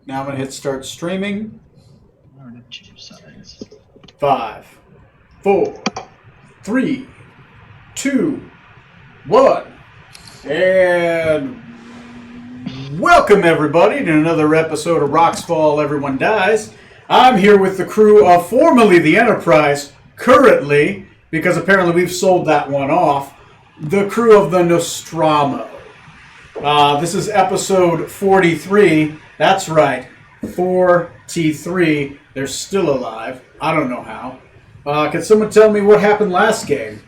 Now I'm going to hit start streaming. Where are the two sides? 5, 4, 3, 2, 1. And welcome everybody to another episode of Rocks Fall, Everyone Dies. I'm here with the crew of formerly the Enterprise, currently, because apparently we've sold that one off, the crew of the Nostromo. This is episode 43. That's right, 43. They're still alive. I don't know how. Can someone tell me what happened last game?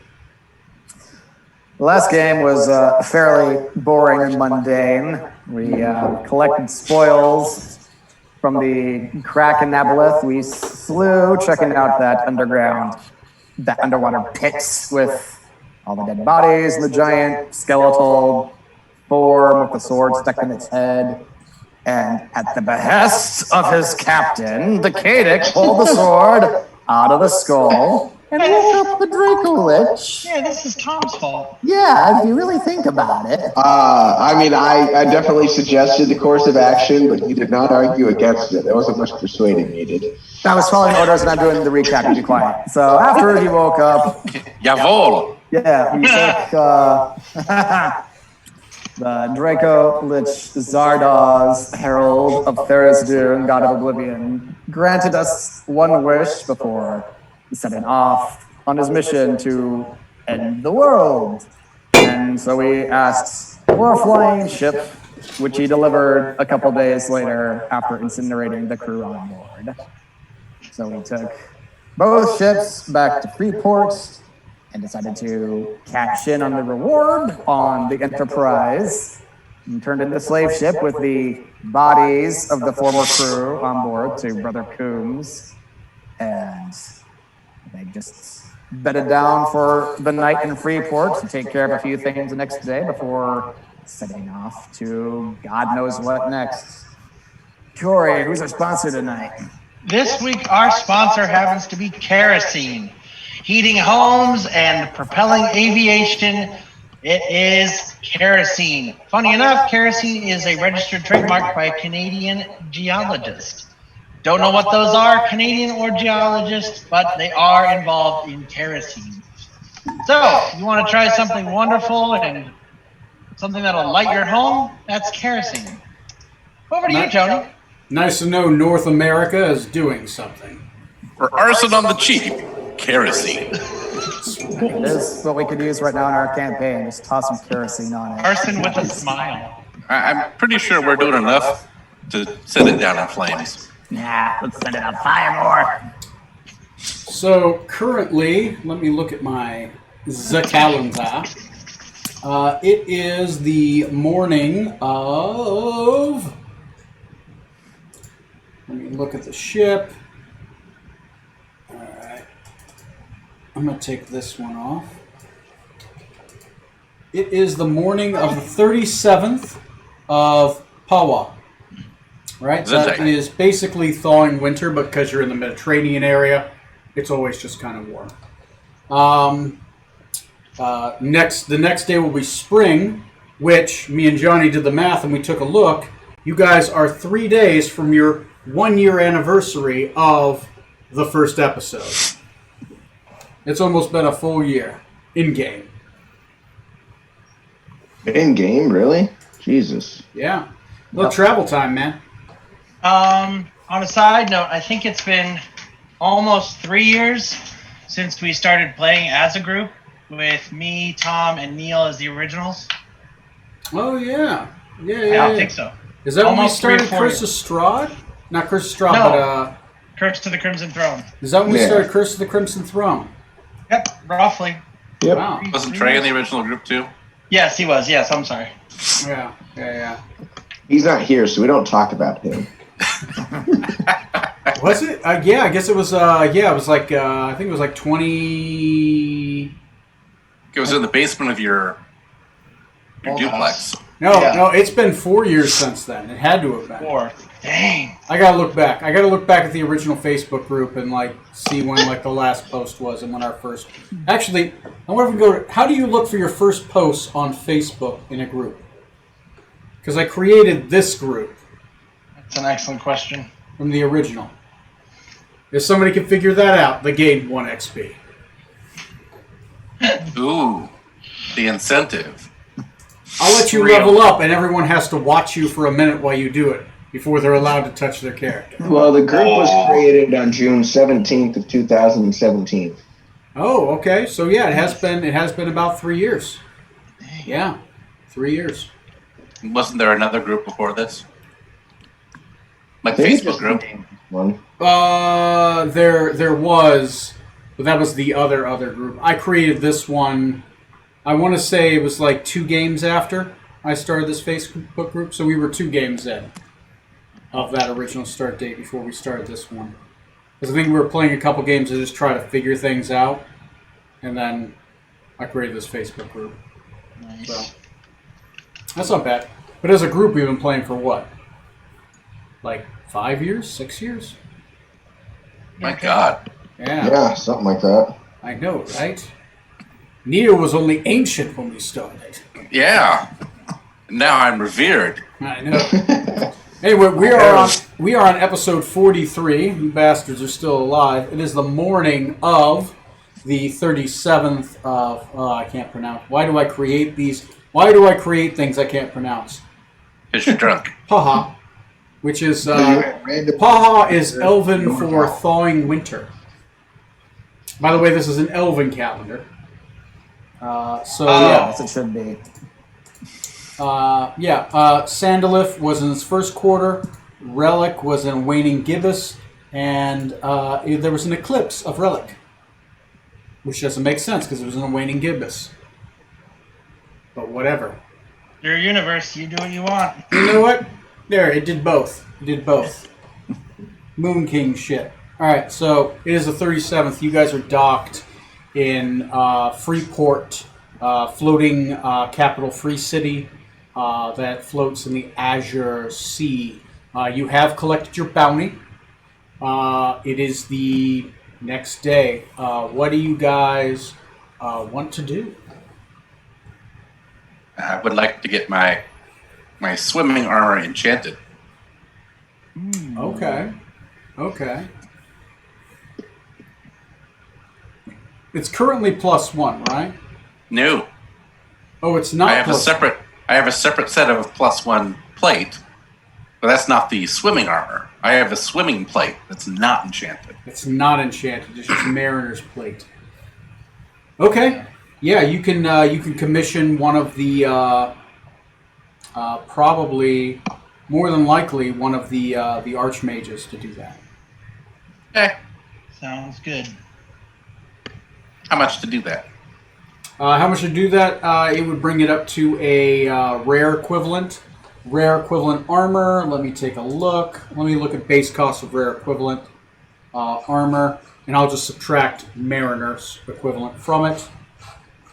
The last game was fairly boring and mundane. We collected spoils from the Kraken Aboleth. We flew checking out that underwater pits with all the dead bodies and the giant skeletal form with the sword stuck in its head. And at the behest of his captain, the Kadic pulled the sword out of the skull and woke up the Draco Lich. Yeah, this is Tom's fault. Yeah, if you really think about it. I definitely suggested the course of action, but he did not argue against it. There wasn't much persuading needed. I was following orders and I'm doing the recap, you be quiet. So after he woke up, Jawohl! yeah, he took the Draco Lich Zardoz, Herald of Tharizdun, God of Oblivion, granted us one wish before setting off on his mission to end the world. And so we asked for a flying ship, which he delivered a couple days later after incinerating the crew on board. So we took both ships back to Freeport and decided to cash in on the reward on the Enterprise and turned in the slave ship with the bodies of the former crew on board to Brother Coombs. And they just bedded down for the night in Freeport to take care of a few things the next day before setting off to God knows what next. Tori, who's our sponsor tonight? This week, our sponsor happens to be kerosene. Heating homes and propelling aviation, it is kerosene. Funny enough, kerosene is a registered trademark by a Canadian geologist. Don't know what those are, Canadian or geologist, but they are involved in kerosene. So, you want to try something wonderful and something that'll light your home? That's kerosene. Over to you, Tony. Nice to know North America is doing something. For arson on the cheap, kerosene. It is what we could use right now in our campaign. Just toss some kerosene on it. Arson with a smile. I'm pretty sure we're doing enough to set it down in flames. Nah, let's send it on fire more. So currently, let me look at my calendar. It is the morning of... Let me look at the ship. Alright. I'm going to take this one off. It is the morning of the 37th of Pawa. Right? That is basically thawing winter, but because you're in the Mediterranean area, it's always just kind of warm. The next day will be spring, which me and Johnny did the math and we took a look. You guys are 3 days from your 1-year anniversary of the first episode. It's almost been a full year in-game. In-game, really? Jesus. Yeah. A little travel time, man. On a side note, I think it's been almost 3 years since we started playing as a group with me, Tom, and Neil as the originals. Oh, yeah. Yeah, I think so. Is that when we Almost 3 or started 4 Curse of years. Strahd? Not Curse of Strahd, No. but... Curse to the Crimson Throne. Is that when we Yeah. started Curse of the Crimson Throne? Yep, roughly. Yep. Wow. Wasn't Trey in the original group too? Yes, he was. Yes, I'm sorry. Yeah. He's not here, so we don't talk about him. Was it? Yeah, I guess it was, it was like, I think it was like 20... It was in the basement of your duplex. No, it's been 4 years since then. It had to have been. 4. Dang. I gotta look back. I gotta look back at the original Facebook group and like see when like the last post was and when our first. Actually, I wonder if we go to. How do you look for your first posts on Facebook in a group? Because I created this group. That's an excellent question. From the original. If somebody can figure that out, they gain 1 XP. Ooh, the incentive. I'll let you level up, and everyone has to watch you for a minute while you do it before they're allowed to touch their character. Well, the group was created on June 17th of 2017. Oh, okay. So yeah, it has been about 3 years. Yeah, 3 years. Wasn't there another group before this? Like They Facebook just group? named one. There was, but that was the other group. I created this one. I want to say it was like 2 games after I started this Facebook group, so we were 2 games in of that original start date before we started this one. Because I think we were playing a couple games to just try to figure things out, and then I created this Facebook group. Nice. So that's not bad. But as a group, we've been playing for what? Like 5 years, 6 years? My God. Yeah, Yeah, something like that. I know, right? Neo was only ancient when we started. Yeah. Now I'm revered. I know. Anyway, we are on episode 43. You bastards are still alive. It is the morning of the 37th of I can't pronounce. Why do I create these? Why do I create things I can't pronounce? Because you're drunk. Paha, which is Paha is Elven for thawing winter. By the way, this is an Elven calendar. Yes, it should be. Sandalith was in its first quarter, Relic was in waning gibbous, and there was an eclipse of Relic, which doesn't make sense because it was in a waning gibbous. But whatever. Your universe, you do what you want. You know what? There, it did both. It did both. Moon King shit. Alright, so it is the 37th. You guys are docked in Freeport, floating capital free city that floats in the Azure Sea. You have collected your bounty. It is the next day. What do you guys want to do? I would like to get my swimming armor enchanted. Okay. It's currently +1, right? No. Oh, it's not. I have a separate set of +1 plate, but that's not the swimming armor. I have a swimming plate that's not enchanted. It's not enchanted. It's just Mariner's plate. Okay. Yeah, you can commission one of the probably more than likely one of the archmages to do that. Okay. Sounds good. How much to do that? How much to do that? It would bring it up to a rare equivalent. Rare equivalent armor. Let me take a look. Let me look at base cost of rare equivalent armor, and I'll just subtract Mariner's equivalent from it.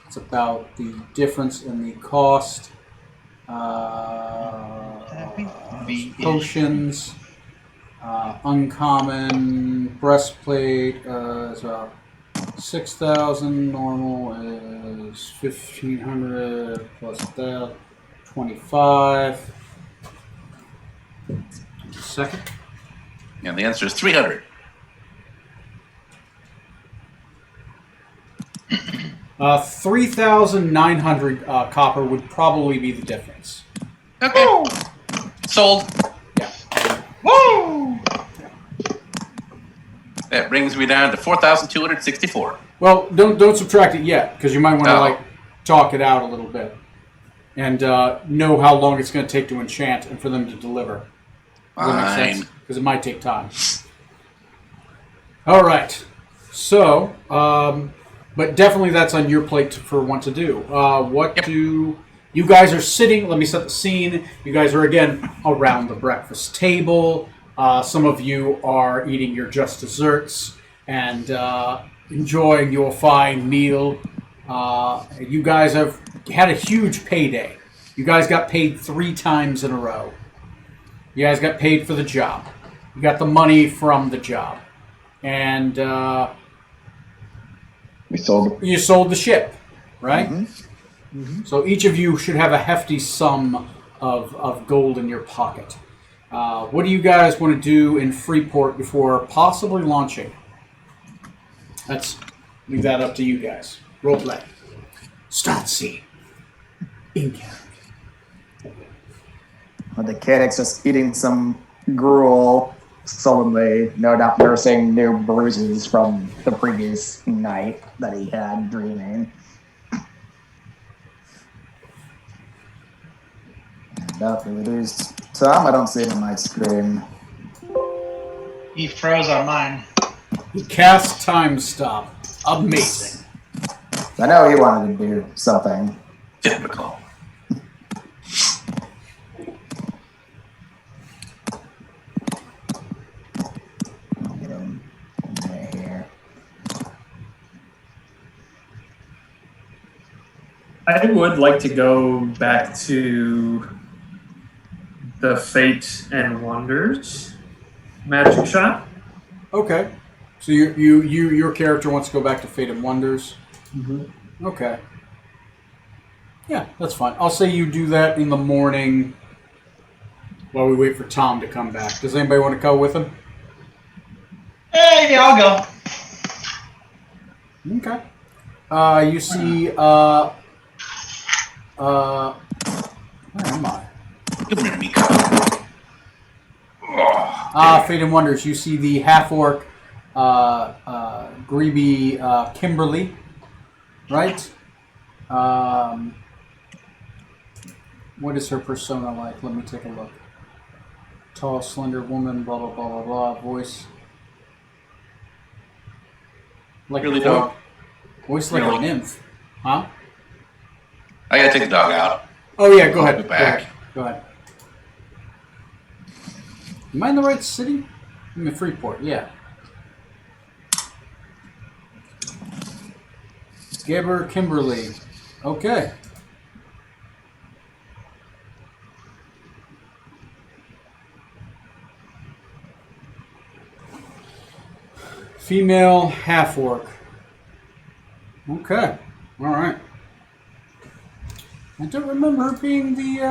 It's about the difference in the cost. Potions, uncommon breastplate is 6,000. Normal is 1,500 plus that 25. Just a second. And the answer is 300. 3,900 copper would probably be the difference. Okay. Woo! Sold. Yeah. Woo! That brings me down to 4,264. Well, don't subtract it yet, because you might want to Oh. like talk it out a little bit, and know how long it's going to take to enchant and for them to deliver. Does that make sense? Fine. Because it might take time. All right. So, but definitely that's on your plate for one to do. What do you guys are sitting? Let me set the scene. You guys are again around the breakfast table. Some of you are eating your just desserts and enjoying your fine meal. You guys have had a huge payday. You guys got paid 3 times in a row. You guys got paid for the job. You got the money from the job. And We sold it. you sold the ship, right? So each of you should have a hefty sum of gold in your pocket. What do you guys want to do in Freeport before possibly launching? Let's leave that up to you guys. Roleplay. Start scene. In character. The Cadix just eating some gruel, sullenly, no doubt nursing new bruises from the previous night that he had dreaming. And we lose Tom. I don't see it on my screen. He froze on mine. He cast time stop. Amazing. I know he wanted to do something. Typical. I'll get him right here. I would like to go back to the Fate and Wonders magic shop. Okay. So your character wants to go back to Fate and Wonders. Mm-hmm. Okay. Yeah, that's fine. I'll say you do that in the morning while we wait for Tom to come back. Does anybody want to go with him? Hey, I'll go. Okay. You see, where am I? Come here, Miko. Fate and Wonders. You see the half-orc, greeby Kimberly, right? What is her persona like? Let me take a look. Tall, slender woman, blah, blah, blah, blah, blah. Voice. Like Really dog. Voice like Really? a nymph. Huh? I gotta take the dog out. Oh, yeah, go ahead. I'll be back. Go ahead. Am I in the right city? I'm in Freeport, yeah. Gabber Kimberly. Okay. Female half-orc. Okay. Alright. I don't remember her being the,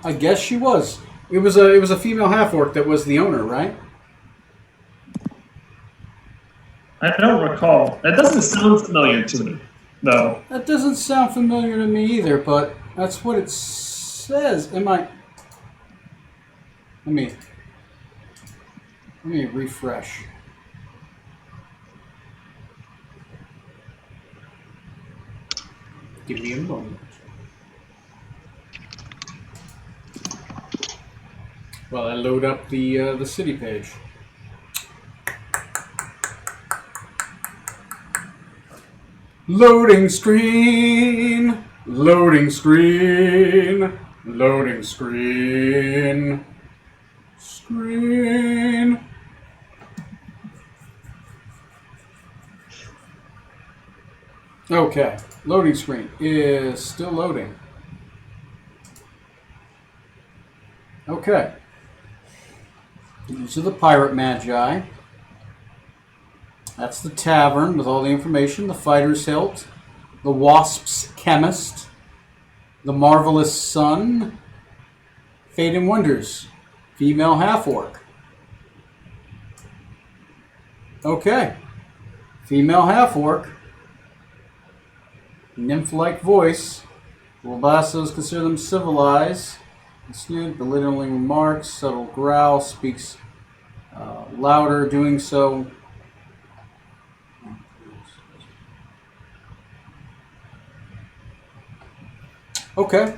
I guess she was. It was a female half-orc that was the owner, right? I don't recall. That doesn't sound familiar to me, though. That doesn't sound familiar to me either, but that's what it says. Let me refresh. Give me a moment. While I load up the city page. Loading screen. Loading screen. Loading screen. Screen. Okay. Loading screen is still loading. Okay. These are the pirate magi. That's the tavern with all the information. The fighter's hilt. The wasp's chemist. The marvelous sun. Fate and Wonders. Female half-orc. Okay. Female half-orc. Nymph-like voice. Labassos consider them civilized. Snoot, belittling remarks, subtle growl, speaks louder, doing so. Okay.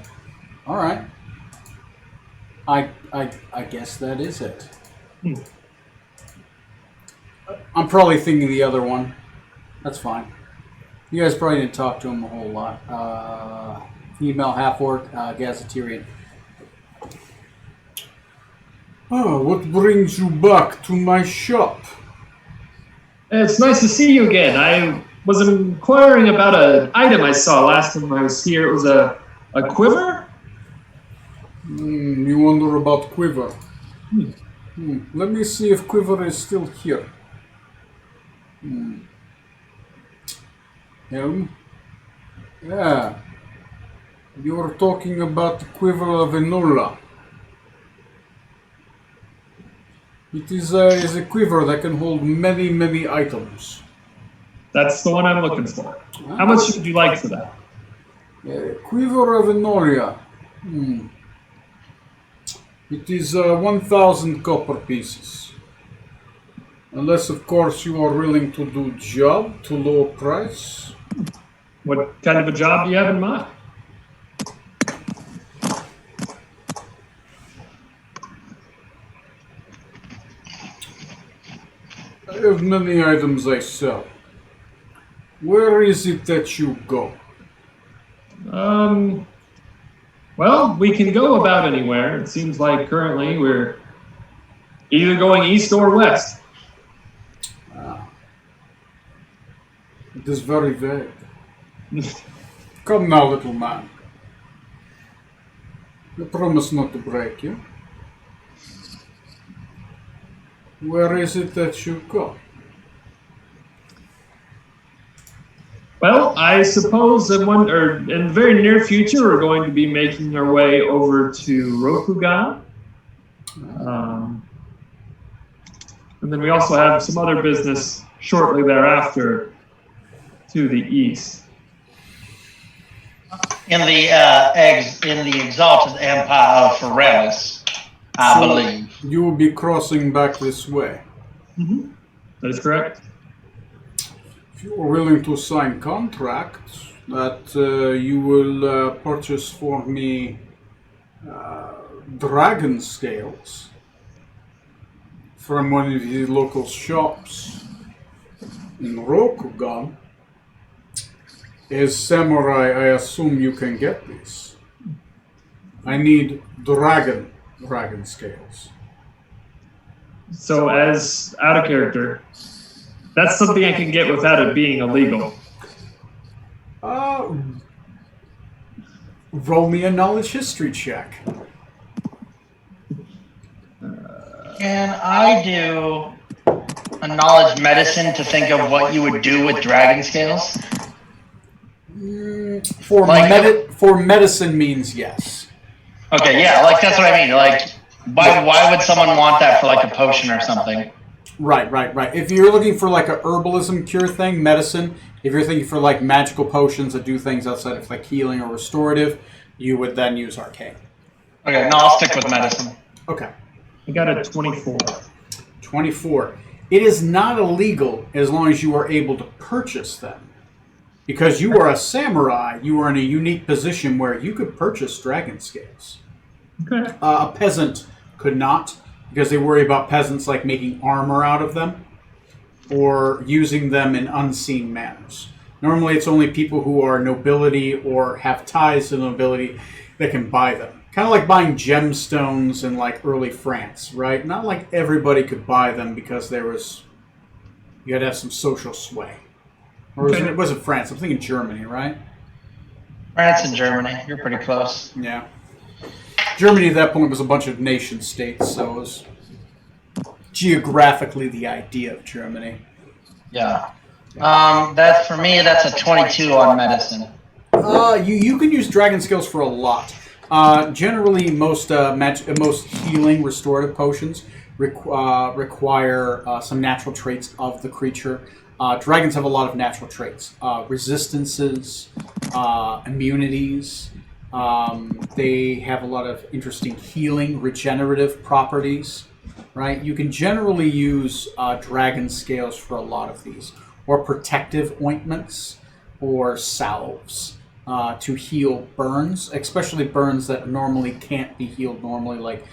All right. I guess that is it. I'm probably thinking the other one. That's fine. You guys probably didn't talk to him a whole lot. Female half-orc, gazetteerian. Oh, what brings you back to my shop? It's nice to see you again. I was inquiring about an item I saw last time I was here. It was a quiver? You wonder about Quiver. Let me see if Quiver is still here. Helm? Yeah. You were talking about the Quiver of Enola. It is a quiver that can hold many, many items. That's the one I'm looking for. How much would you like for that? Quiver of Enoria. It is 1,000 copper pieces. Unless, of course, you are willing to do job to low price. What kind of a job do you have in mind? I have many items I sell. Where is it that you go? Well, we can go about anywhere. It seems like currently we're either going east or west. It is very vague. Come now, little man. I promise not to break you. Where is it that you go? Well, I suppose in the very near future, we're going to be making our way over to Rokugan. And then we also have some other business shortly thereafter to the east. In the exalted empire of Ferrelis, I believe. You will be crossing back this way. That is correct. If you are willing to sign contracts that you will purchase for me dragon scales from one of the local shops in Rokugan, as samurai, I assume you can get this. I need dragon scales. So, as out of character, that's something I can get without it being illegal. Roll me a knowledge history check. Can I do a knowledge medicine to think of what you would do with dragon scales? For medicine means yes. Okay, yeah, like that's what I mean. Like, why would someone want that for like a potion or something? Right. If you're looking for like a herbalism cure thing, medicine, if you're thinking for like magical potions that do things outside of like healing or restorative, you would then use arcane. Okay, no, I'll stick with medicine. Okay. I got a 24. 24. It is not illegal as long as you are able to purchase them. Because you are a samurai, you are in a unique position where you could purchase dragon scales. Okay. A peasant could not, because they worry about peasants like making armor out of them or using them in unseen manners. Normally it's only people who are nobility or have ties to nobility that can buy them. Kind of like buying gemstones in like early France, right? Not like everybody could buy them because you had to have some social sway. Or was it France? I'm thinking Germany, right? France and Germany, you're pretty close. Yeah. Germany at that point was a bunch of nation states, so it was geographically the idea of Germany. Yeah. That's for me. That's a 22 on medicine. You can use dragon skills for a lot. Generally, most healing restorative potions require some natural traits of the creature. Dragons have a lot of natural traits, resistances, immunities. They have a lot of interesting healing, regenerative properties. Right? You can generally use dragon scales for a lot of these, or protective ointments, or salves to heal burns, especially burns that normally can't be healed normally, like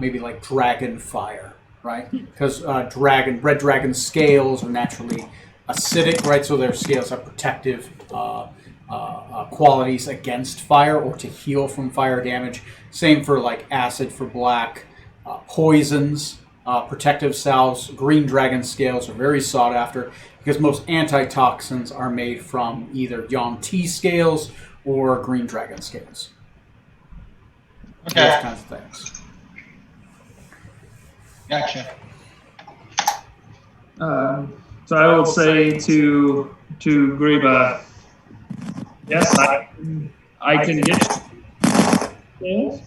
maybe like dragon fire. Right? Because red dragon scales are naturally acidic, right? So their scales have protective qualities against fire or to heal from fire damage. Same for like acid for black, poisons, protective salves. Green dragon scales are very sought after because most antitoxins are made from either Yuan-Ti scales or green dragon scales. Okay. Those kinds of things. Gotcha. So I will say to Griba, yes, I can get scales.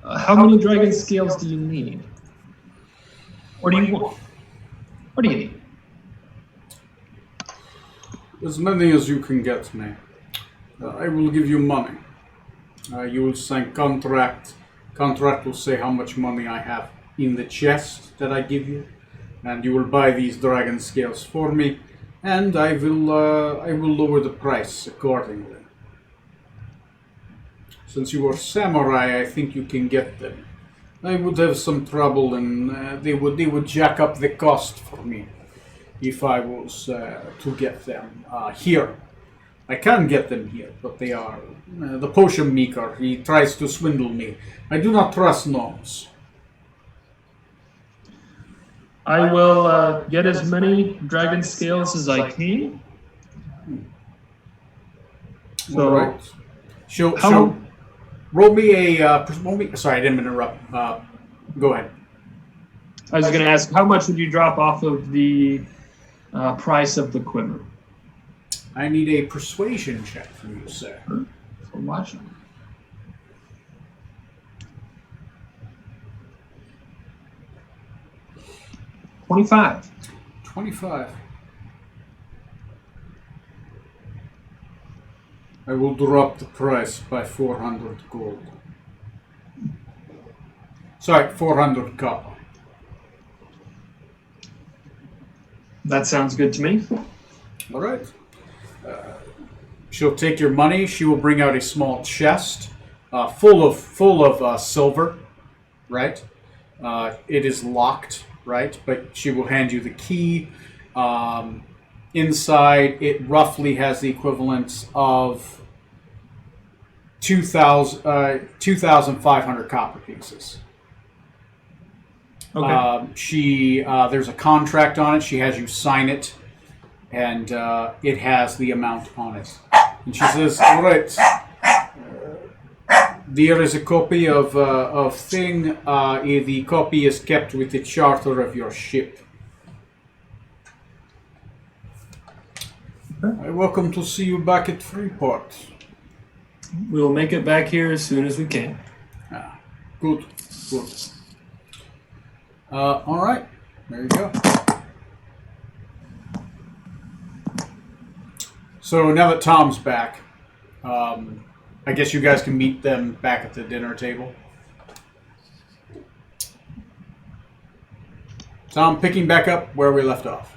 How many dragon scales do you need? What do you want? What do you need? As many as you can get me. I will give you money. You will sign contract. Contract will say how much money I have in the chest that I give you, and you will buy these dragon scales for me, and I will lower the price accordingly. Since you are samurai, I think you can get them. I would have some trouble, and they would jack up the cost for me if I was to get them here. I can get them here, but they are the potion maker. He tries to swindle me. I do not trust gnomes. I will get as many dragon scales as I can. So, all right. Roll me a. Sorry, I didn't interrupt. Go ahead. I was going to ask, how much would you drop off of the price of the quiver? I need a persuasion check from you, sir. For watching. $25. 25. I will drop the price by 400 gold. Sorry, 400 copper. That sounds good to me. All right. She'll take your money. She will bring out a small chest full of silver, right? It is locked, right? But she will hand you the key. Inside, it roughly has the equivalent of 2,500 copper pieces. Okay. There's a contract on it. She has you sign it, and it has the amount on it. And she says, "All right, there is a copy of thing. The copy is kept with the charter of your ship. I welcome to see you back at Freeport." We'll make it back here as soon as we can. Good. All right, there you go. So now that Tom's back, I guess you guys can meet them back at the dinner table. Tom, picking back up where we left off.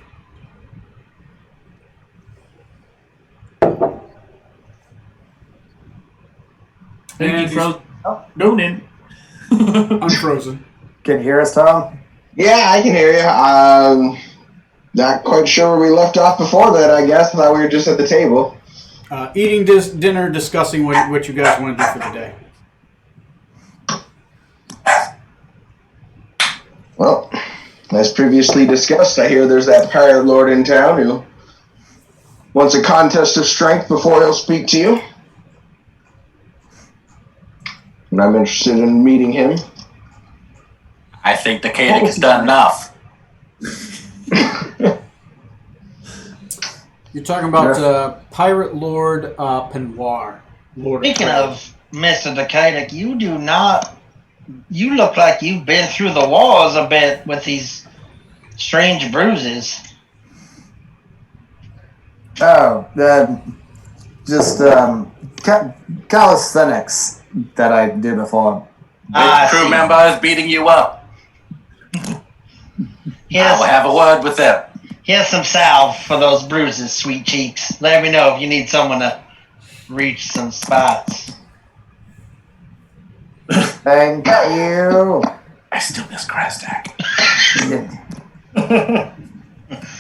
Thank you, Frozen. Going in. Unfrozen. Can you hear us, Tom? Yeah, I can hear you. Not quite sure where we left off before that, I guess. I thought we were just at the table. Eating dinner, discussing what you guys want to do for the day. Well, as previously discussed, I hear there's that pirate lord in town who wants a contest of strength before he'll speak to you. And I'm interested in meeting him. I think the Katic has done enough. You're talking about Pirate Lord Penoir. Speaking of Mr. Decatur, you look like you've been through the walls a bit with these strange bruises. Oh, just calisthenics that I did before. Crew member is beating you up. I will have a word with them. Here's some salve for those bruises, sweet cheeks. Let me know if you need someone to reach some spots. Thank you. I still miss Krastak.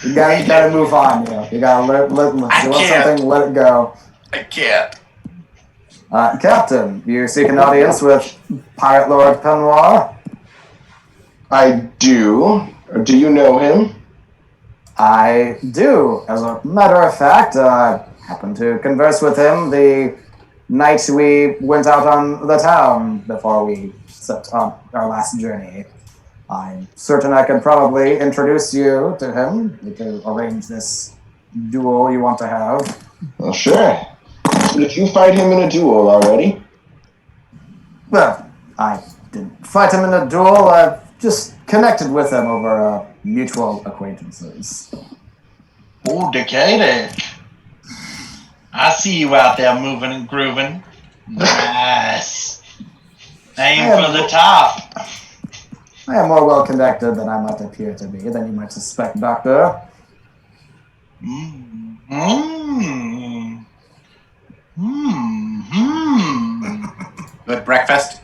You gotta move on. You gotta let you want something, let it go. I can't. Captain, you seek an audience with Pirate Lord Penoir? I do. Do you know him? I do. As a matter of fact, I happened to converse with him the night we went out on the town before we set on our last journey. I'm certain I could probably introduce you to him. We could arrange this duel you want to have. Well, sure. Did you fight him in a duel already? Well, I didn't fight him in a duel. I just connected with him over mutual acquaintances. Oh, Decadic. I see you out there moving and grooving. Nice. Aim for the top. I am more well connected than I might appear to be, than you might suspect, Doctor. Good breakfast?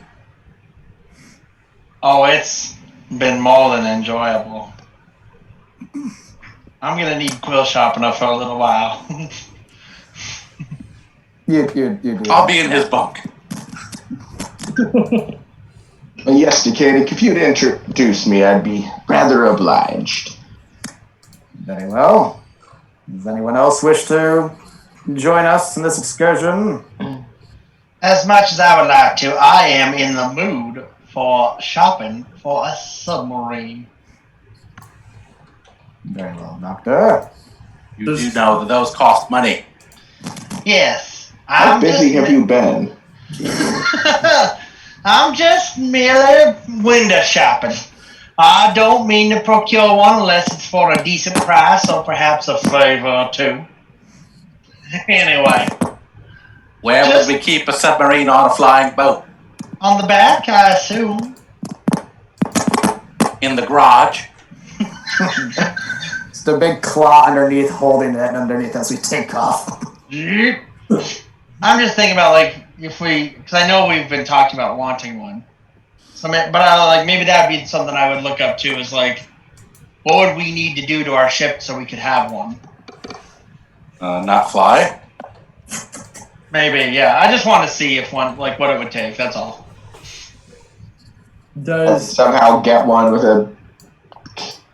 Oh, it's been more than enjoyable. I'm gonna need quill sharpener for a little while. You do. I'll be in his bunk. Yes, Decadic, if you'd introduce me, I'd be rather obliged. Very well. Does anyone else wish to join us in this excursion? As much as I would like to, I am in the mood for shopping for a submarine. Very well, Doctor. You do know that those cost money. Yes. How busy have you been? I'm just merely window shopping. I don't mean to procure one unless it's for a decent price or perhaps a favor or two. Anyway. Where would we keep a submarine on a flying boat? On the back, I assume. In the garage? Just a big claw underneath, holding it underneath as we take off. I'm just thinking about, like, if we, because I know we've been talking about wanting one. So, but maybe that would be something I would look up too, is like, what would we need to do to our ship so we could have one? Not fly? Maybe, yeah. I just want to see if one, like, what it would take. That's all. Somehow get one with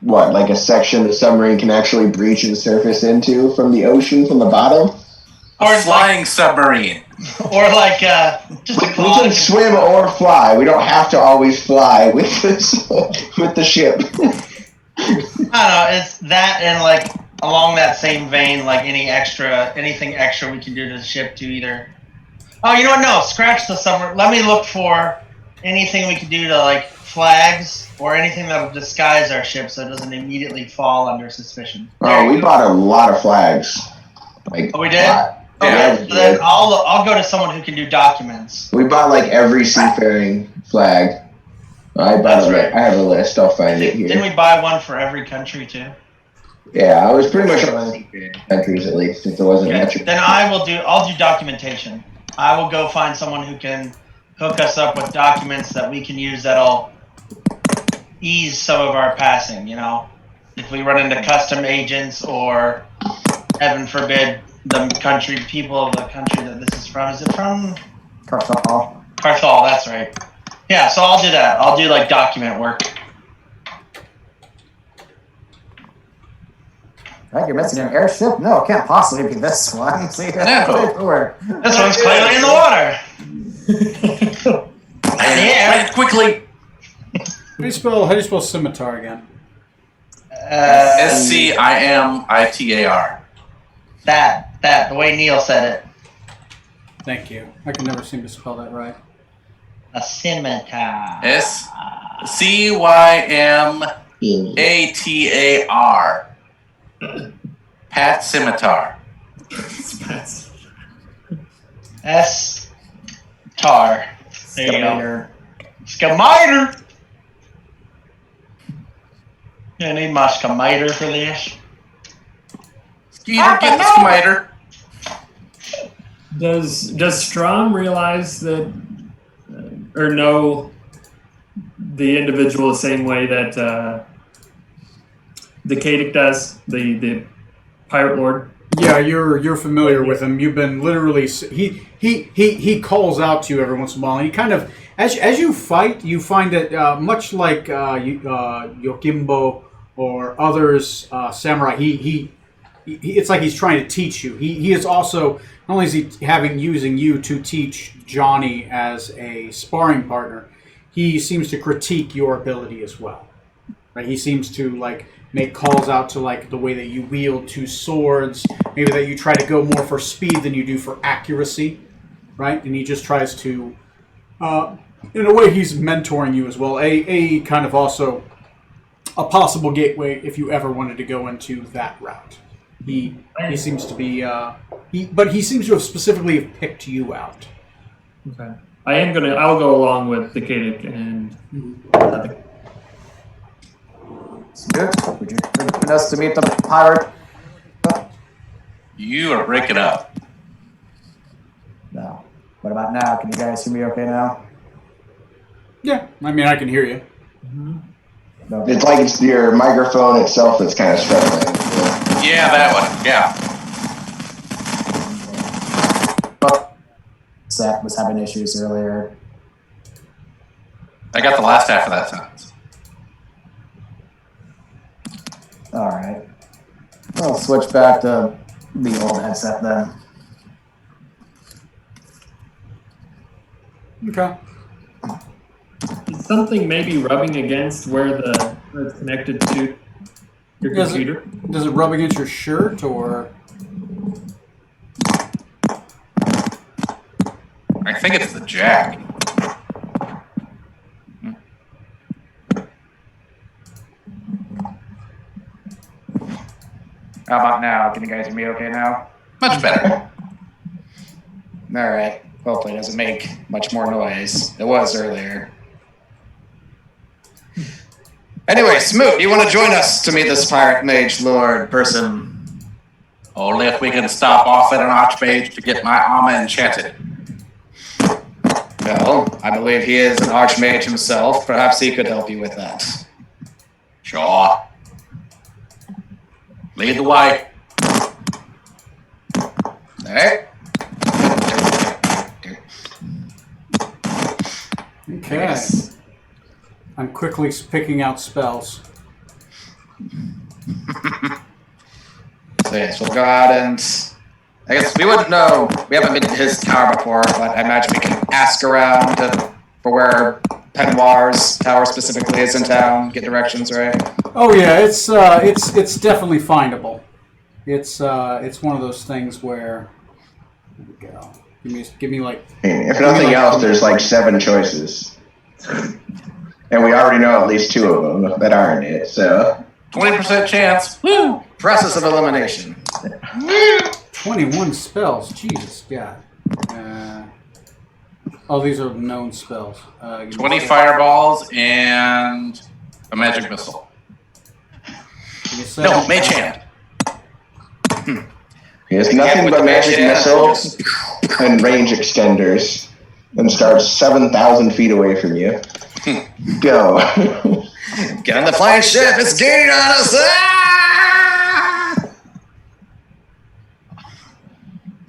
like a section the submarine can actually breach and surface into from the ocean, from the bottom? Or a flying submarine. Or like, just a we can swim or fly. We don't have to always fly with with the ship. I don't know. It's that, and like along that same vein, like anything extra we can do to the ship to either. Oh, you know what? No, scratch the submarine. Let me look for anything we can do to like flags or anything that will disguise our ship so it doesn't immediately fall under suspicion. Oh, we bought a lot of flags. Like, oh, we did. Okay, so then I'll go to someone who can do documents. We bought like every seafaring flag. I have a list. I'll find it here. Didn't we buy one for every country too? Yeah, I was pretty much on seafaring countries at least, if there wasn't much. Then I'll do documentation. I will go find someone who can hook us up with documents that we can use that'll ease some of our passing. You know, if we run into custom agents or, heaven forbid, the people of the country that this is from. Is it from? Carthol. Carthol, that's right. Yeah, so I'll do that. I'll do like document work. Right, you're missing an airship? No, it can't possibly be this one. See, no. This one's clearly in the water. Yeah, quickly. How do you spell scimitar again? SCIMITAR. That, the way Neil said it. Thank you. I can never seem to spell that right. A scimitar. SCYMATAR. Pat Scimitar. S-tar. There you go. Scamiter. I need my scamiter for this. Skeeter, get the scamiter. Does Strom realize that, or know the individual the same way that the Kadic does, the pirate lord? Yeah, you're familiar with him. You've been literally he calls out to you every once in a while. And he kind of as you fight, you find that much like Yokimbo or others samurai, he it's like he's trying to teach you. He is also, not only is he using you to teach Johnny as a sparring partner, he seems to critique your ability as well. Right? He seems to like make calls out to like the way that you wield two swords, maybe that you try to go more for speed than you do for accuracy, right? And he just tries to, in a way, he's mentoring you as well. A kind of also a possible gateway if you ever wanted to go into that route. He seems to be, but he seems to have specifically picked you out. Okay. I'll go along with the Kadic and Smoot, would you join us to meet the pirate? You are breaking up. No. What about now? Can you guys hear me okay now? Yeah, I mean, I can hear you. No. It's like it's your microphone itself that's kind of struggling. Yeah, that one. Yeah. Zach was having issues earlier. I got the last half of that sentence. All right. I'll switch back to the old headset then. Okay. is something maybe rubbing against where it's connected to your computer? Does it rub against your shirt or? I think it's the jack. How about now? Can you guys hear me okay now? Much better. All right. Hopefully it doesn't make much more noise. It was earlier. Anyway, Smoot, you want to join us to meet this pirate mage lord person? Only if we can stop off at an archmage to get my armor enchanted. Well, I believe he is an archmage himself. Perhaps he could help you with that. Sure. Lead the way. All right. Okay. I'm quickly picking out spells. So yes, we'll go out and I guess we wouldn't know. We haven't been to his tower before, but I imagine we can ask around for where Penoir's tower specifically is in town. Get directions, right? Oh yeah, it's definitely findable. It's one of those things where. Here we go. Give me like. If nothing else, there's like 7 choices, and we already know at least 2 of them that aren't it. So 20% chance. Woo! Process of elimination. 21 spells. Jesus God. These are known spells. 20 fireballs and a magic missile. No, mage hand. he has nothing but magic missiles and range extenders, and starts 7,000 feet away from you. Go. Get on the flying ship. It's gaining on us. Ah!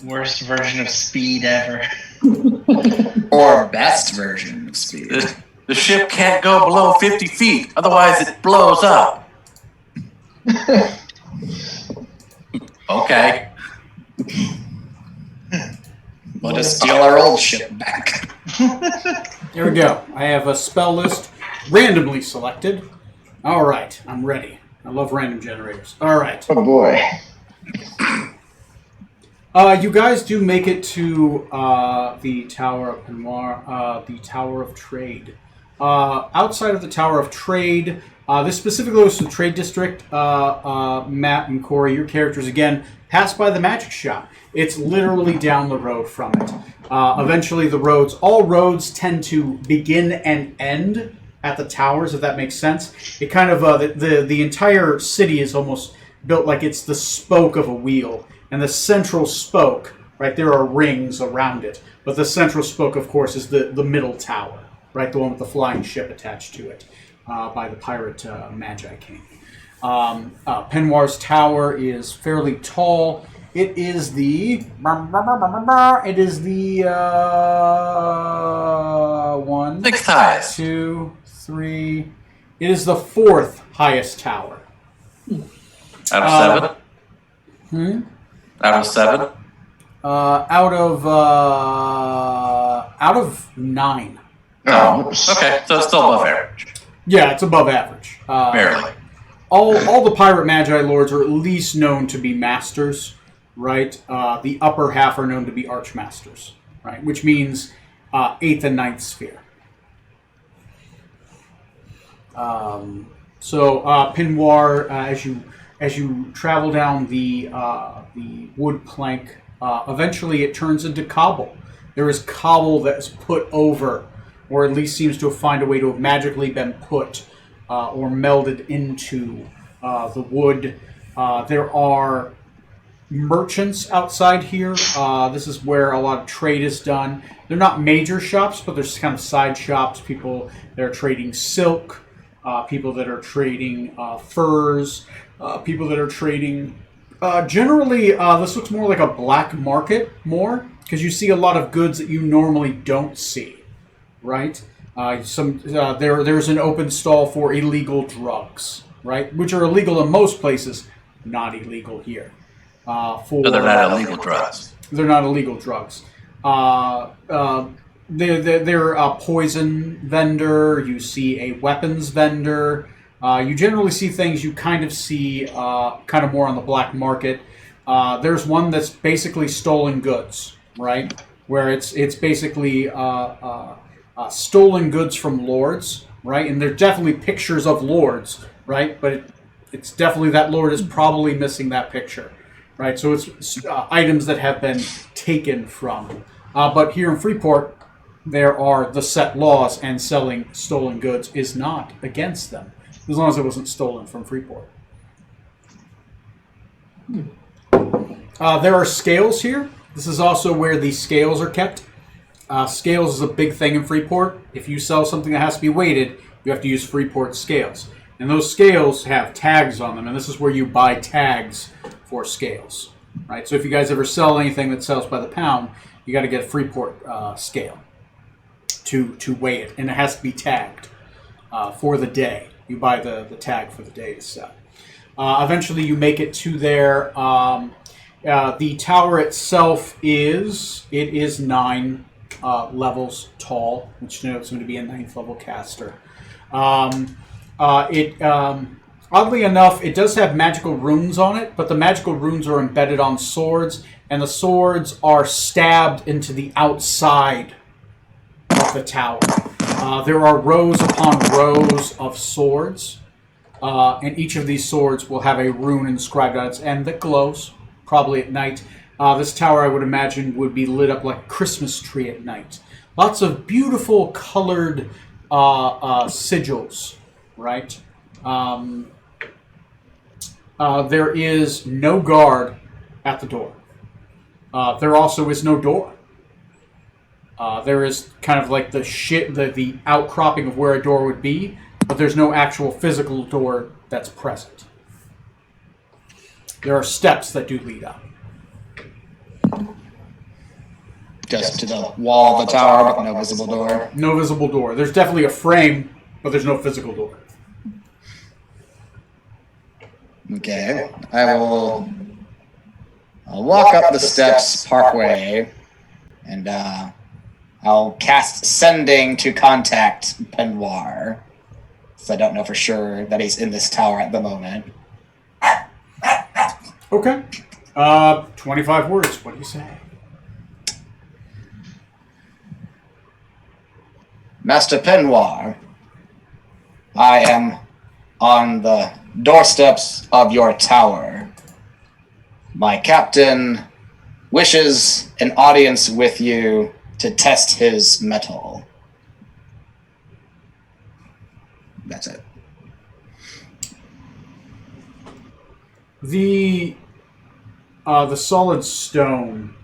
Worst version of speed ever. Or best version of speed. The ship can't go below 50 feet, otherwise it blows up. Okay. We'll just steal our old ship back. Here we go. I have a spell list randomly selected. All right, I'm ready. I love random generators. All right. Oh boy. You guys do make it to the Tower of Penoir, the Tower of Trade. Outside of the Tower of Trade, this specifically goes to the Trade District. Matt and Corey, your characters again pass by the magic shop. It's literally down the road from it. Eventually, all roads tend to begin and end at the towers, if that makes sense. It kind of the entire city is almost built like it's the spoke of a wheel. And the central spoke, right, there are rings around it. But the central spoke, of course, is the middle tower, right, the one with the flying ship attached to it by the pirate Magi King. Penoir's tower is fairly tall. It is the 1, 6th highest. 2, 3. It is the 4th highest tower. Out of 7? Out of 7? Out of 9. Oh, okay. So it's still above average. Yeah, it's above average. Barely. All the pirate magi lords are at least known to be masters, right? The upper half are known to be archmasters, right? Which means 8th and 9th sphere. So Pinoir, as you travel down the wood plank, eventually it turns into cobble. There is cobble that is put over, or at least seems to have found a way to have magically been put or melded into the wood. There are merchants outside here. This is where a lot of trade is done. They're not major shops, but there's kind of side shops. People that are trading silk, people that are trading furs, people that are trading. Generally, this looks more like a black market because you see a lot of goods that you normally don't see, right? There's an open stall for illegal drugs, right, which are illegal in most places, not illegal here. So they're not illegal drugs. They're not illegal drugs. They're a poison vendor. You see a weapons vendor. You generally see things you kind of see kind of more on the black market. There's one that's basically stolen goods, right? Where it's basically stolen goods from lords, right? And they're definitely pictures of lords, right? But it's definitely that lord is probably missing that picture. Right, so it's items that have been taken from. But here in Freeport, there are the set laws, and selling stolen goods is not against them, as long as it wasn't stolen from Freeport. There are scales here. This is also where the scales are kept. Scales is a big thing in Freeport. If you sell something that has to be weighted, you have to use Freeport scales. And those scales have tags on them, and this is where you buy tags for scales, right? So if you guys ever sell anything that sells by the pound, you got to get a Freeport scale to weigh it, and it has to be tagged for the day. You buy the tag for the day to sell. Eventually, you make it to there. The tower itself is 9 levels tall, which denotes him to be a 9th level caster. Oddly enough, it does have magical runes on it, but the magical runes are embedded on swords, and the swords are stabbed into the outside of the tower. There are rows upon rows of swords, and each of these swords will have a rune inscribed on its end that glows, probably at night. This tower, I would imagine, would be lit up like a Christmas tree at night. Lots of beautiful colored sigils, right? There is no guard at the door. There also is no door. There is kind of like the outcropping of where a door would be, but there's no actual physical door that's present. There are steps that do lead up. Just to the wall of the tower, but no visible door. No visible door. There's definitely a frame, but there's no physical door. Okay, I'll walk up the steps partway, and I'll cast Sending to contact Pinoir, so I don't know for sure that he's in this tower at the moment. Okay. 25 words. What do you say? Master Pinoir, I am on the doorsteps of your tower. My captain wishes an audience with you to test his mettle. That's it. The solid stone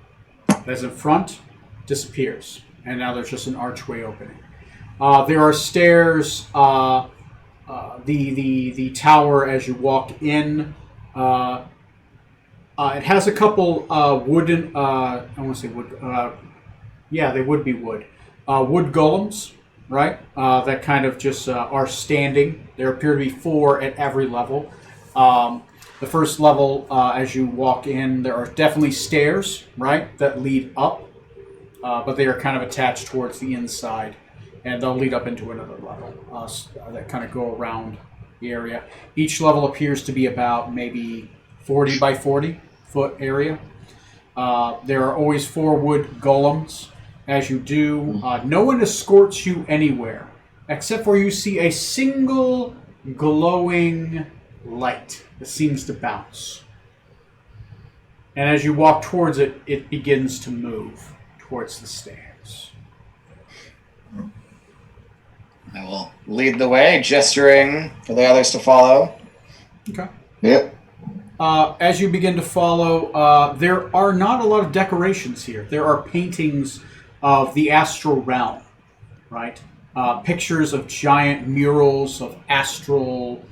that's in front disappears, and now there's just an archway opening. There are stairs. The tower as you walk in. It has a couple wooden. I want to say wood. Yeah, they would be wood. Wood golems, right? That kind of just are standing. There appear to be 4 at every level. The first level, as you walk in, there are definitely stairs, right, that lead up, but they are kind of attached towards the inside, and they'll lead up into another level that kind of go around the area. Each level appears to be about maybe 40 by 40 foot area. There are always 4 wood golems. As you do, no one escorts you anywhere, except for you see a single glowing light that seems to bounce. And as you walk towards it, it begins to move towards the stairs. I will lead the way, gesturing for the others to follow. Okay. Yep. As you begin to follow, there are not a lot of decorations here. There are paintings of the astral realm, right? Pictures of giant murals of astral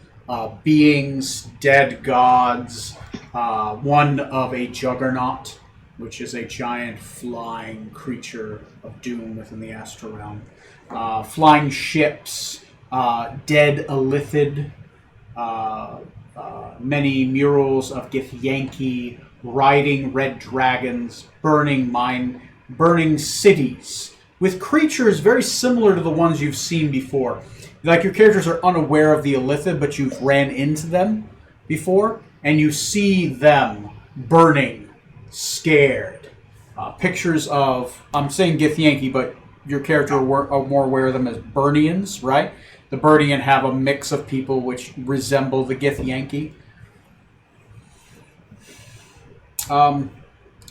beings, dead gods. One of a juggernaut, which is a giant flying creature of doom within the astral realm. Flying ships, dead Illithid, many murals of Githyanki riding red dragons, burning cities, with creatures very similar to the ones you've seen before. Like your characters are unaware of the Illithid, but you've ran into them before, and you see them burning, scared. Pictures of, I'm saying Githyanki, but your character are more aware of them as Burnians, right? The Burnian have a mix of people which resemble the Githyanki.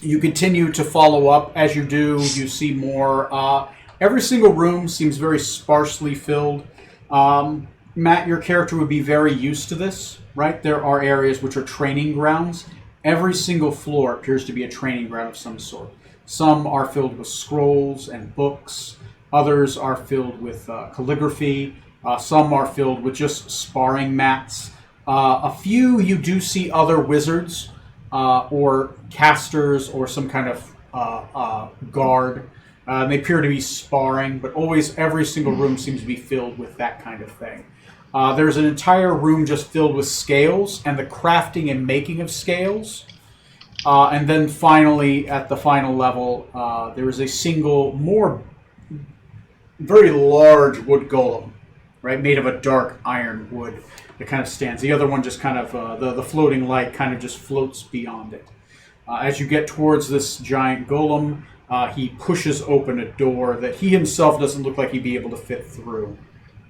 You continue to follow up. As you do, you see more. Every single room seems very sparsely filled. Matt, your character would be very used to this, right? There are areas which are training grounds. Every single floor appears to be a training ground of some sort. Some are filled with scrolls and books. Others are filled with calligraphy. Some are filled with just sparring mats. A few you do see other wizards or casters or some kind of guard. They appear to be sparring, but always every single room seems to be filled with that kind of thing. There's an entire room just filled with scales and the crafting and making of scales. And then finally, at the final level, there is a single, very large wood golem, right, made of a dark iron wood that kind of stands. The other one just kind of, the floating light kind of just floats beyond it. As you get towards this giant golem, he pushes open a door that he himself doesn't look like he'd be able to fit through.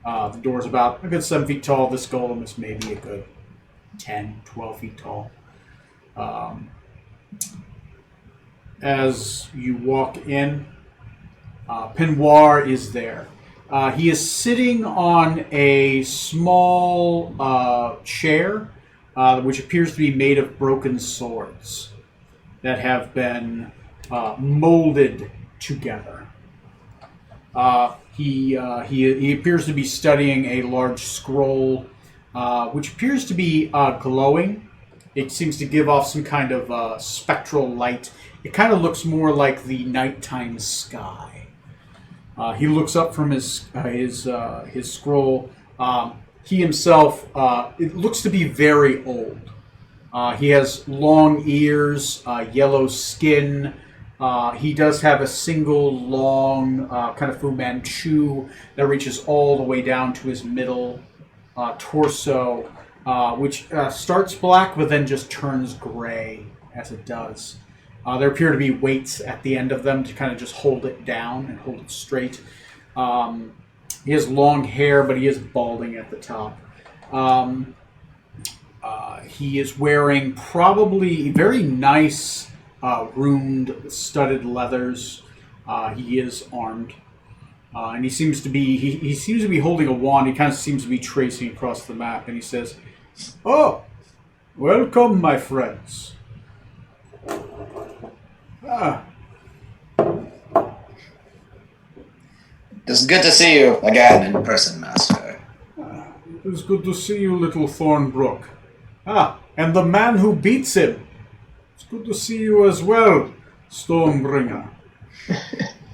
The door's about a good 7 feet tall. This golem is maybe a good 10, 12 feet tall. As you walk in, Pinoir is there. He is sitting on a small chair, which appears to be made of broken swords that have been molded together. He appears to be studying a large scroll, which appears to be glowing. It seems to give off some kind of spectral light. It kind of looks more like the nighttime sky. He looks up from his scroll. He himself, it looks to be very old. He has long ears, yellow skin. He does have a single long kind of Fu Manchu that reaches all the way down to his middle torso, which starts black but then just turns gray as it does. There appear to be weights at the end of them to kind of just hold it down and hold it straight. He has long hair, but he is balding at the top. He is wearing probably very nice ruined, studded leathers. He is armed, and he seems to be holding a wand. He kind of seems to be tracing across the map, and he says, "Oh, welcome, my friends." It's good to see you again in person, Master. It is good to see you, little Thornbrook. And the man who beats him. It's good to see you as well, Stormbringer.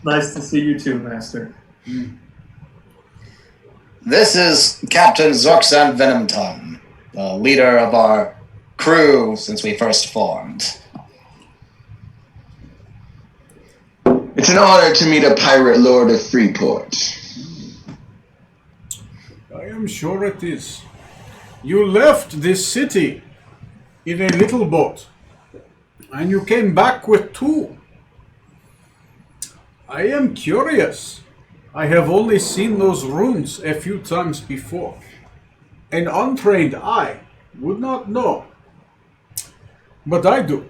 Nice to see you too, Master. This is Captain Zorxan Venomtongue, the leader of our crew since we first formed. It's an honor to meet a pirate lord of Freeport. I am sure it is. You left this city in a little boat, and you came back with two. I am curious. I have only seen those runes a few times before. An untrained eye would not know. But I do.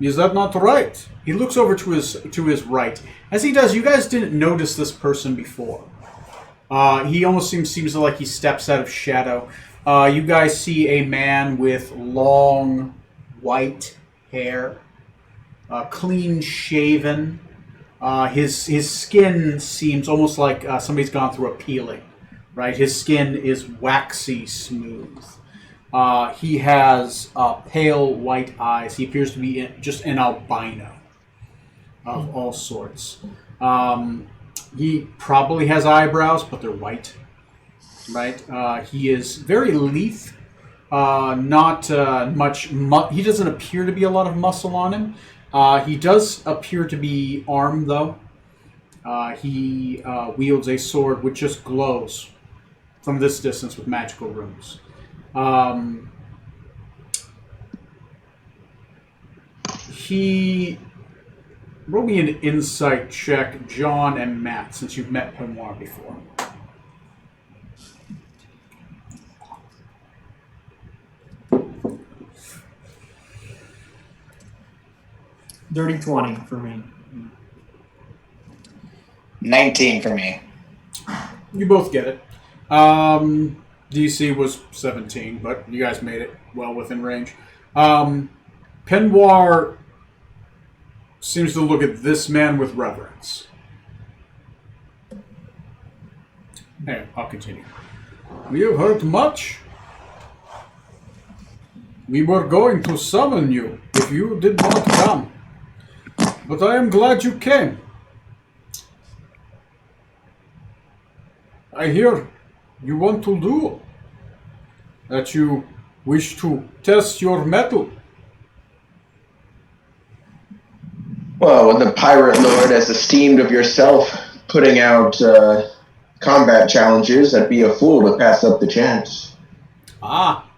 Is that not right? He looks over to his right. As he does, you guys didn't notice this person before. He almost seems like he steps out of shadow. You guys see a man with long, white hair, clean shaven. His skin seems almost like somebody's gone through a peeling. Right, his skin is waxy smooth. He has pale white eyes. He appears to be just an albino of all sorts. He probably has eyebrows, but they're white. Right? He is very lithe. Not much. He doesn't appear to be a lot of muscle on him. He does appear to be armed, though. He wields a sword which just glows from this distance with magical runes. Roll me an insight check, John and Matt, since you've met Pemoir before. Dirty 20 for me. 19 for me. You both get it. DC was 17, but you guys made it well within range. Pemoir seems to look at this man with reverence. Hey, I'll continue. We have heard much. We were going to summon you if you did not come. But I am glad you came. I hear you want to duel. That you wish to test your mettle. Well, with the pirate lord as esteemed of yourself putting out combat challenges, I'd be a fool to pass up the chance. Ah.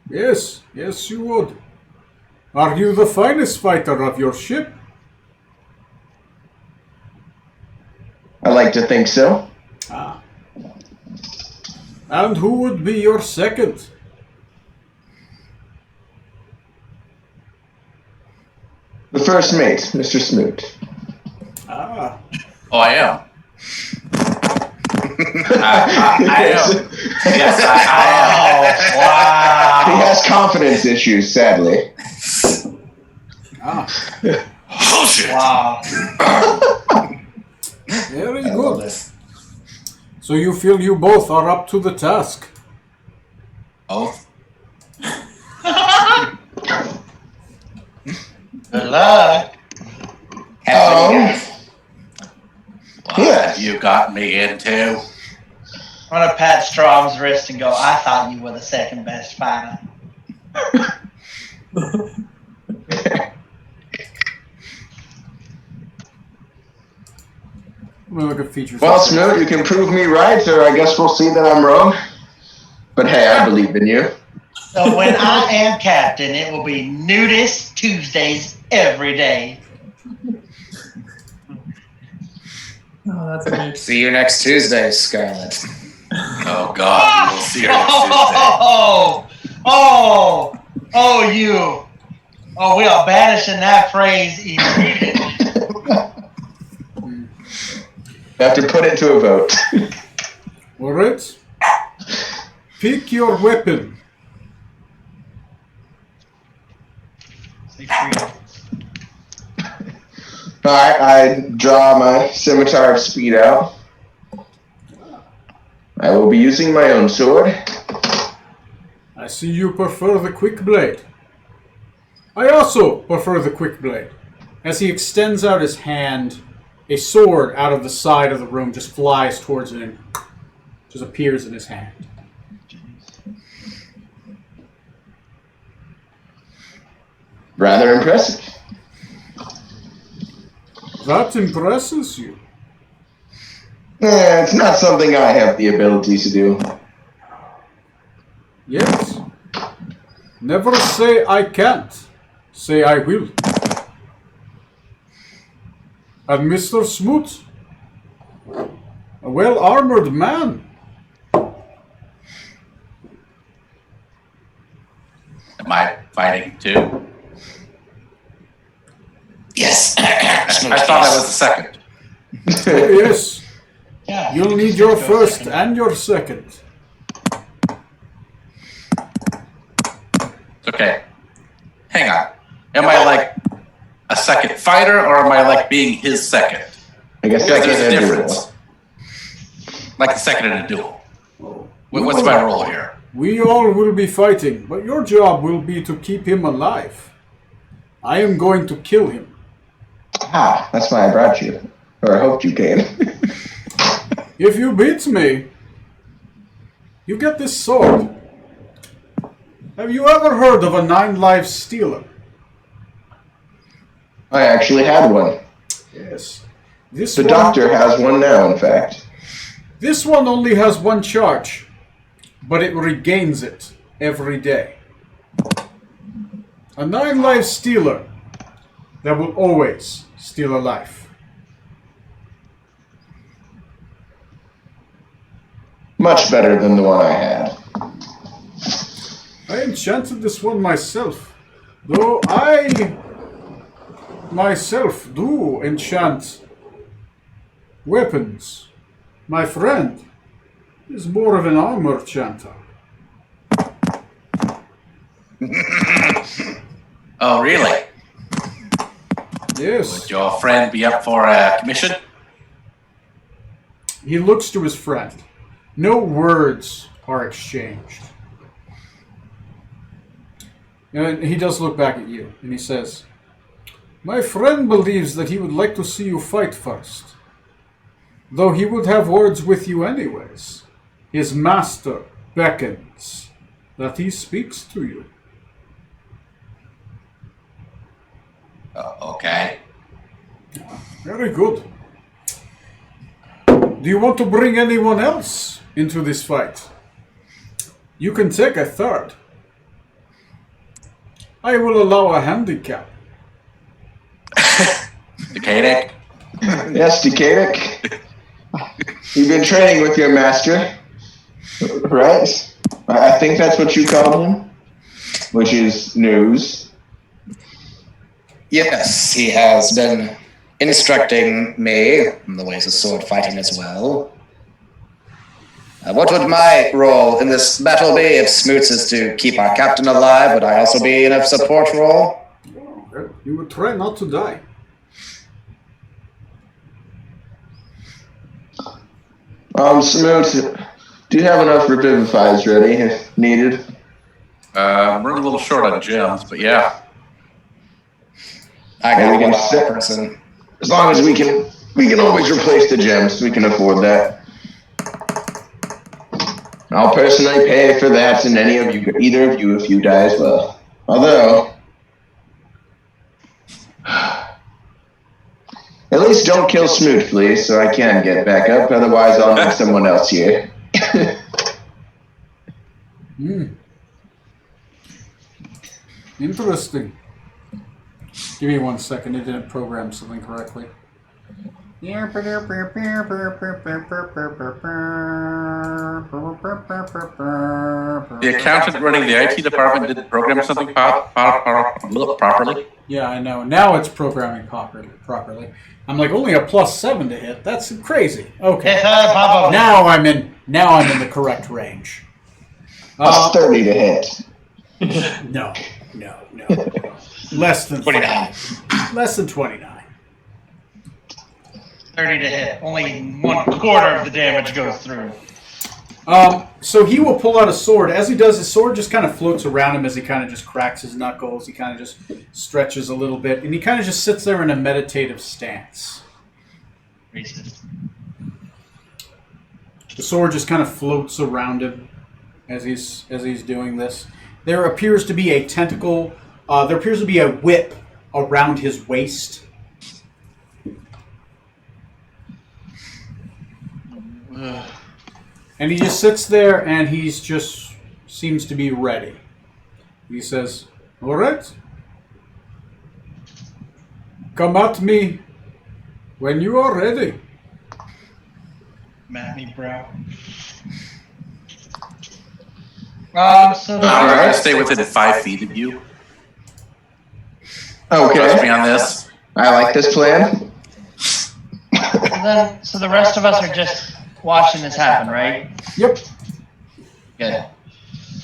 Yes, you would. Are you the finest fighter of your ship? I like to think so. Ah. And who would be your second? The first mate, Mr. Smoot. Ah. Oh, I am. I am. Yes, I am. Wow. He has confidence issues, sadly. Ah. Oh, shit. Wow. Very I love good. this. So you feel you both are up to the task? Oh. Good luck. Have fun, guys. What Yes. you got me into? I'm gonna pat Strom's wrist and go, I thought you were the second best fighter. I'm gonna look at features. Well, Smoot, you can prove me right, or I guess we'll see that I'm wrong. But hey, I believe in you. So when I am captain, it will be nudist Tuesdays every day. Oh, that's amazing. See you next Tuesday, Scarlett. Oh, God. We'll see you next Tuesday. You. Oh, we are banishing that phrase immediately. You have to put it to a vote. All right. Pick your weapon. Alright, I draw my scimitar of speed out. I will be using my own sword. I see you prefer the quick blade. I also prefer the quick blade. As he extends out his hand, a sword out of the side of the room just flies towards him and just appears in his hand. Rather impressive. That impresses you. It's not something I have the ability to do. Yes. Never say I can't. Say I will. And Mr. Smoot, a well-armored man. Am I fighting too? Yes. I thought I was the second. Oh, yes. Yeah. You'll need your first and your second. Okay. Hang on. Am I like a second fighter, or am I like being his second? I guess There's that's a a difference. Like a second in a duel. What's my role here? We all will be fighting, but your job will be to keep him alive. I am going to kill him. Ah, that's why I brought you. Or I hoped you came. If you beat me, you get this sword. Have you ever heard of a 9-life stealer? I actually had one. Yes. This The one, doctor has one now, in fact. This one only has one charge, but it regains it every day. A 9-life stealer that will always steal a life. Much better than the one I had. I enchanted this one myself, though I myself do enchant weapons. My friend is more of an armor chanter. Oh, really? Yes. Would your friend be up for a commission? He looks to his friend. No words are exchanged. And he does look back at you, and he says, "My friend believes that he would like to see you fight first. Though he would have words with you anyways. His master beckons that he speaks to you." Okay. Very good. Do you want to bring anyone else into this fight? You can take a third. I will allow a handicap. Decadic? Yes, Decadic. You've been training with your master, right? I think that's what you called him, which is news. Yes, he has been instructing me in the ways of sword fighting as well. What would my role in this battle be? If Smoots is to keep our captain alive, would I also be in a support role? You would try not to die. Smoot, do you have enough Revivifies ready if needed? We're a little short on gems, but yeah. I And we got can one sit- person. As long as we can always replace the gems. We can afford that. I'll personally pay for that, and either of you, if you die as well. Although, at least don't kill Smoot, please, so I can get back up. Otherwise, I'll need someone else here. Interesting. Give me 1 second. It didn't program something correctly. The accountant running the IT department didn't program something properly. Yeah, I know. Now it's programming properly. I'm like, only a +7 to hit. That's crazy. Okay. Now I'm in the correct range. Plus 30 to hit. No. Less than 29. Less than 29. 30 to hit. Only 1/4 of the damage goes through. So he will pull out a sword. As he does, his sword just kind of floats around him as he kind of just cracks his knuckles. He kind of just stretches a little bit, and he kind of just sits there in a meditative stance. The sword just kind of floats around him as he's doing this. There appears to be a tentacle. There appears to be a whip around his waist. And he just sits there, and he's just seems to be ready. He says, "All right, come at me when you are ready." Matney, bro. So I'm Alright. going to stay within 5 feet of you. Trust me Okay. on this. I like this plan. so the rest of us are just watching this happen, right? Yep. Good.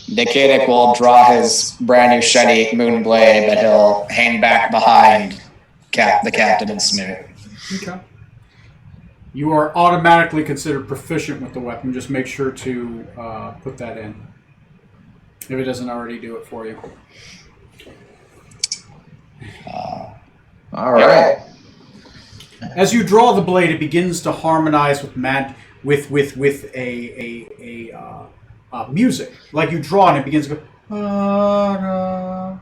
Decadic will draw his brand new shiny moon blade, but he'll hang back behind the captain and Smoot. Okay. You are automatically considered proficient with the weapon. Just make sure to put that in. If it doesn't already do it for you. All right. As you draw the blade, it begins to harmonize with music. Like you draw and it begins to go.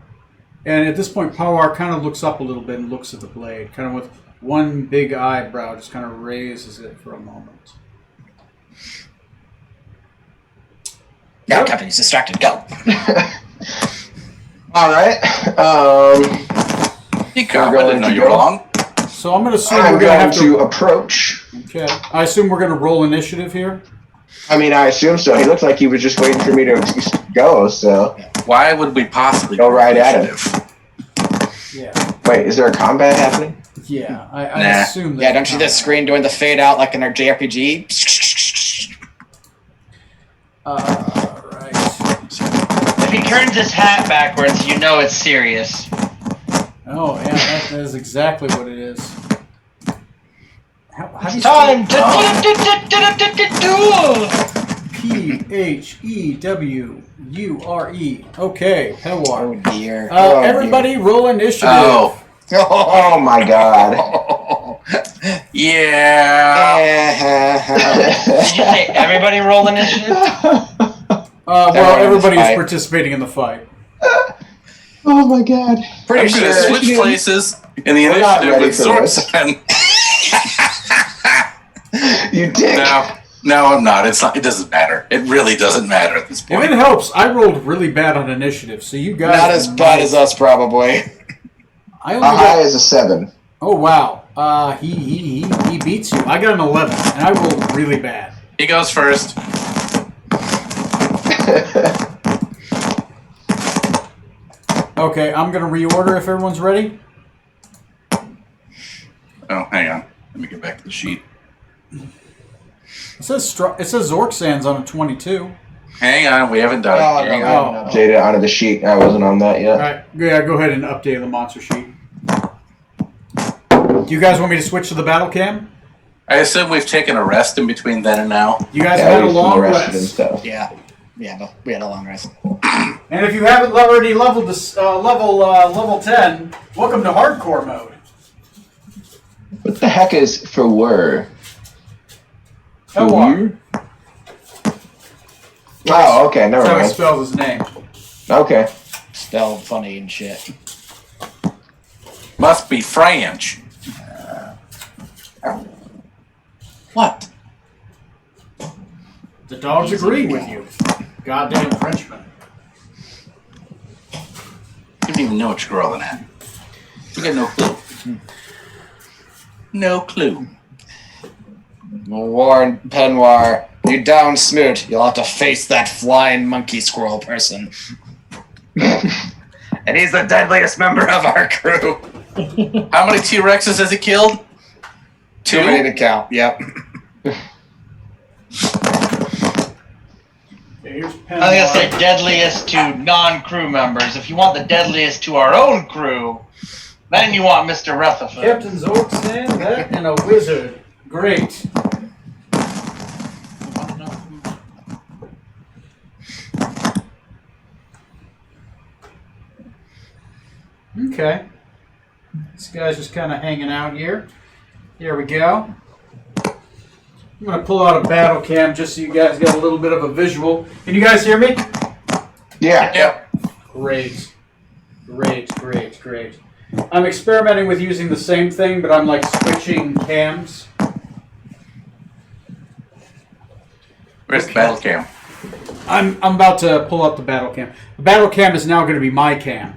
And at this point, Powar kind of looks up a little bit and looks at the blade, kind of with one big eyebrow, just kind of raises it for a moment. Now, Captain, he's distracted. Go. All right. You come. I didn't know you were long. So I'm going to assume I'm we're going going to to have approach. Okay. I assume we're going to roll initiative here. I mean, I assume so. He looked like he was just waiting for me to go, so Why would we possibly go right at him. Yeah. Wait, is there a combat happening? Yeah. I Nah. assume that. Yeah, don't you see the screen doing the fade out like in our JRPG? Right. If he turns his hat backwards, you know it's serious. Oh, yeah, that is exactly what it is. How do you It's time to duel! Phewure. Okay, Pewar. Oh dear. Everybody roll initiative. Oh. Oh my god. Yeah. Did you say everybody roll initiative? Well, Everyone in everybody the is fight. participating in the fight. Oh my god. Pretty I'm going to sure. switch places in the We're not initiative ready with for Sword this. Son. You dick. No, I'm not. It's not. It doesn't matter. It really doesn't matter at this If point. it helps, I rolled really bad on initiative, so you guys. Not as bad as us, probably. I only How high got. is a 7? Oh wow. He beats you. I got an 11, and I rolled really bad. He goes first. Okay, I'm gonna reorder if everyone's ready. Oh, hang on. Let me get back to the sheet. It says Zorksan's on a 22. Hang on. We haven't done it. Oh, Hang no, on. no, no. Jada onto the sheet. I wasn't on that All yet. right, yeah, go ahead and update the monster sheet. Do you guys want me to switch to the battle cam? I assume we've taken a rest in between then and now. You guys Yeah, had a we long rested and rest, stuff. Yeah. Yeah, no, we had a long rest. and if you haven't already leveled this level 10, welcome to hardcore mode. What the heck is for were? Pewar. Oh, okay, never That's how he mind. spells his name. Okay. Spelled funny and shit. Must be French. What? The dogs agree with you. Goddamn Frenchman. You don't even know what you're rolling at. You got no clue. No clue. Warren Penwar, you down Smoot. You'll have to face that flying monkey squirrel person. And he's the deadliest member of our crew. How many T-Rexes has he killed? Too many to count. Yep. Okay, here's I was gonna say Penwar. deadliest to non-crew members. If you want the deadliest to our own crew, then you want Mr. Rutherford. Captain Zorksan, that, and a wizard. Great. Okay. This guy's just kind of hanging out here. Here we go. I'm going to pull out a battle cam just so you guys get a little bit of a visual. Can you guys hear me? Yeah. Yep. Great. Great. I'm experimenting with using the same thing, but I'm like switching cams. Where's the battle cam? I'm about to pull up the battle cam. The battle cam is now going to be my cam.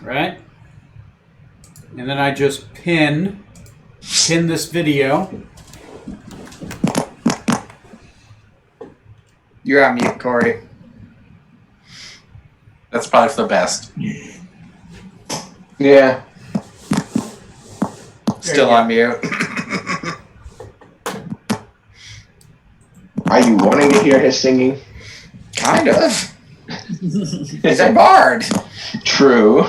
Right? And then I just pin this video. You're on mute, Corey. That's probably for the best. Yeah. Still on mute. Are you wanting to hear his singing? Kind of. He's a bard. True.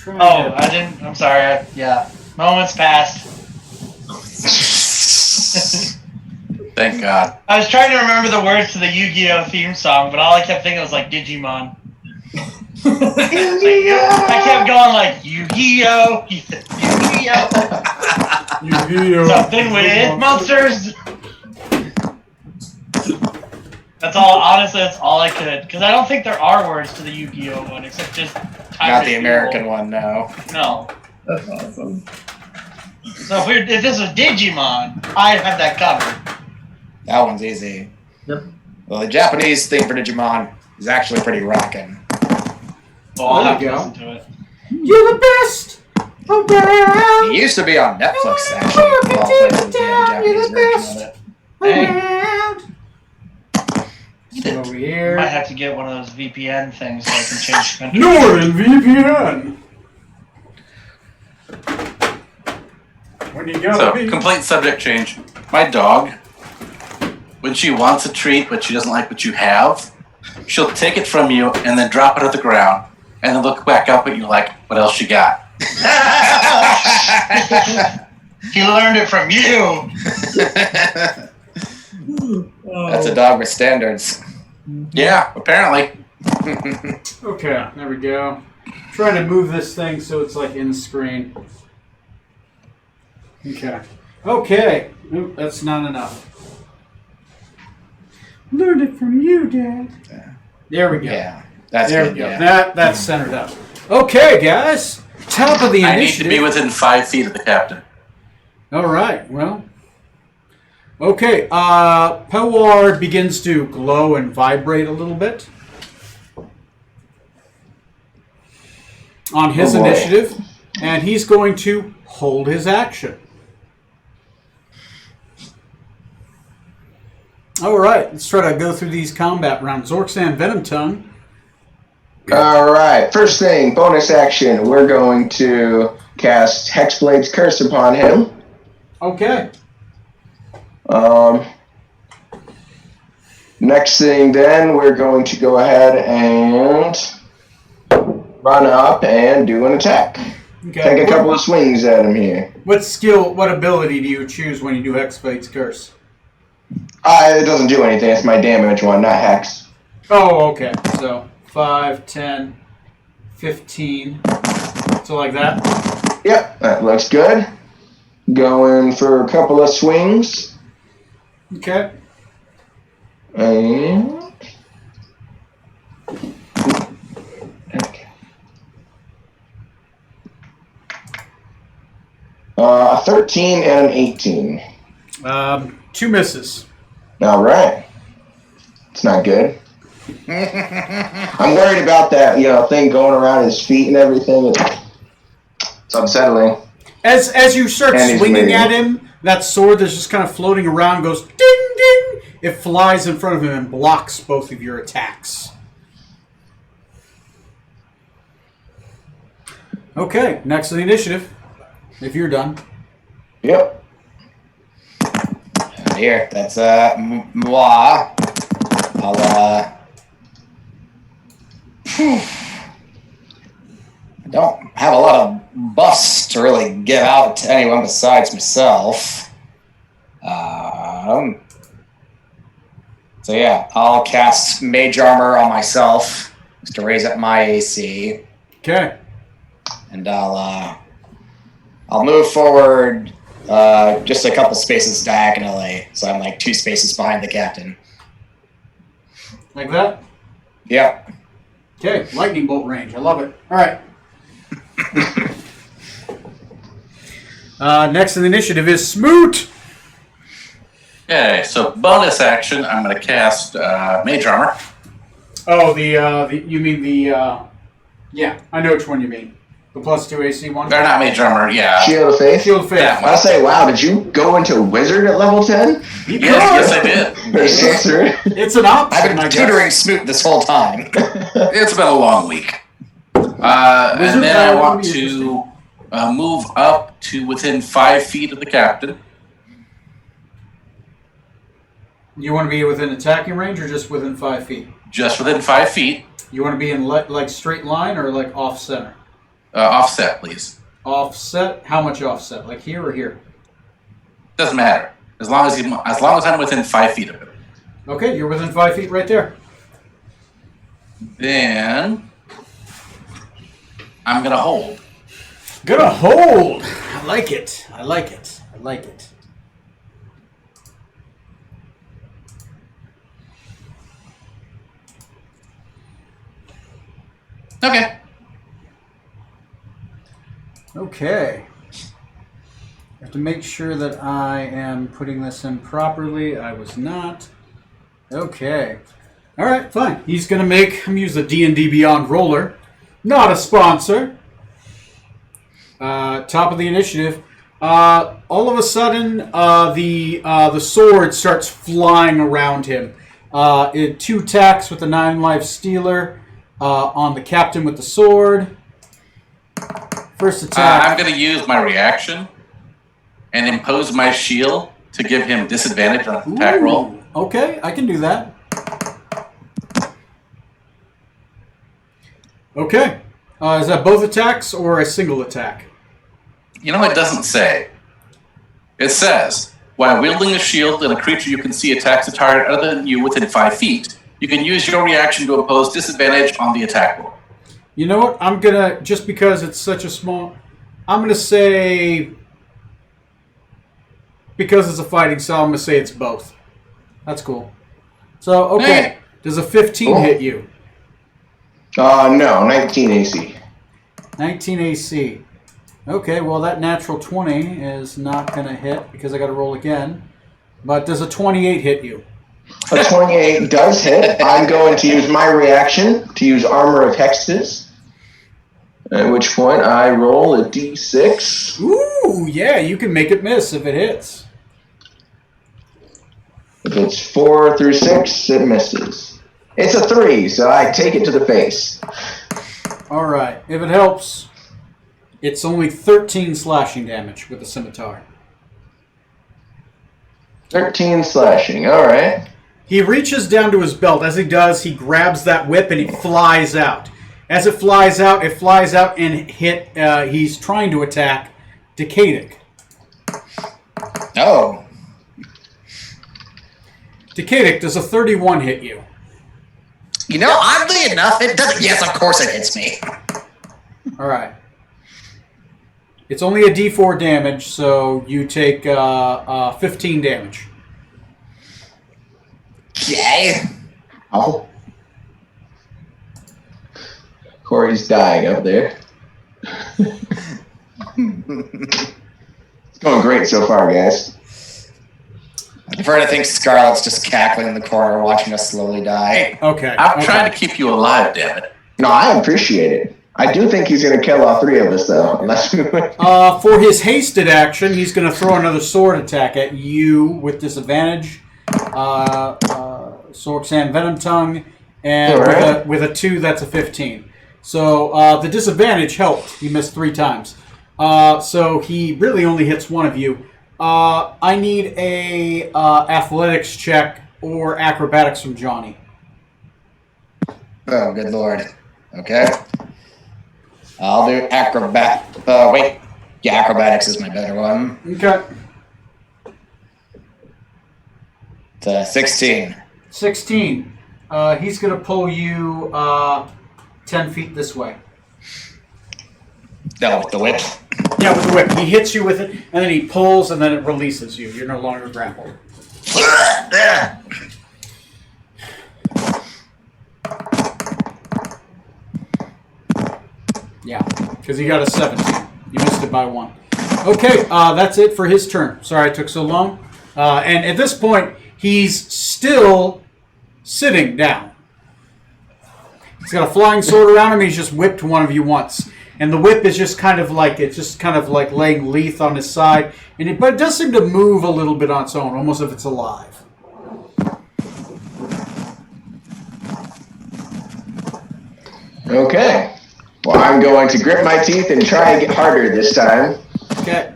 Oh, I didn't. I'm sorry. Yeah. Moments passed. Thank God. I was trying to remember the words to the Yu-Gi-Oh theme song, but all I kept thinking was like Digimon. I kept going like Yu-Gi-Oh, Yu-Gi-Oh, Yu-Gi-Oh! something with monsters. That's all. Honestly, that's all I could. Because I don't think there are words to the Yu-Gi-Oh one except just. Not the American one, no. No. That's awesome. So if this was Digimon, I'd have that covered. That one's easy. Yep. Well, the Japanese theme for Digimon is actually pretty rocking. Well, I'll have to There you go. listen to it. You're the best around. It used to be on Netflix, actually. Of all places, the Japanese version of it. Around. So over I here. might have to get one of those VPN things so I can change country. Northern VPN. When you gotta So, be. complete subject change. My dog, when she wants a treat but she doesn't like what you have, she'll take it from you and then drop it at the ground and then look back up at you like, what else you got? He learned it from you. That's a dog with standards. Yeah, apparently. Okay, there we go. Trying to move this thing so it's like in the screen. Okay. Okay. Oop, that's not enough. Learned it from you, Dad. There we go. Yeah, that's There good. we go. Yeah. That's centered up. Okay, guys. Top of the I need initiative. to be within 5 feet of the captain. All right. Well. Okay. Peward begins to glow and vibrate a little bit on his Oh, boy. initiative, and he's going to hold his action. All right. Let's try to go through these combat rounds. Zorksan Venom Tongue. All right. First thing, bonus action. We're going to cast Hexblade's Curse upon him. Okay. Next thing, then, we're going to go ahead and run up and do an attack. Okay. Take a couple of swings at him here. What skill, what ability do you choose when you do Hexblade's Curse? It doesn't do anything. It's my damage one, not Hex. Oh, okay. So 5, 10, 15. So like that? Yep, that looks good. Going for a couple of swings. Okay. And... Okay. A 13 and an 18. 2 misses. All right. It's not good. I'm worried about that, thing going around his feet and everything. It's unsettling. As you start And he's swinging bleeding. at him, that sword that's just kind of floating around goes ding ding. It flies in front of him and blocks both of your attacks. Okay, next on the initiative. If you're done. Yep. Here, that's moi. I'll I don't have a lot of buffs to really give out to anyone besides myself. So yeah, I'll cast Mage Armor on myself just to raise up my AC, Okay. and I'll move forward just a couple spaces diagonally, so I'm like 2 spaces behind the captain. Like that? Yep. Okay, lightning bolt range. I love it. All right. Next in the initiative is Smoot. Okay, so bonus action, I'm going to cast Mage Armor. Oh, you mean the, yeah, I know which one you mean. The +2 AC one? They're not mage armor, yeah. Shield of Faith? Shield of Faith. That one. I'll say, wow, did you go into Wizard at level 10? Yes, I did. Or Sorcerer? It's an option, I've been tutoring Smoot this whole time. It's been a long week. And then I want to move up to within 5 feet of the captain. You want to be within attacking range or just within 5 feet? Just within 5 feet. You want to be in like straight line or like off center? Offset, please. Offset? How much offset? Like here or here? Doesn't matter. As long as I'm within 5 feet of it. Okay, you're within 5 feet right there. Then I'm gonna hold. Gonna hold. I like it. I like it. I like it. Okay. Okay. I have to make sure that I am putting this in properly. I was not. Okay. All right, fine. He's going to make him use the D&D Beyond roller. Not a sponsor. Top of the initiative. All of a sudden, the sword starts flying around him. 2 attacks with the 9 life stealer on the captain with the sword. First attack. I'm going to use my reaction and impose my shield to give him disadvantage on an attack roll. Okay, I can do that. Okay. Is that both attacks or a single attack? You know, it doesn't say. It says, while wielding a shield and a creature you can see attacks a target other than you within 5 feet, you can use your reaction to impose disadvantage on the attack roll. You know what? I'm going to, just because it's such a small, I'm going to say, because it's a fighting style, I'm going to say it's both. That's cool. So, okay. Hey. Does a 15 hit you? No, 19 AC. 19 AC. Okay, well, that natural 20 is not going to hit because I got to roll again. But does a 28 hit you? A 28 does hit. I'm going to use my reaction to use Armor of Hexes. At which point I roll a d6. Ooh, yeah, you can make it miss if it hits. If it's 4 through 6, it misses. It's a 3, so I take it to the face. All right, if it helps, it's only 13 slashing damage with the scimitar. 13 slashing, alright. He reaches down to his belt. As he does, he grabs that whip and it flies out. As it flies out and he's trying to attack Decadic. Oh. Decadic, does a 31 hit you? You know, oddly enough, it doesn't. Yes, of course it hits me. All right. It's only a D4 damage, so you take 15 damage. Okay. Oh. Corey's dying up there. It's going great so far, guys. I prefer to think Scarlett's just cackling in the corner, watching us slowly die. Okay. I'm trying to keep you alive, damn it. No, I appreciate it. I do think he's going to kill all 3 of us, though. Unless we win. For his hasted action, he's going to throw another sword attack at you with disadvantage. Sorksan Venom Tongue, and right. with a 2, that's a 15. So the disadvantage helped. He missed 3 times. So he really only hits one of you. I need a athletics check or acrobatics from Johnny. Oh, good lord. Okay. I'll do wait. Yeah, acrobatics is my better one. Okay. It's 16. 16. He's going to pull you 10 feet this way. No, with the whip. Yeah, with the whip. He hits you with it, and then he pulls, and then it releases you. You're no longer grappled. Yeah, because he got a 17. You missed it by 1. Okay, that's it for his turn. Sorry it took so long. And at this point, he's still sitting down. He's got a flying sword around him. He's just whipped one of you once. and the whip is just kind of like laying leaf on his side, but it does seem to move a little bit on its own, almost if it's alive. Okay. Well, I'm going to grit my teeth and try and get harder this time. Okay.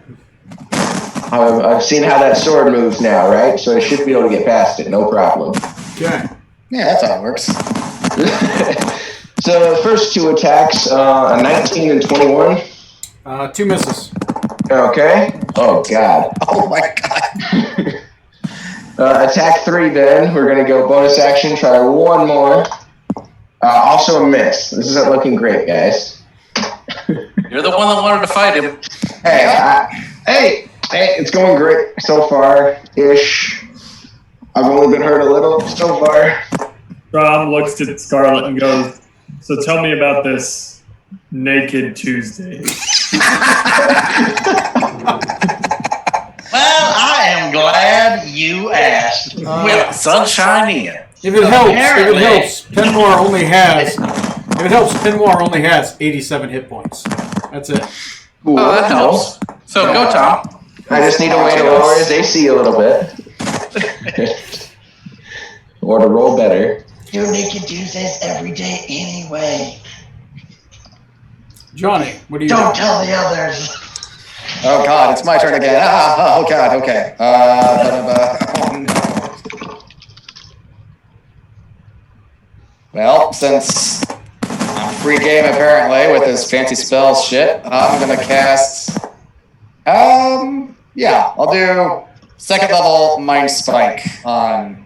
I've seen how that sword moves now, right? So I should be able to get past it, no problem. Okay. Yeah, that's how it works. So the first two attacks, a 19 and 21. 2 misses. Okay. Oh, God. Oh my god. Attack 3 then. We're going to go bonus action, try one more. Also a miss. This isn't looking great, guys. You're the one that wanted to fight him. Hey, it's going great so far-ish. I've only been hurt a little so far. Rob looks at Scarlet and goes, "So tell me about this Naked Tuesday." Well, I am glad you asked. With sunshine in. If it helps, Penmoir only has 87 hit points. That's it. Ooh, Oh, that helps. So go, Tom. I just need a way to lower his AC a little bit. Or to roll better. Do Naked Tuesdays every day anyway. Johnny, what do you Don't do? tell the others. Oh god, it's my turn again. Oh god, okay. Oh no. Well, since I'm free game apparently with this fancy spells shit, I'm gonna cast. Yeah, I'll do second level Mind Spike on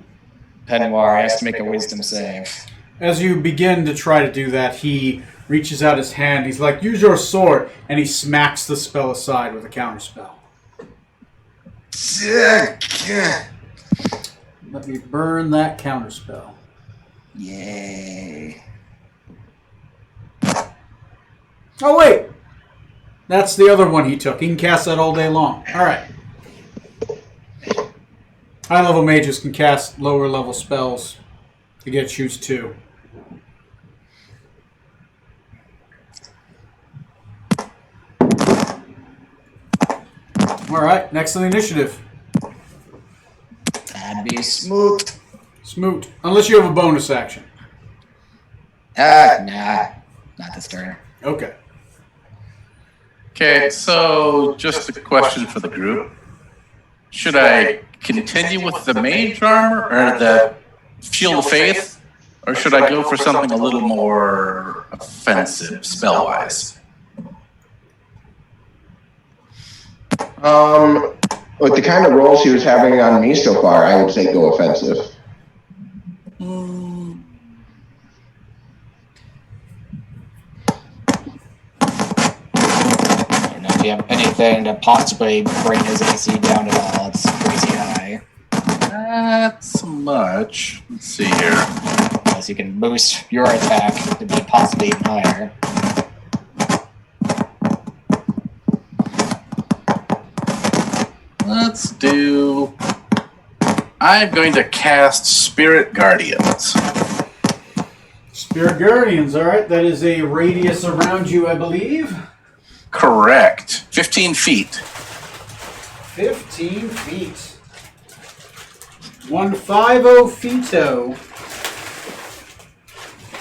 Pennoir. He has to make a Wisdom save. As you begin to try to do that, he reaches out his hand. He's like, use your sword. And he smacks the spell aside with a counterspell. Let me burn that counterspell. Yay. Oh, wait. That's the other one he took. He can cast that all day long. All right. High-level mages can cast lower-level spells to get choose 2. All right, next on the initiative. That'd be smooth. Smoot. Unless you have a bonus action. Nah. Not this turn. Okay. Okay, so just a question for the group. Should I continue with the mage armor or the shield of faith? Or should I go for something a little more offensive spell-wise? With the kind of rolls he was having on me so far, I would say go offensive. And if you have anything to possibly bring his AC down at all, it's crazy high. Not so much. Let's see here. Unless you can boost your attack to be possibly even higher. Let's do... I'm going to cast Spirit Guardians. Spirit Guardians, all right. That is a radius around you, I believe. Correct. 15 feet. 15 feet. 150 feeto.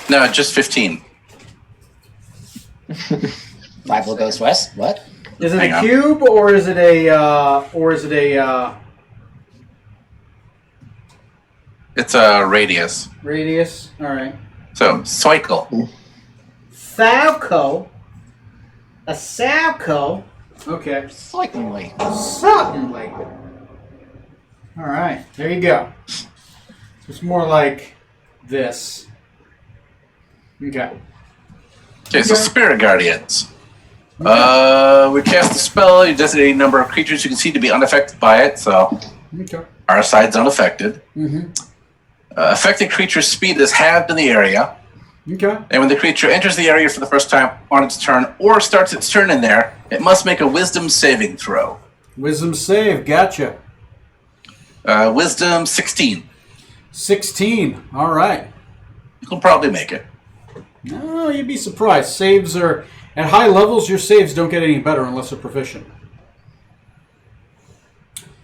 No, just 15. 5 will goes west. What? Is it Hang a on. cube or is it a It's a radius. radius? All right. So, cycle. Salco. A salco. Okay. Certainly. Certainly. All right. There you go. It's more like this. Okay. Okay, so Okay. Spirit Guardians. We cast a spell. You designate a number of creatures you can see to be unaffected by it, so Okay. our side's unaffected. Mm-hmm. Affected creature's speed is halved in the area, Okay. and when the creature enters the area for the first time on its turn or starts its turn in there, it must make a Wisdom saving throw. Wisdom save. Gotcha. Wisdom 16. 16. All right. You'll probably make it. No, you'd be surprised. Saves are At high levels, your saves don't get any better unless they're proficient.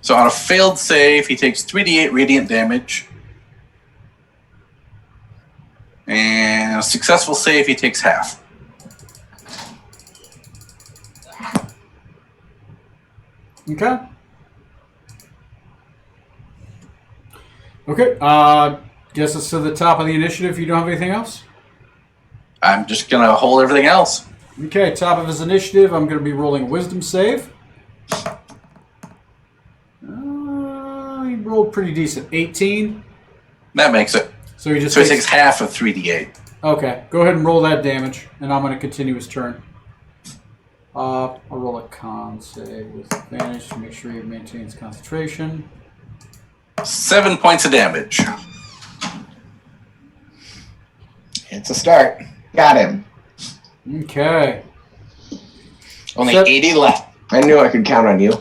So on a failed save, he takes 3d8 radiant damage. And a successful save, he takes half. Okay. Okay. Guess it's to the top of the initiative. You don't have anything else? I'm just going to hold everything else. Okay, top of his initiative, I'm going to be rolling a wisdom save. He rolled pretty decent. 18. That makes it. So he takes half of 3d8. Okay, go ahead and roll that damage, and I'm going to continue his turn. I'll roll a con save with advantage to make sure he maintains concentration. 7 points of damage. It's a start. Got him. Okay. Only 80 left. I knew I could count on you.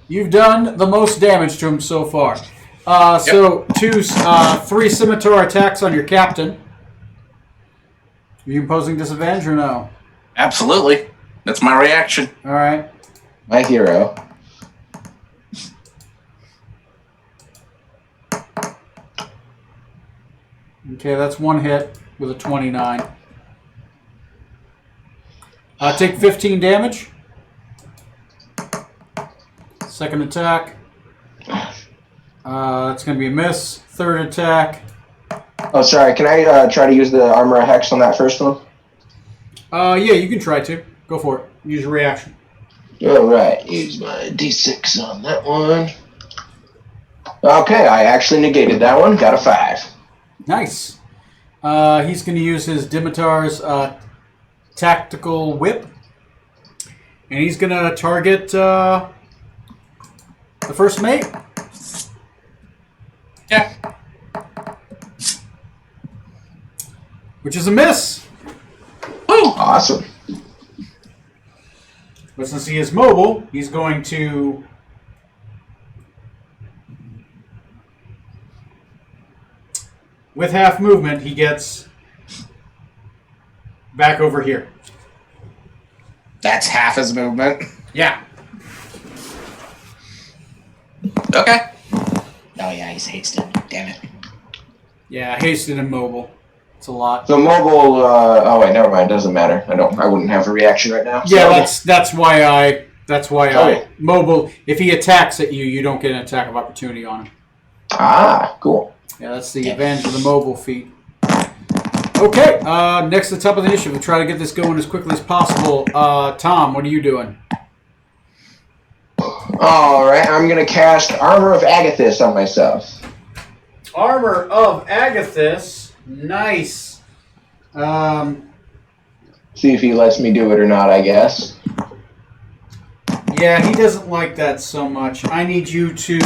You've done the most damage to him so far. So, 3 scimitar attacks on your captain. Are you imposing disadvantage or no? Absolutely. That's my reaction. All right. My hero. Okay, that's one hit with a 29. Take 15 damage. Second attack. That's going to be a miss. Third attack. Oh, sorry. Can I try to use the armor hex on that first one? Yeah, you can try to. Go for it. Use your reaction. All right. Use my d6 on that one. Okay, I actually negated that one. Got a 5. Nice. He's going to use his Dimitar's tactical whip. And he's going to target the first mate. Yeah. Which is a miss. Woo! Awesome. But since he is mobile, he's going to... With half movement, he gets back over here. That's half his movement. Yeah. Okay. Oh yeah, he's hasted. Damn it. Yeah, hasted and mobile. It's a lot. So mobile. Oh wait, never mind. Doesn't matter. I wouldn't have a reaction right now. Yeah, So, that's why I Okay. mobile. If he attacks at you, you don't get an attack of opportunity on him. Cool. Yeah, that's the advantage of the mobile feat. Okay, next at the top of the initiative, we'll try to get this going as quickly as possible. Tom, what are you doing? All right, I'm gonna cast Armor of Agathis on myself. Armor of Agathis. Nice. See if he lets me do it or not. I guess. Yeah, he doesn't like that so much. I need you to.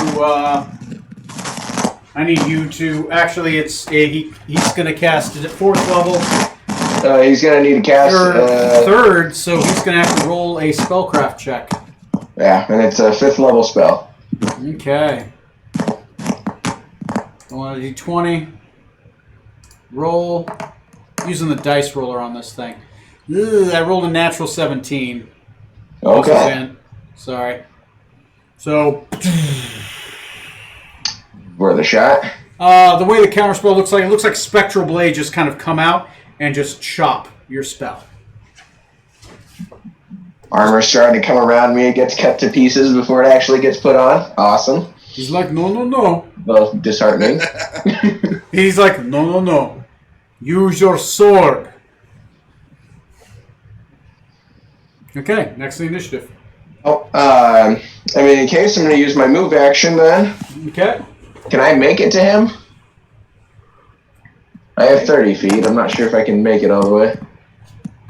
Actually, he's going to cast it at 4th level. He's gonna need to cast. Third, so he's going to have to roll a spellcraft check. Yeah, and it's a 5th level spell. Okay. Roll a d20. Roll. Using the dice roller on this thing. I rolled a natural 17. Okay. Sorry. So. Worth a shot. The way the counterspell looks like Spectral Blade just kind of come out and just chop your spell. Armor's starting to come around me. It gets cut to pieces before it actually gets put on. Awesome. He's like, no. Both disheartening. He's like, no. Use your sword. Okay, next to the initiative. In case I'm going to use my move action then. Okay. Can I make it to him? I have 30 feet. I'm not sure if I can make it all the way.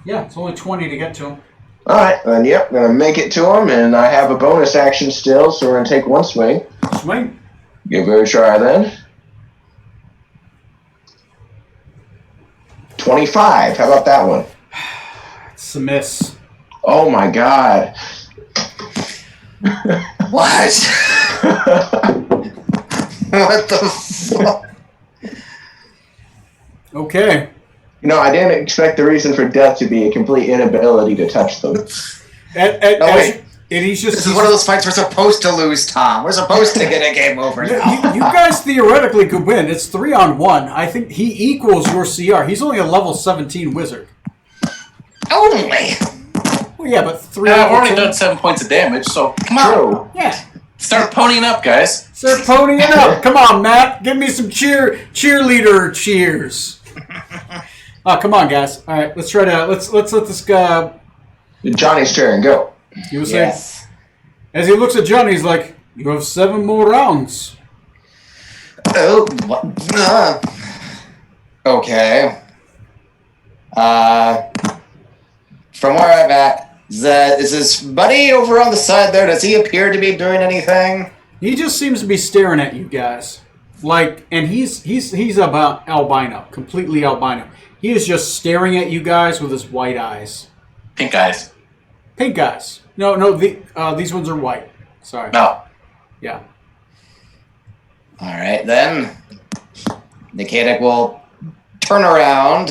Yeah, it's only 20 to get to him. Alright, then yep, I'm going to make it to him, and I have a bonus action still, so we're going to take one swing. Swing. Give it a try then. 25. How about that one? It's a miss. Oh my god. What? What the fuck? Okay. I didn't expect the reason for death to be a complete inability to touch them. Wait. And he's This is one of those fights we're supposed to lose, Tom. We're supposed to get a game over now. You guys theoretically could win. It's 3-on-1. I think he equals your CR. He's only a level 17 wizard. Only. Well, yeah, but 3. I've already done 7 points of damage, so come on. True. Yeah. Start ponying up, guys. Start ponying up. Come on, Matt. Give me some cheerleader cheers. Oh, come on, guys. All right, let's try to let's let this guy. Johnny's turn. Go. You were saying, as he looks at Johnny, he's like, "You have 7 more rounds." Oh, what? Okay. From where I'm at, is his buddy over on the side there? Does he appear to be doing anything? He just seems to be staring at you guys, and he's about albino, completely albino. He is just staring at you guys with his white eyes. Pink eyes. Pink eyes. No, these ones are white. Sorry. No. Yeah. All right, then. Nikadic will turn around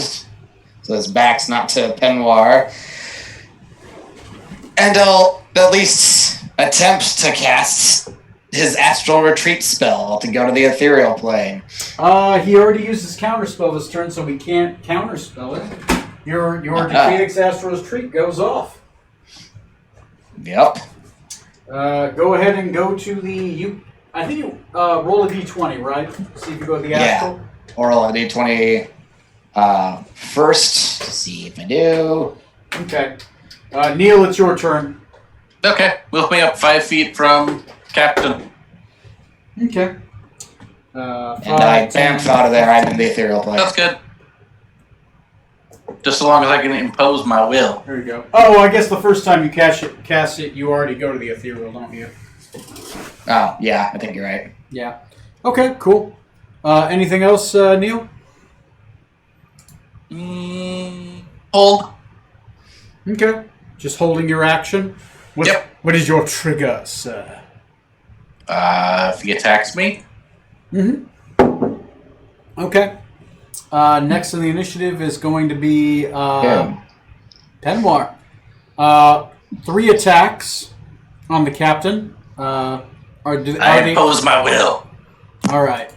so his back's not to Penwar. And I'll at least attempt to cast his astral retreat spell to go to the ethereal plane. He already used his counterspell this turn, so we can't counterspell it. Your Decadic's astral retreat goes off. Yep. Go ahead and go to the I think you roll a d20, right? See if you go to the astral. Yeah. Or roll a d20 first to see if I do. Okay. Neil, it's your turn. Okay. Move me up 5 feet from Captain. Okay. And I bamf out of there. I'm in the ethereal plane. That's good. Just as long as I can impose my will. There you go. Oh, I guess the first time you cast it, you already go to the ethereal, don't you? Oh, yeah, I think you're right. Yeah. Okay, cool. Anything else, Neil? Hold. Okay. Just holding your action. Yep. What is your trigger, sir? If he attacks me. Mm-hmm. Okay. Next in the initiative is going to be Penwar. 3 attacks on the captain. I impose my will. All right.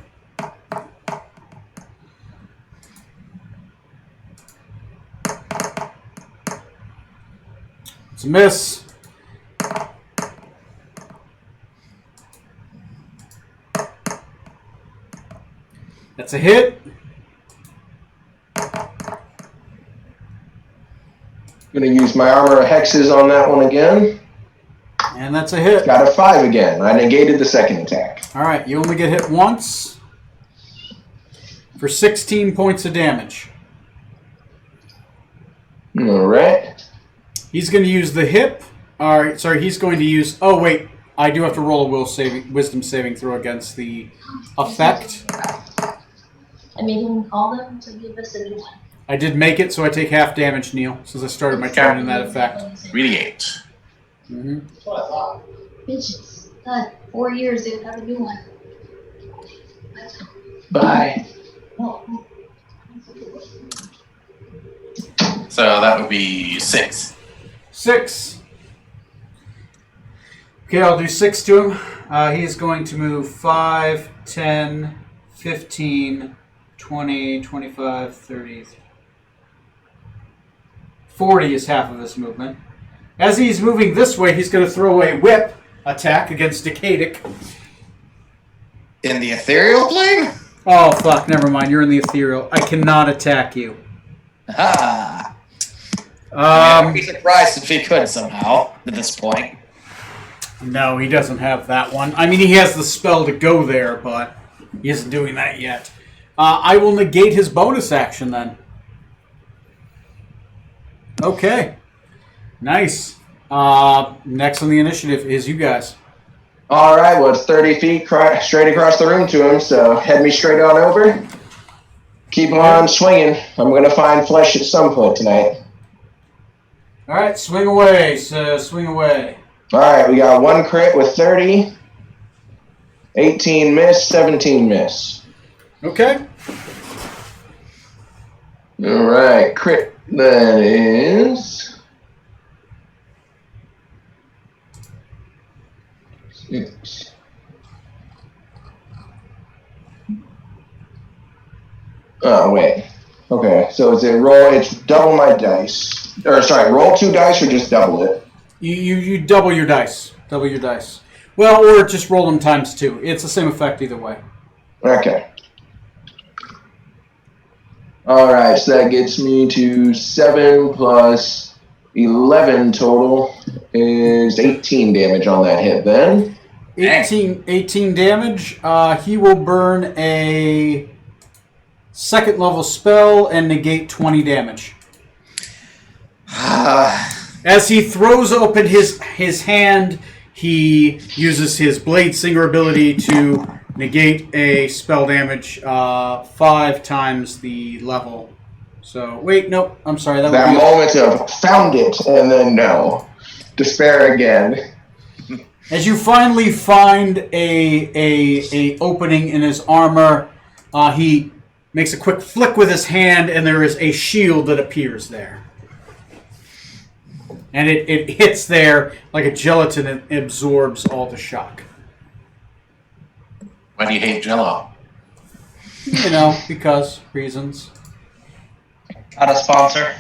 It's a miss. That's a hit. I'm going to use my armor of hexes on that one again. And that's a hit. Got a 5 again. I negated the second attack. All right, you only get hit once for 16 points of damage. All right. He's going to use the hip. All right, sorry, he's going to use... Oh, wait. I do have to roll a wisdom saving throw against the effect. I made him call them to give us a new one. I did make it, so I take half damage, Neil, since I started my turn in that effect. Really 8. Mm-hmm. That's what I thought. Bitches. God, 4 years they would have a new one. Bye. No. So that would be 6. 6. Okay, I'll do 6 to him. He's going to move 5, 10, 15, 20, 25, 30... 40 is half of his movement. As he's moving this way, he's going to throw a whip attack against Decadic. In the ethereal plane? Oh, fuck, never mind. You're in the ethereal. I cannot attack you. Ah. I'd be surprised if he could somehow at this point. No, he doesn't have that one. I mean, he has the spell to go there, but he isn't doing that yet. I will negate his bonus action then. Okay. Nice. Next on the initiative is you guys. All right, well, it's 30 feet straight across the room to him, so head me straight on over. Keep on swinging. I'm going to find flesh at some point tonight. All right, swing away. So swing away. All right, we got 1 crit with 30, 18 miss, 17 miss. Okay. All right, crit. That is 6. Oh wait. Okay, so it's a roll. It's double my dice. Or sorry, roll 2 dice or just double it. You double your dice. Double your dice. Well, or just roll them times 2. It's the same effect either way. Okay. All right, so that gets me to 7 plus 11 total is 18 damage on that hit. Then 18 damage. He will burn a 2nd level spell and negate 20 damage. As he throws open his hand, he uses his Blade Singer ability to negate a spell damage 5 times the level. So, wait, nope, I'm sorry. That moment of found it, and then no. Despair again. As you finally find a opening in his armor, he makes a quick flick with his hand, and there is a shield that appears there. And it hits there like a gelatin and absorbs all the shock. Why do you hate Jello? You know, because reasons. Not a sponsor.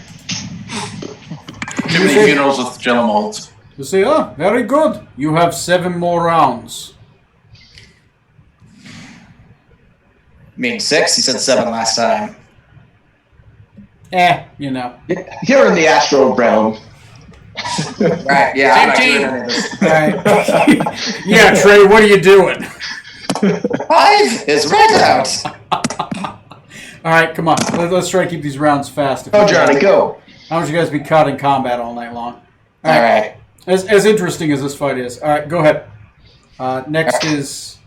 Too many funerals with Jello molds. You say, oh, very good. You have 7 more rounds. I mean 6? You said 7 last time. You know. You're in the astral realm. Right, yeah. I'm not Same doing any of this. Right. Yeah, Trey, what are you doing? 5 is right out. All right, come on. Let's try to keep these rounds fast. Oh, Johnny, go. I want you guys to be caught in combat all night long. All right. As interesting as this fight is. All right, go ahead. Next is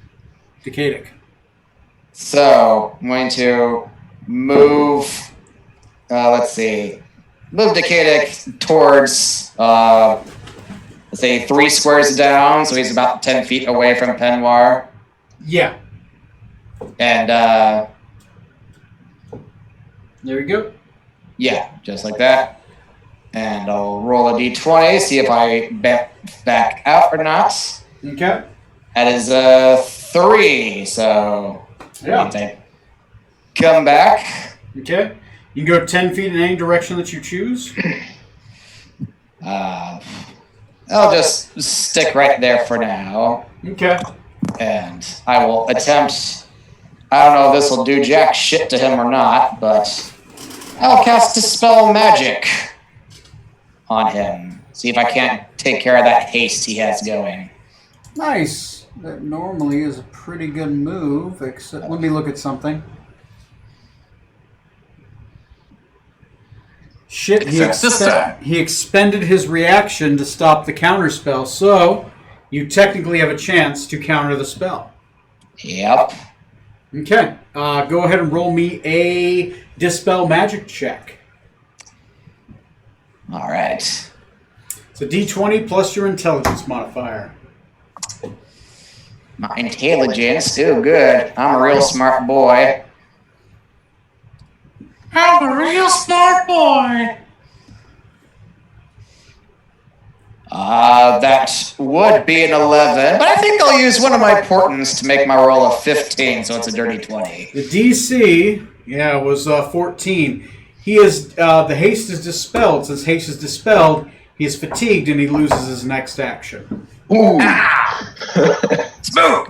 Decadic. So, I'm going to move, let's see, move Decadic towards, let's say 3 squares down, so he's about 10 feet away from Penwar. Yeah. And, There we go. yeah, just like that. And I'll roll a d20, see if I back out or not. Okay. That is a 3, so Yeah. I come back. Okay. You can go 10 feet in any direction that you choose. I'll just stick right there for now. Okay. And I will attempt. I don't know if this will do jack shit to him or not, but I'll cast Dispel Magic on him. See if I can't take care of that haste he has going. Nice. That normally is a pretty good move, except let me look at something. Shit, he expended his reaction to stop the counter spell, so you technically have a chance to counter the spell. Yep. Okay. Go ahead and roll me a Dispel Magic check. All right. It's a D20 plus your intelligence modifier. My intelligence, ooh, good. I'm a real smart boy. I'm a real smart boy. That would be an 11, but I think I'll use one of my portents to make my roll a 15, so it's a dirty 20. The DC, was 14. He is the haste is dispelled. Since haste is dispelled, he is fatigued and he loses his next action. Ooh. Smooth!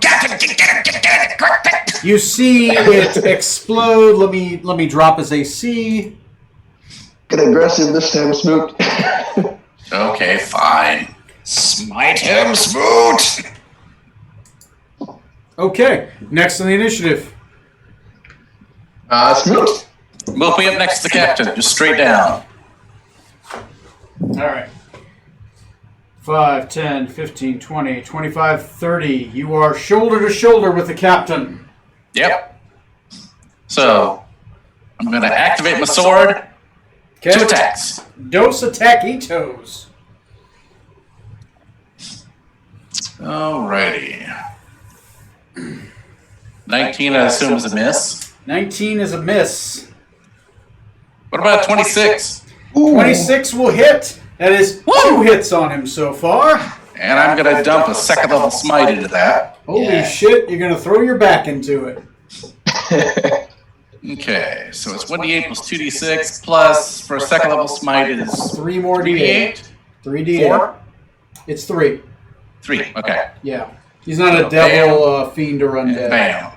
You see it explode. Let me drop his AC. Get aggressive this time, Smoot. Okay, fine. Smite him, Smoot! Okay, next on the initiative. Smoot. Move me up next to the captain, just straight down. All right. 5, 10, 15, 20, 25, 30. You are shoulder to shoulder with the captain. Yep. So, I'm going to activate my sword. Okay. 2 attacks. Dos attackitos. Alrighty. 19, I assume, is a miss. 19 is a miss. What about 26? 26 will hit. That is 2 hits on him so far. And I'm going to dump a second level smite into that. Holy shit, you're going to throw your back into it. Okay, so it's 1d8 plus 2d6 plus, for a second level smite, is 3 more 3d8? 3d8. 4? It's 3. 3, okay. Yeah. He's not a devil, fiend, or undead. Bam.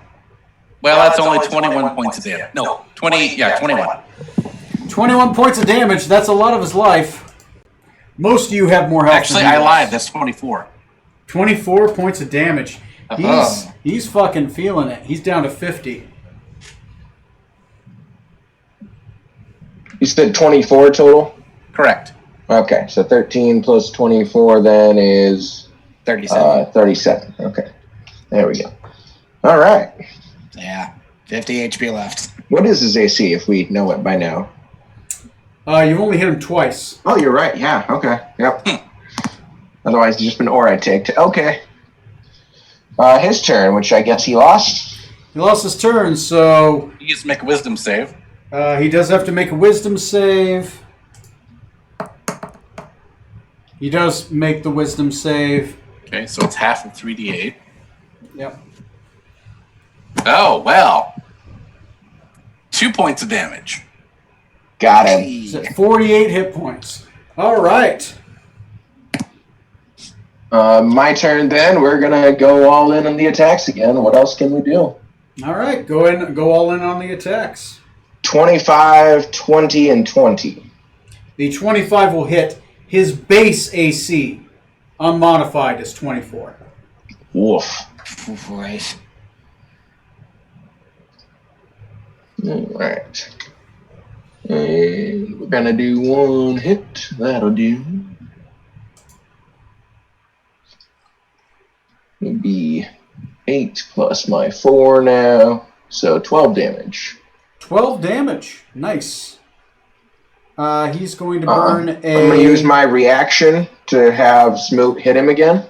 Well, that's only 21 points of damage. No, 21. 21 points of damage, that's a lot of his life. Most of you have more health. Actually, I lied. That's 24. 24 points of damage. He's fucking feeling it. He's down to 50. You said 24 total? Correct. Okay, so 13 plus 24 then is 37. 37. Okay, there we go. All right. Yeah, 50 HP left. What is his AC if we know it by now? You've only hit him twice. Oh, you're right. Yeah. Okay. Yep. Otherwise, it's just been aura take. Okay. His turn, which I guess he lost. He lost his turn, so He gets to make a wisdom save. he does have to make a wisdom save. He does make the wisdom save. Okay, so it's half of 3d8. Yep. Oh, well. 2 points of damage. Got him. He's at 48 hit points. All right. My turn then. We're going to go all in on the attacks again. What else can we do? All right. Go all in on the attacks. 25, 20, and 20. The 25 will hit. His base AC, unmodified, is 24. Woof. Right. All right. And we're going to do 1 hit. That'll do. It'll be 8 plus my 4 now. So 12 damage. 12 damage. Nice. He's going to burn I'm going to use my reaction to have Smoot hit him again.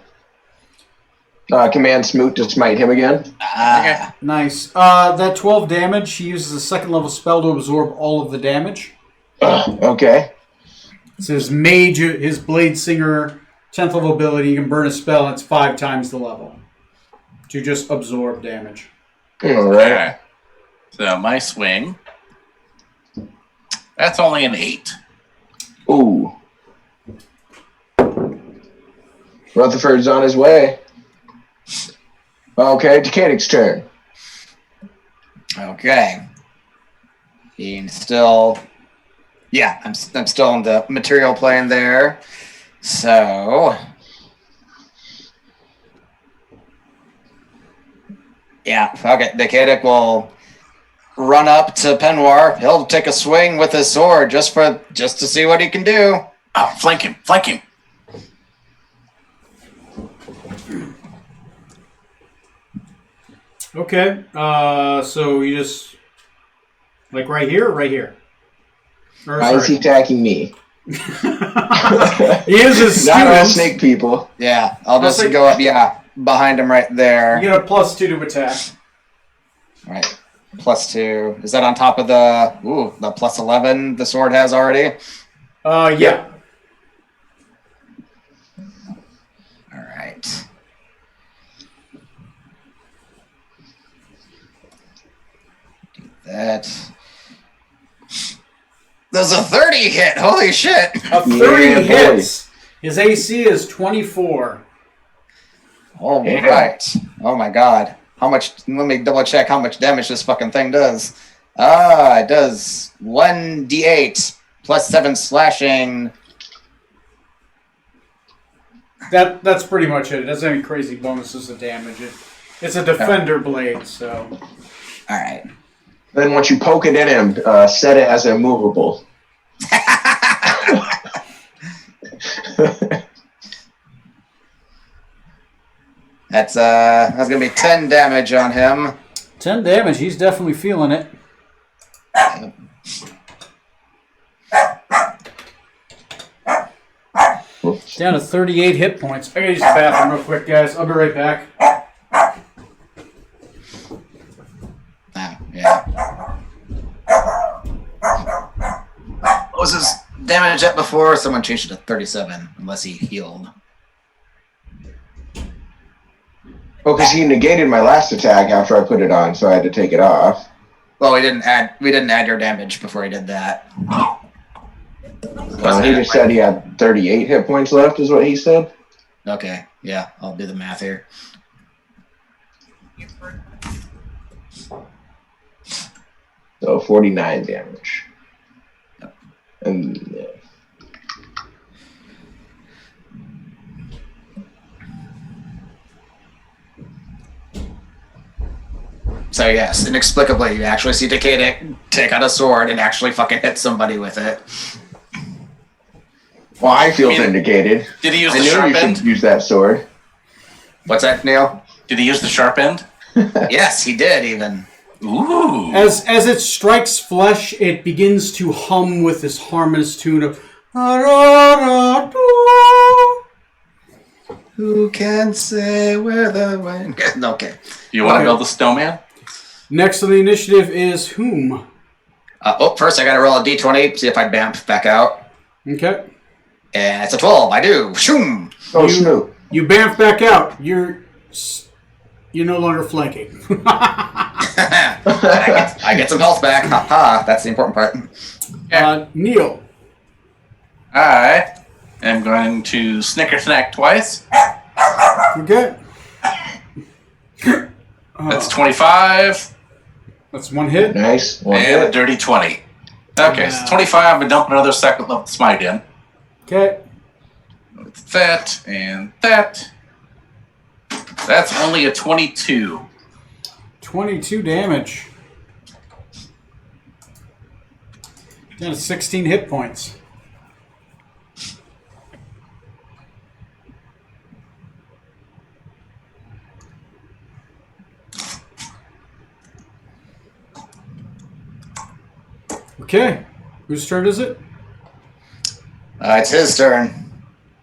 Command Smoot to smite him again. Okay. Nice. That 12 damage, he uses a second level spell to absorb all of the damage. Okay. It's his mage, his Blade Singer 10th level ability. You can burn a spell, and it's 5 times the level to just absorb damage. All right. Okay. So my swing. That's only an 8. Ooh. Rutherford's on his way. Okay, Decadic's turn. Okay. Being still... Yeah, I'm still in the material plane there. So... Yeah, okay. Decadic will run up to Penwar. He'll take a swing with his sword just to see what he can do. Oh, flank him. Okay. So you just... Like right here or right here? Or, Why is he attacking me? He is his Not all student. snake people. Yeah, I'll just That's go up, behind him right there. You get a +2 to attack. Right. +2. Is that on top of the +11 the sword has already? Yeah. All right. Do that. There's a 30 hit. Holy shit. A 30 hits. His AC is 24. All right. Oh my god. How much? Let me double check how much damage this fucking thing does. It does 1d8 plus 7 slashing. That's pretty much it. It doesn't have any crazy bonuses to damage. It's a defender blade, so. All right. Then once you poke it in him, set it as immovable. That's gonna be 10 damage on him. 10 damage. He's definitely feeling it. Down to 38 hit points. I gotta use the bathroom real quick, guys. I'll be right back. Yeah. damage up before? Someone changed it to 37, unless he healed. Well, because he negated my last attack after I put it on, so I had to take it off. Well, we didn't add your damage before he did that. He just said he had 38 hit points left, is what he said. Okay, yeah, I'll do the math here. So 49 damage. And yeah. So yes, inexplicably, you actually see Decadic take out a sword and actually fucking hit somebody with it. Well, I feel vindicated. Did he use I the knew sharp you end? should use that sword. What's that, Neil? Did he use the sharp end? Yes, he did even. Ooh. As it strikes flesh, it begins to hum with this harmonious tune of. Who can say where the wind... Okay. You want to Okay. build the snowman? Next on the initiative is whom? First I gotta roll a d20, see if I bamf back out. Okay. And it's a 12, I do. Shoom! Oh, Snoop. You bamf back out. You're no longer flanking. I get some health back. Ha ha, that's the important part. Neil. I am going to snicker snack twice. Okay. That's 25 That's one hit. Nice. One and a hit. dirty 20. Okay, so 25 and dump another second level smite in. Okay. With that and that. That's only a 22. 22 damage. Down to 16 hit points. Okay. Whose turn is it? It's his turn.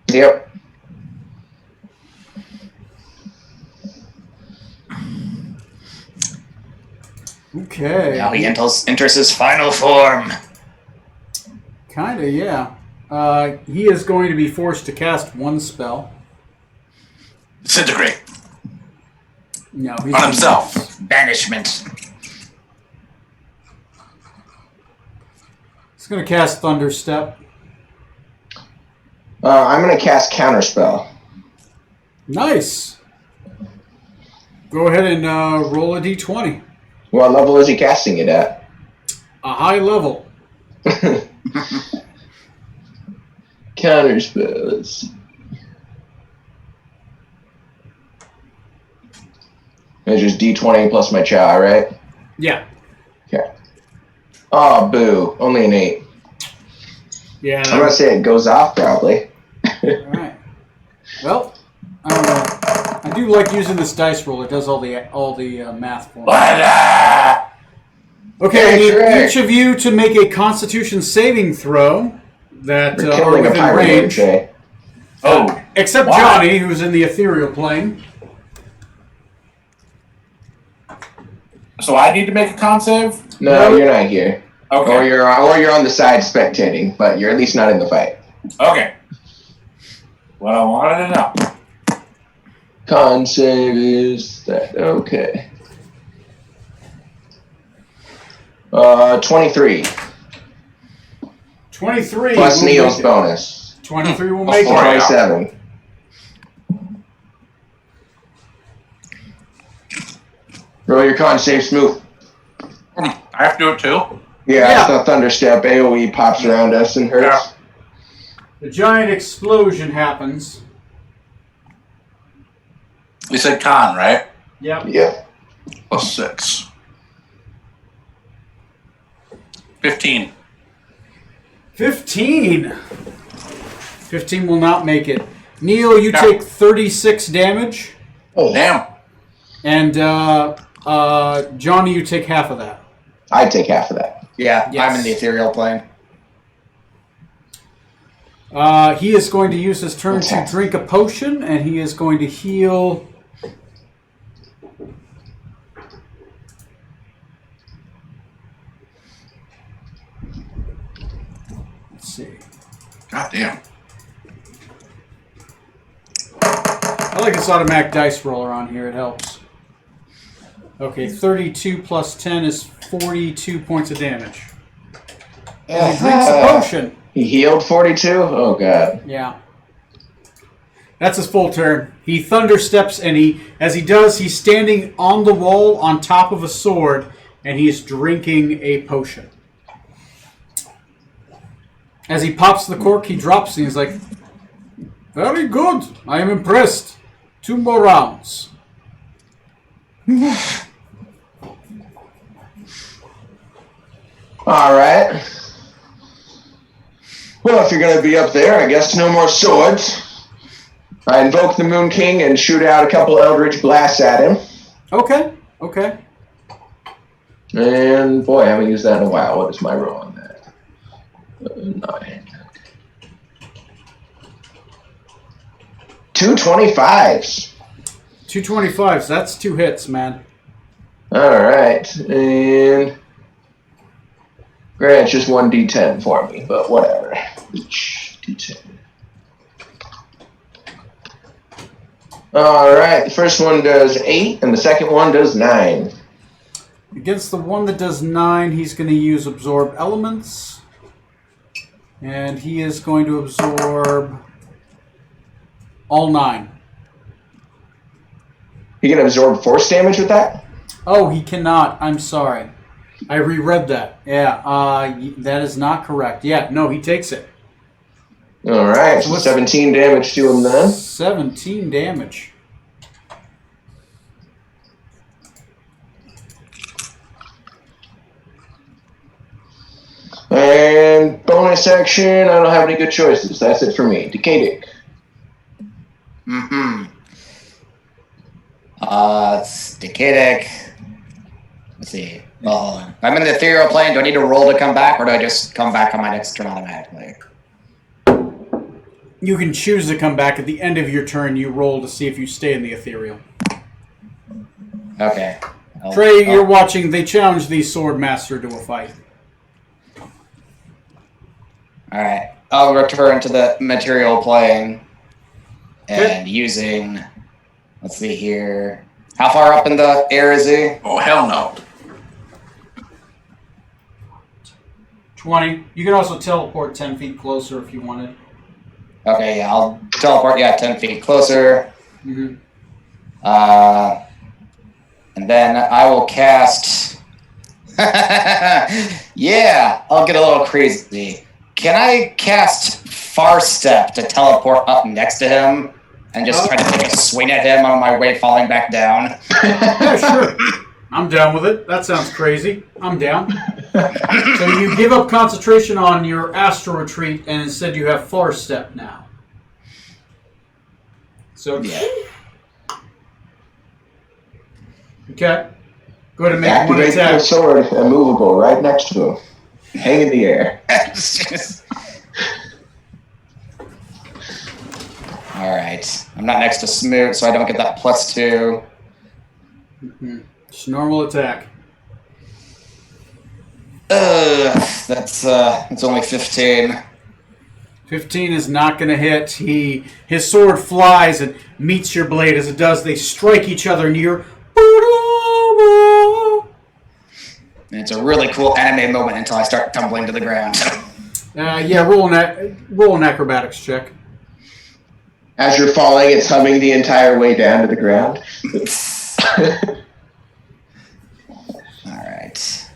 Yep. Okay. Now he enters his final form. Kinda, yeah. He is going to be forced to cast one spell. Disintegrate. No, he's On himself. Banishment. He's going to cast Thunder Step. I'm going to cast Counterspell. Nice. Go ahead and roll a d20. What level is he casting it at? A high level. Counterspell. Let's see. It's just D20 plus my chow, right? Yeah. Okay. Oh, boo. Only an 8. Yeah. I'm going to say it goes off, probably. All right. Well, I do like using this dice roll. It does all the math for me. Okay, I need Trick. each of you to make a Constitution saving throw that We're are killing a within pirate range. today. Oh, Except Why? Johnny, who's in the ethereal plane. so I need to make a con save? No, you're not here. Okay. Or you're on the side spectating, but you're at least not in the fight. Okay. What I wanted to know. Con save is that okay? 23 23. plus will Neil's make it. bonus. 23 will make Before it. I- 27. Roll your con save smooth. I have to do it too? Yeah, it's the thunder step. AoE pops around us and hurts. The giant explosion happens. You said con, right? Yep. Yeah. Plus 6. 15. 15. 15 will not make it. Neil, you Yeah. take 36 damage. Damn. And Johnny, you take half of that. I take half of that. Yeah, Yes. I'm in the ethereal plane. He is going to use his turn Okay. to drink a potion, and he is going to heal. Let's see. God damn. I like this automatic dice roller on here. It helps. Okay, 32 plus 10 is 42 points of damage. And he drinks a potion. He healed 42? Oh, God. Yeah. That's his full turn. He thunder steps, and as he does, he's standing on the wall on top of a sword, and he's drinking a potion. As he pops the cork, he drops, and he's like, "Very good. I am impressed. 2 more rounds." All right. Well, if you're going to be up there, I guess no more swords. I invoke the Moon King and shoot out a couple Eldritch Blasts at him. Okay. And, boy, I haven't used that in a while. What is my roll on that? 9. 2 25s. 2 25s. That's 2 hits, man. All right. And Grant's just 1 d10 for me, but whatever. Each d10. All right. The first one does 8, and the second one does 9. Against the one that does 9, he's going to use Absorb Elements. And he is going to absorb all 9. You can absorb force damage with that? Oh, he cannot. I'm sorry. I reread that. Yeah, that is not correct. Yeah, no, he takes it. All right. So 17 damage to him then. 17 damage. And bonus action, I don't have any good choices. That's it for me. Decadic. It's Decadic. Let's see. Well, if I'm in the ethereal plane, do I need to roll to come back, or do I just come back on my next turn automatically? You can choose to come back at the end of your turn. You roll to see if you stay in the ethereal. Okay. Trey, you're watching. They challenge the sword master to a fight. All right. I'll return to the material plane and using. Let's see here. How far up in the air is he? Oh, hell no. 20. You can also teleport 10 feet closer if you wanted. Okay, yeah, I'll teleport, 10 feet closer. Mm-hmm. And then I will cast... yeah, I'll get a little crazy. Can I cast Far Step to teleport up next to him and just try to take a swing at him on my way falling back down? Yeah, sure. I'm down with it. That sounds crazy. I'm down. So you give up concentration on your astral retreat, and instead you have Far Step now. So Yeah. Okay. Go ahead and make one Activate the attack. sword, immovable, right next to him. Hang in the air. Alright. I'm not next to Smoot, so I don't get that +2. Mm-hmm. Just normal attack. That's only 15. 15 is not going to hit. His sword flies and meets your blade. As it does, they strike each other, and you're... And it's a really cool anime moment until I start tumbling to the ground. Yeah, roll an acrobatics check. As you're falling, it's humming the entire way down to the ground. Alright.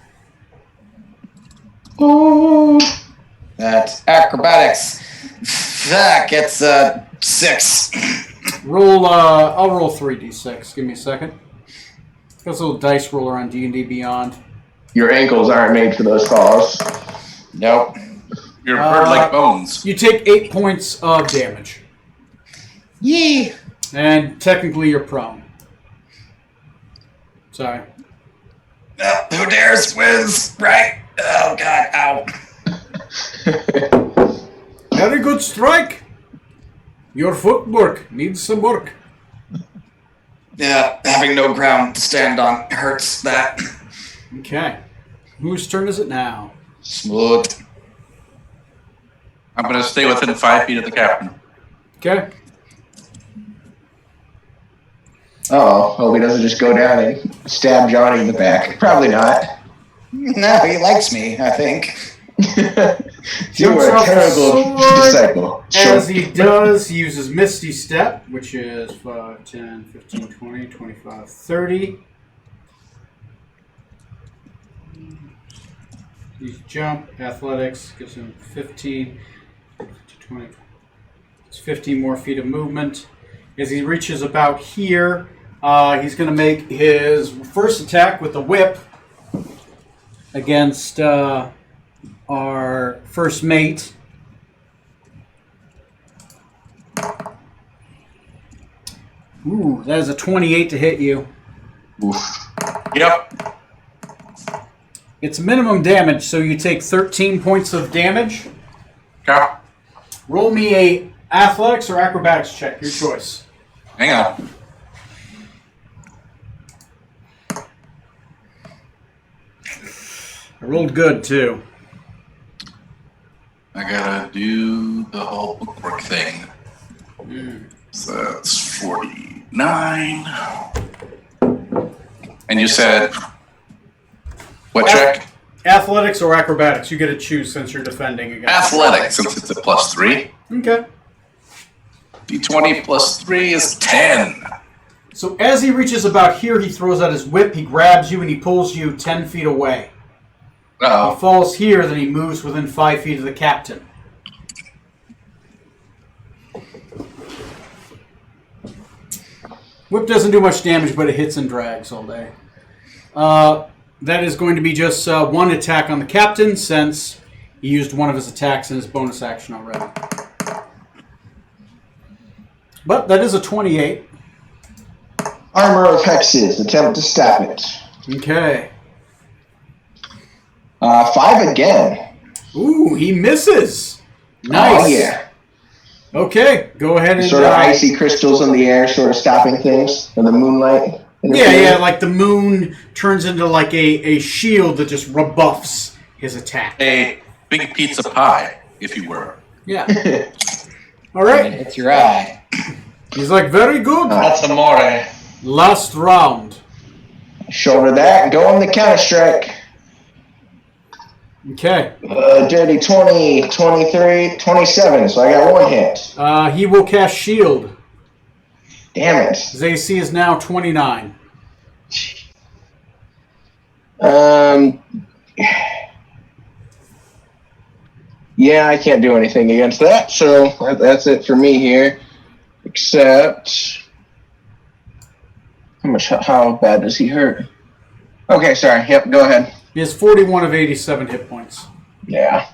Oh. That acrobatics. That gets 6. I'll roll 3d6. Give me a second. Got a little dice roller on D&D Beyond. Your ankles aren't made for those falls. Nope. You're bird-like bones. You take 8 points of damage. Yee. And technically you're prone. Sorry. Who dares wins, right? Oh god, ow. Very good strike. Your footwork needs some work. Yeah, having no ground to stand on hurts that. Okay. Whose turn is it now? Smooth. I'm going to stay within 5 feet of the captain. Okay. Oh, hope he doesn't just go down and stab Johnny in the back. Probably not. No, he likes me, I think. You were a terrible disciple. As he does, he uses Misty Step, which is 5, 10, 15, 20, 25, 30. He's jump, athletics, gives him 15, 20. It's 15 more feet of movement. As he reaches about here, he's going to make his first attack with the whip against our first mate. Ooh, that is a 28 to hit you. Oof. Yep. It's minimum damage, so you take 13 points of damage. Okay. Roll me a athletics or acrobatics check, your choice. Hang on. I rolled good, too. I gotta do the whole bookwork thing. So that's 49. And you said what check? Athletics or acrobatics. You get to choose since you're defending against. Athletics, since it's a +3. Okay. D20 +3 is 10. So as he reaches about here, he throws out his whip, he grabs you, and he pulls you 10 feet away. He Uh-oh. falls here, then he moves within 5 feet of the captain. Whip doesn't do much damage, but it hits and drags all day. That is going to be just one attack on the captain, since he used one of his attacks in his bonus action already. But that is a 28. Armor of Hexes. Attempt to stop it. Okay. 5 again. Ooh, he misses. Nice. Oh, yeah. Okay, go ahead and... Sort of icy crystals in the air, sort of stopping things in the moonlight. Yeah, like the moon turns into like a shield that just rebuffs his attack. A big pizza pie, if you were. Yeah. All right. It's your eye. He's like, very good. That's amore. Last round. Shoulder that. Go on the counter-strike. Okay. Dirty 20, 23, 27, so I got one hit. He will cast shield. Damn it. His AC is now 29. Yeah, I can't do anything against that, so that's it for me here. Except, how bad does he hurt? Okay, sorry. Yep, go ahead. He has 41 of 87 hit points. Yeah.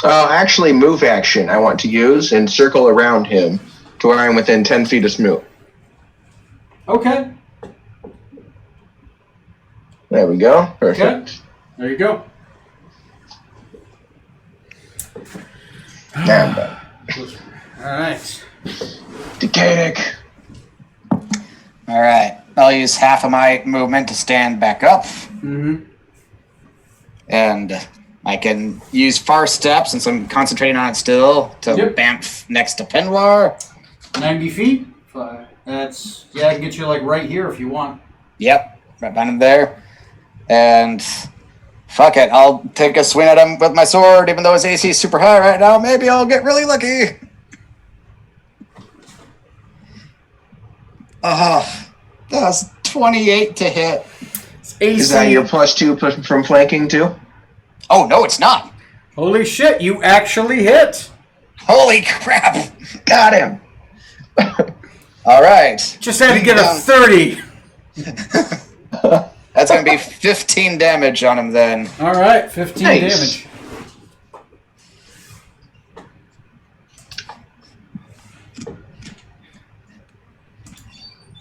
Actually, move action I want to use and circle around him to where I'm within 10 feet of Smoot. Okay. There we go. Perfect. Okay. There you go. Now I'm done. All right. Decadic. All right. I'll use half of my movement to stand back up. Mm-hmm. And I can use far step since I'm concentrating on it still to bamf next to Penwar. 90 feet? That's, I can get you like right here if you want. Yep, right behind him there. And fuck it, I'll take a swing at him with my sword, even though his AC is super high right now. Maybe I'll get really lucky. That's 28 to hit. Is that your +2 from flanking too? Oh, no, it's not. Holy shit, you actually hit. Holy crap. Got him. All right. Just had to get a 30. That's going to be 15 damage on him then. All right, 15 Nice. damage.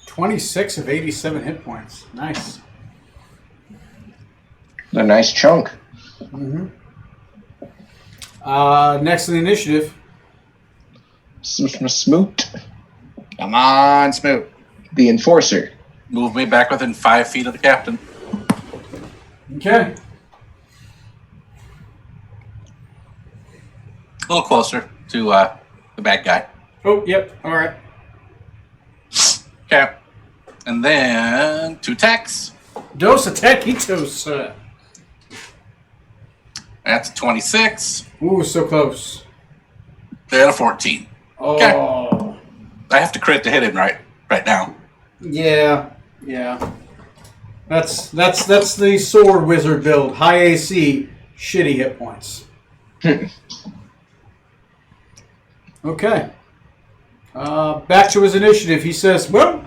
$26 of 87 hit points. Nice. A nice chunk. Mm-hmm. Next in the initiative. Smoot. Come on, Smoot. The enforcer. move me back within 5 feet of the captain. Okay. A little closer to the bad guy. Oh, yep. All right. Okay. And then 2 attacks. Dos ataquitos. That's a 26. Ooh, so close. And a 14. Oh. Okay. I have to crit to hit him right now. Yeah. That's the sword wizard build. High AC, shitty hit points. Okay. Back to his initiative. He says, well,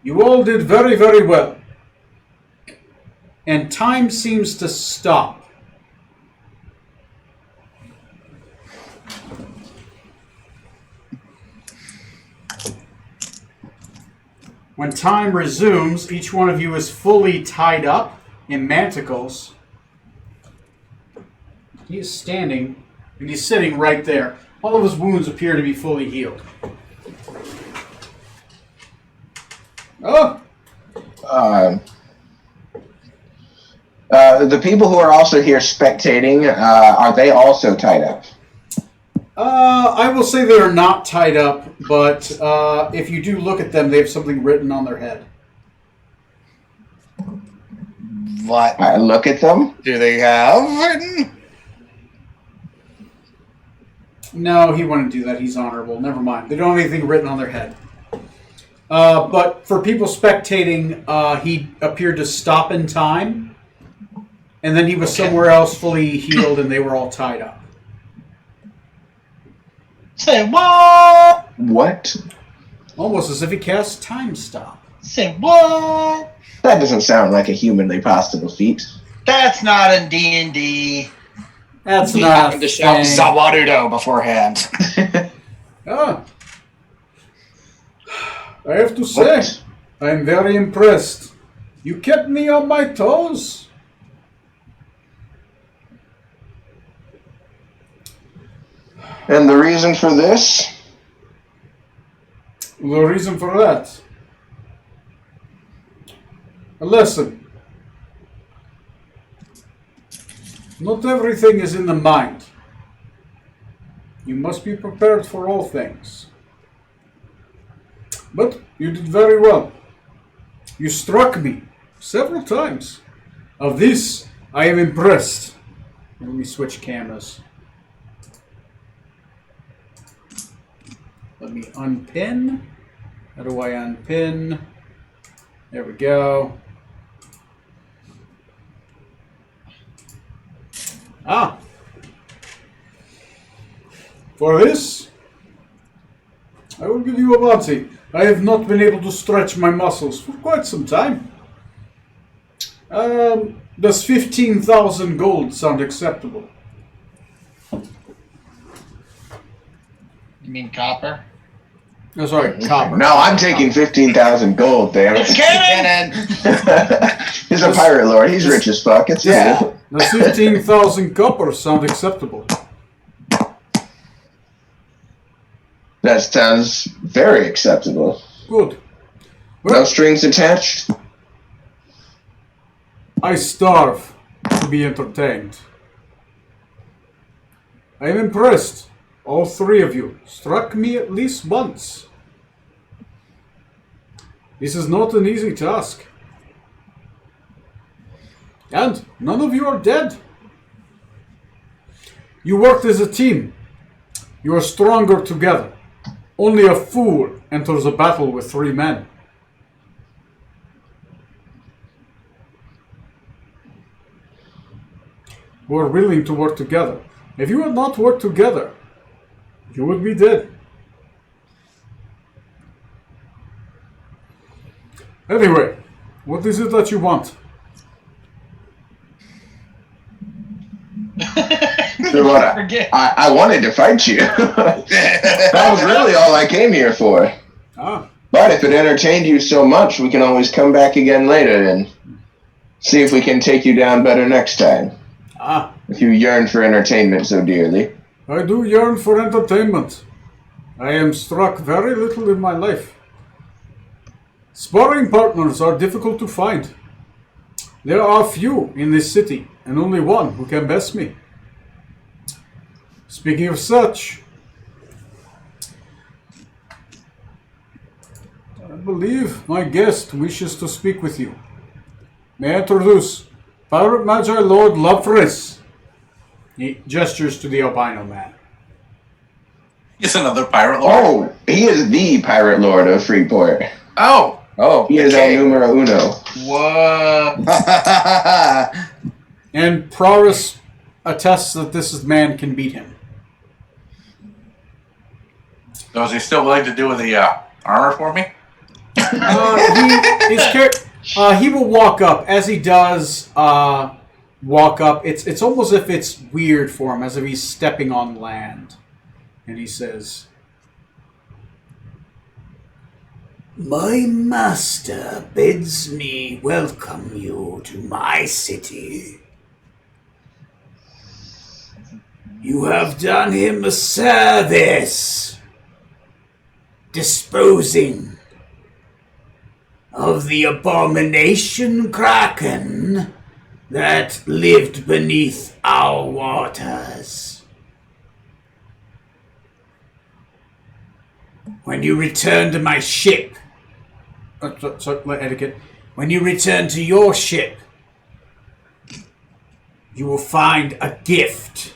you all did very, very well. And time seems to stop. When time resumes, each one of you is fully tied up in manticles. He is standing, and he's sitting right there. All of his wounds appear to be fully healed. Oh! The people who are also here spectating, are they also tied up? I will say they are not tied up, but if you do look at them, they have something written on their head. What I look at them. do they have written? No, he wouldn't do that. He's honorable. Never mind. They don't have anything written on their head. But for people spectating, he appeared to stop in time, and then he was somewhere else fully healed, and they were all tied up. Say what? What? Almost as if he cast Time Stop. Say what? That doesn't sound like a humanly possible feat. That's not in D&D. That's We not happened to shout thing. Zawarudo beforehand. Ah. I have to say, What? I'm very impressed. You kept me on my toes. And the reason for this? The reason for that. Listen. Not everything is in the mind. You must be prepared for all things. But you did very well. You struck me several times. Of this, I am impressed. Let me switch cameras. Let me unpin. How do I unpin? There we go. Ah. For this, I will give you a bounty. I have not been able to stretch my muscles for quite some time. Does 15,000 gold sound acceptable? You mean copper? Oh, sorry, copper. No, I'm taking 15,000 gold, damn it. Cannon! He's a pirate lord. He's rich as fuck. It's Yeah. Does 15,000 copper sound acceptable? That sounds very acceptable. Good. No Well, strings attached. I starve to be entertained. I am impressed. All three of you struck me at least once. This is not an easy task. And none of you are dead. You worked as a team. You are stronger together. Only a fool enters a battle with 3 men. Who are willing to work together. If you had not worked together, you would be dead. Anyway, what is it that you want? So what, Forget. I wanted to fight you. That was really all I came here for. Ah, But if it entertained you so much, we can always come back again later and see if we can take you down better next time. If you yearn for entertainment so dearly. I do yearn for entertainment. I am struck very little in my life. Sparring partners are difficult to find. There are few in this city, and only one who can best me. Speaking of such, I believe my guest wishes to speak with you. May I introduce Pirate Magi Lord Lopris? He gestures to the albino man. He's another pirate lord. Oh, he is the pirate lord of Freeport. Oh. He is el numero uno. What? And Praris attests that this man can beat him. So is he still willing to do the armor for me? He will walk up. As he does walk up, it's almost as if it's weird for him, as if he's stepping on land. And he says, "My master bids me welcome you to my city. You have done him a service, disposing of the abomination kraken that lived beneath our waters. When you return to my ship, when you return to your ship, you will find a gift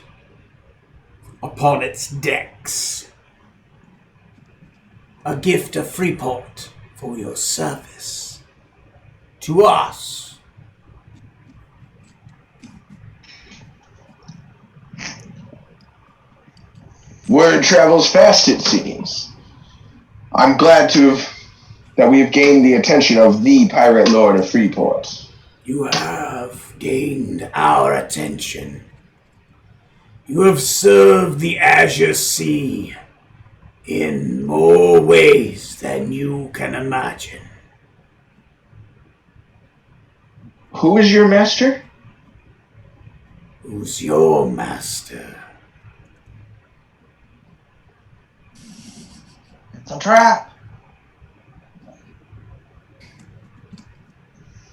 upon its decks. A gift of Freeport for your service to us." Word travels fast, it seems. I'm glad that we have gained the attention of the pirate lord of Freeport. You have gained our attention. You have served the Azure Sea in more ways than you can imagine. Who is your master? Who's your master? It's a trap.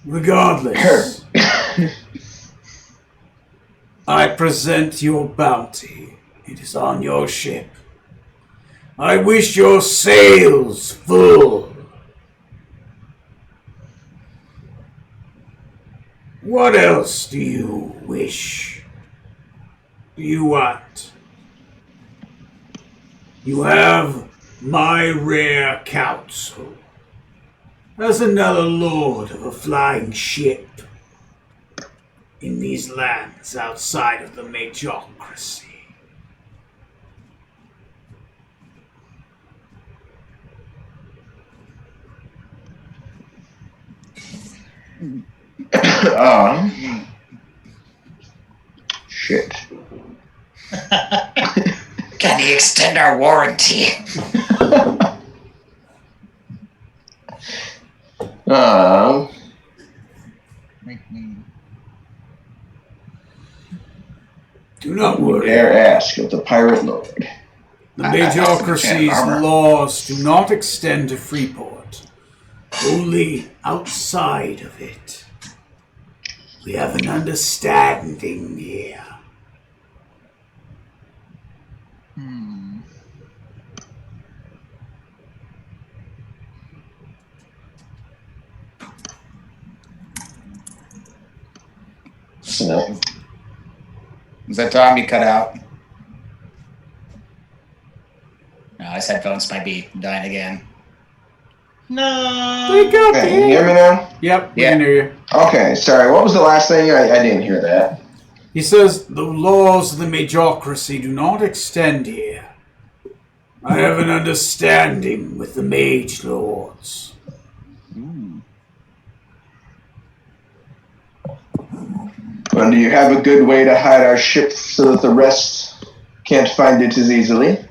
Regardless, I present your bounty. It is on your ship. I wish your sails full. What else do you wish? Do you want? You have my rare counsel as another lord of a flying ship in these lands outside of the Majocracy. Shit. Can he extend our warranty? Do not worry. Dare ask of the pirate lord. The Majocracy's laws do not extend to Freeport, only outside of it. We have an understanding here. So, Is that Tom you cut out? No, his headphones might be dying again. No. Wake up, can you hear me now? Yep, we Yeah. can hear you. Okay, sorry. What was the last thing? I didn't hear that. He says, the laws of the Majocracy do not extend here. I have an understanding with the Mage Lords. And do you have a good way to hide our ship so that the rest can't find it as easily?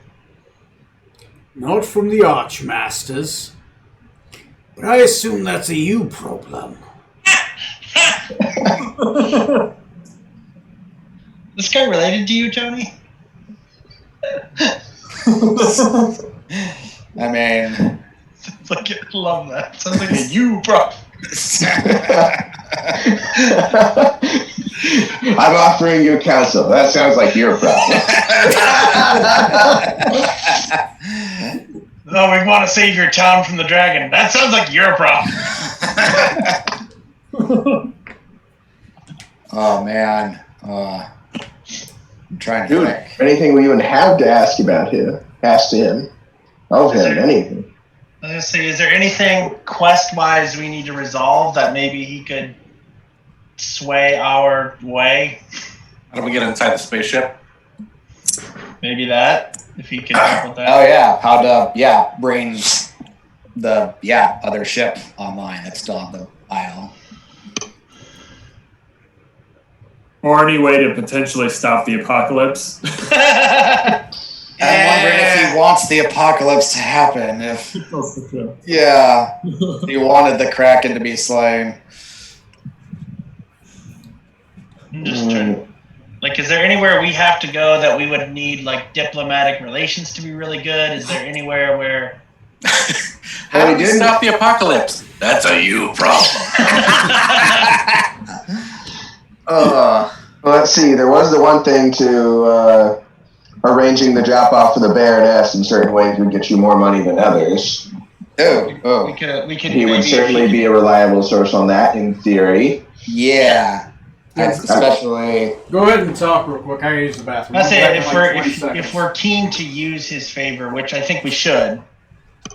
Not from the Archmasters. But I assume that's a you problem. This guy related to you, Tony? I mean, like, I love that. Sounds like a you, bro. I'm offering you counsel. That sounds like your problem. Oh, we want to save your town from the dragon. That sounds like your problem. Oh man, I'm trying to Dude, think. anything we even have to ask about him, ask him, of him, anything. I was gonna say, is there anything quest-wise we need to resolve that maybe he could sway our way? How do we get inside the spaceship? Maybe that, if he could help with that. Oh yeah, how to bring the other ship online that's still on the isle. Or any way to potentially stop the apocalypse. I'm wondering if he wants the apocalypse to happen. If he wanted the Kraken to be slain. I'm just trying. Like, is there anywhere we have to go that we would need like diplomatic relations to be really good? Is there anywhere where? How do we stop the apocalypse? That's a you problem. Let's see. There was the one thing to arranging the drop off for the Baroness in certain ways would get you more money than others. We could. He would certainly be a reliable source on that, in theory. Yeah. Especially. Go ahead and talk real quick. I gotta use the bathroom. I say If if we're keen to use his favor, which I think we should,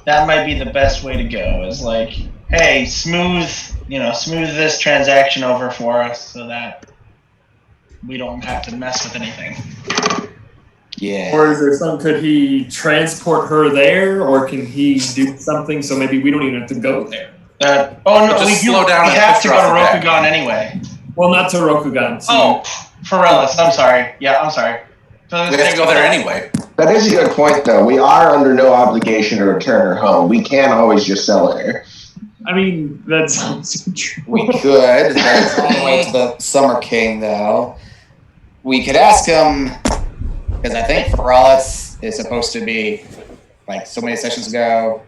that might be the best way to go. Is like, hey, smooth this transaction over for us so that we don't have to mess with anything. Yeah. Or is there some? Could he transport her there, or can he do something so maybe we don't even have to go there? We have to go to Rokugan anyway. Well, not to Rokugan. Oh, Forellis. I'm sorry. Yeah, I'm sorry. So We have to go there anyway. That is a good point, though. We are under no obligation to return her home. We can always just sell her. I mean, that sounds true. We could. That's on the way to the Summer King, though. We could ask him, because I think Forellis is supposed to be, like so many sessions ago,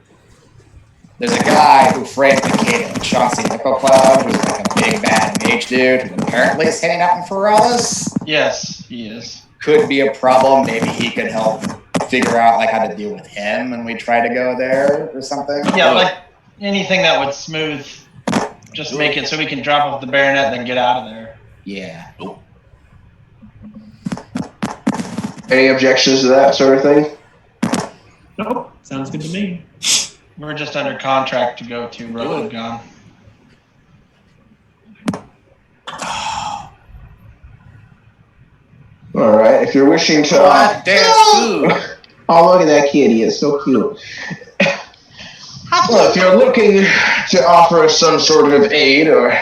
there's a guy who framed the kid in Chauncey Nickel Cloud, who's like a big bad mage dude, who apparently is hanging out in Forellis. Yes, he is. Could be a problem. Maybe he could help figure out like how to deal with him when we try to go there or something. Yeah, like anything that would smooth, just make it so we can drop off the Baronet and then get out of there. Yeah. Any objections to that sort of thing? Nope. Sounds good to me. We're just under contract to go to Rokugan. All right. If you're wishing to. Oh, look at that kitty. It's so cute. Well, if you're looking to offer us some sort of aid or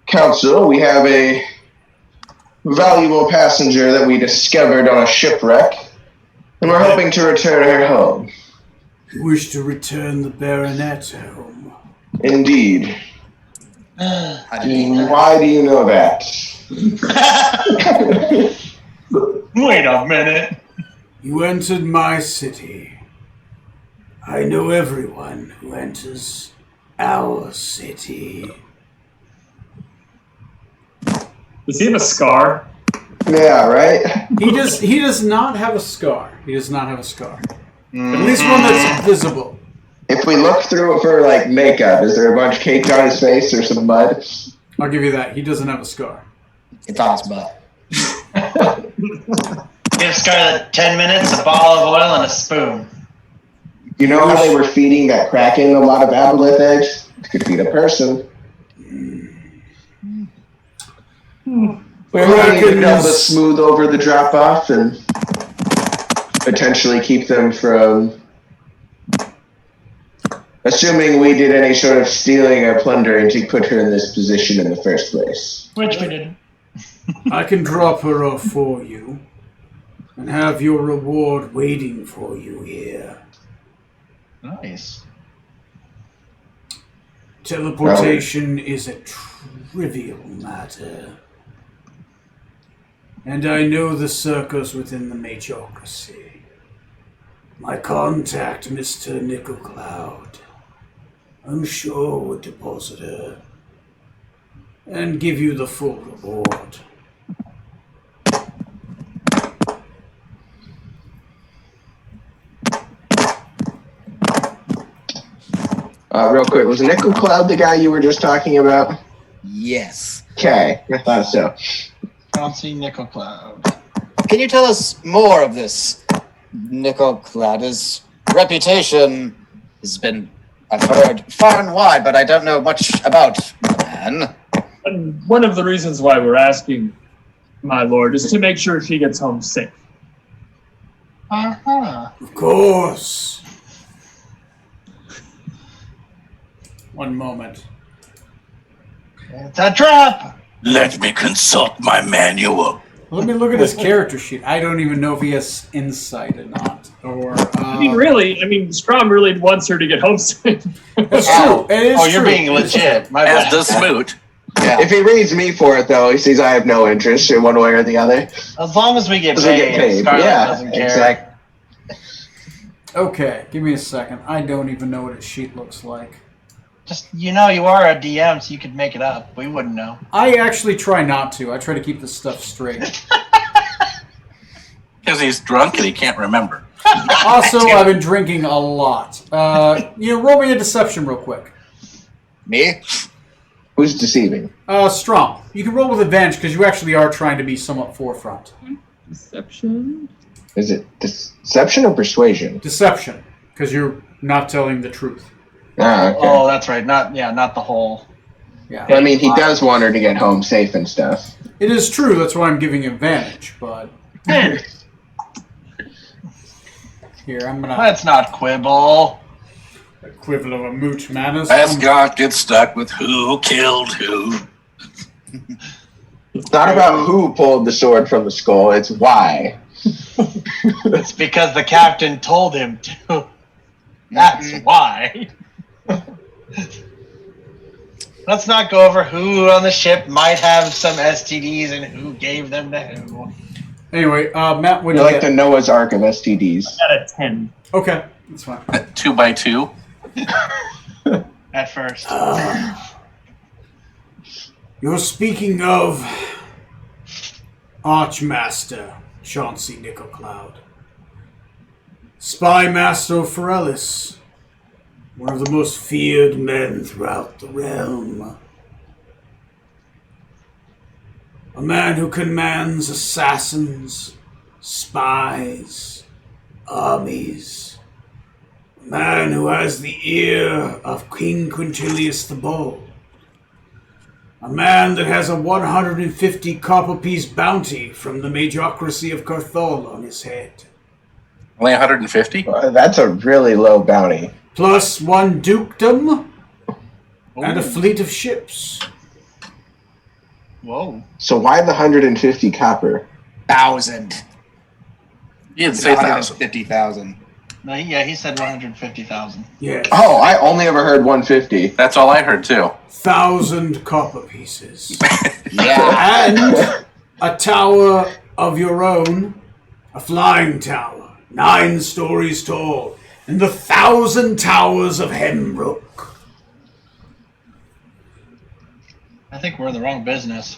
counsel, we have a valuable passenger that we discovered on a shipwreck, and we're hoping to return her home. Wish to return the Baronet home. Indeed. Why do you know that? Wait a minute. You entered my city. I know everyone who enters our city. Does he have a scar? Yeah, right? He does not have a scar. He does not have a scar. At least one that's visible. If we look through it for, like, makeup, is there a bunch caked on his face or some mud? I'll give you that. He doesn't have a scar. It's on his butt. Give Scarlet 10 minutes, a bottle of oil, and a spoon. You know how they were feeding that Kraken a lot of aboleth eggs? Could feed a person. We're going to be able to smooth over the drop-off and potentially keep them from... Assuming we did any sort of stealing or plundering to put her in this position in the first place. Which we didn't. I can drop her off for you and have your reward waiting for you here. Nice. Teleportation is a trivial matter. And I know the circles within the Majocracy. My contact, Mr. Nickelcloud, I'm sure would deposit her and give you the full reward. Real quick, was Nickel Cloud the guy you were just talking about? Yes. Okay, I thought so. I don't see Nickel Cloud. Can you tell us more of this Nickel Cloud? His reputation has been, I've heard, far and wide, but I don't know much about the man. And one of the reasons why we're asking, my lord, is to make sure she gets home safe. Uh-huh. Of course. One moment. It's a trap! Let me consult my manual. Let me look at his character sheet. I don't even know if he has insight or not. Or Strom really wants her to get home safe. It's true. It is you're true. being legit. My As bad. does Smoot. Yeah. If he reads me for it, though, he sees I have no interest in one way or the other. As long as we get As we paid, get paid. Scarlet Yeah, doesn't care. exactly. Okay, give me a second. I don't even know what his sheet looks like. Just, you are a DM, so you could make it up. We wouldn't know. I actually try not to. I try to keep this stuff straight. Because he's drunk and he can't remember. Also, I've been drinking a lot. Roll me a deception real quick. Me? Who's deceiving? Strong. You can roll with advantage because you actually are trying to be somewhat forefront. Deception? Is it deception or persuasion? Deception, because you're not telling the truth. Ah, okay. Oh, that's right. Not the whole. Yeah. I mean, he does want her to get home safe and stuff. It is true, that's why I'm giving advantage, but... Here, I'm gonna... Let's not quibble. Equivalent of a mooch manners. Let's not get stuck with who killed who. It's not about who pulled the sword from the skull, it's why. It's because the captain told him to. That's why. Let's not go over who on the ship might have some STDs and who gave them to who. Anyway, Matt, what You're did you like the get? Noah's Ark of STDs. Got a 10. Okay, that's fine. 2x2. At first. You're speaking of Archmaster Chauncey Nickelcloud, Spy Master of Forellis, one of the most feared men throughout the realm. A man who commands assassins, spies, armies. A man who has the ear of King Quintilius the Bold. A man that has a 150 copper piece bounty from the Majocracy of Carthol on his head. Only 150? That's a really low bounty. Plus one dukedom and a fleet of ships. Whoa. So why the 150 copper? 1,000. You didn't say 1,000. 150,000. No, he said 150,000. Yes. Oh, I only ever heard 150. That's all I heard, too. 1,000 copper pieces. Yeah. And a tower of your own. A flying tower. 9 stories tall. In the 1,000 towers of Hembrook. I think we're in the wrong business.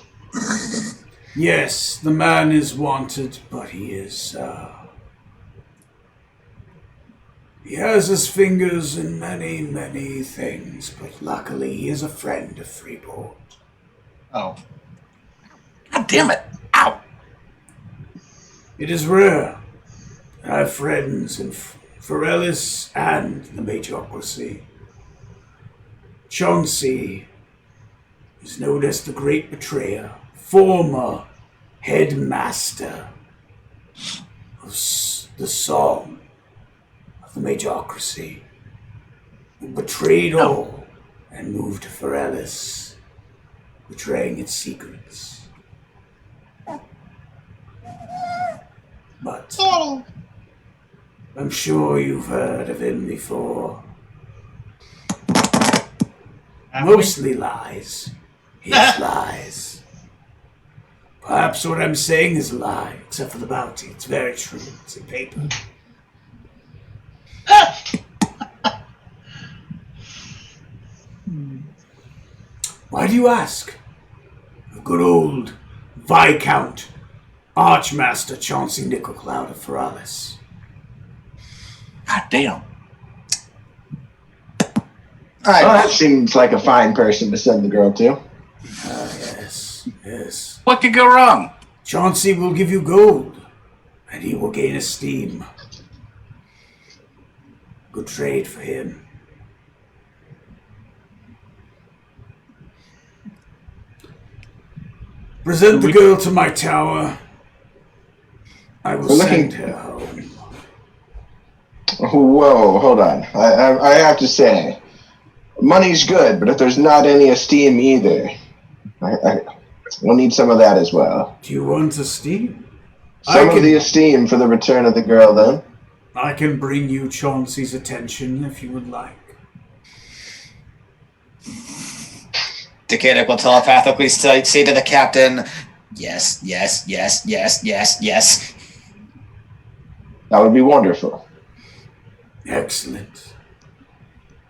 Yes, the man is wanted, but he is, he has his fingers in many, many things, but luckily he is a friend of Freeport. Oh. God damn it. Ow. It is rare. I have friends in Forellis and the Majocracy. Chauncey is known as the Great Betrayer, former headmaster of the Song of the Majocracy, who betrayed all and moved to Forellis, betraying its secrets. But I'm sure you've heard of him before. Mostly lies. His lies. Perhaps what I'm saying is a lie, except for the bounty. It's very true. It's in paper. Why do you ask? Good old Viscount Archmaster Chauncey Nickelcloud of Feralis. God damn. That seems like a fine person to send the girl to. Yes. What could go wrong? Chauncey will give you gold, and he will gain esteem. Good trade for him. Present the girl to my tower. I will send her home. Whoa, hold on. I have to say, money's good, but if there's not any esteem either, we'll need some of that as well. Do you want esteem? Some of the esteem for the return of the girl, then. I can bring you Chauncey's attention if you would like. Decadic will telepathically say to the captain, yes, yes, yes, yes, yes, yes. That would be wonderful. Excellent.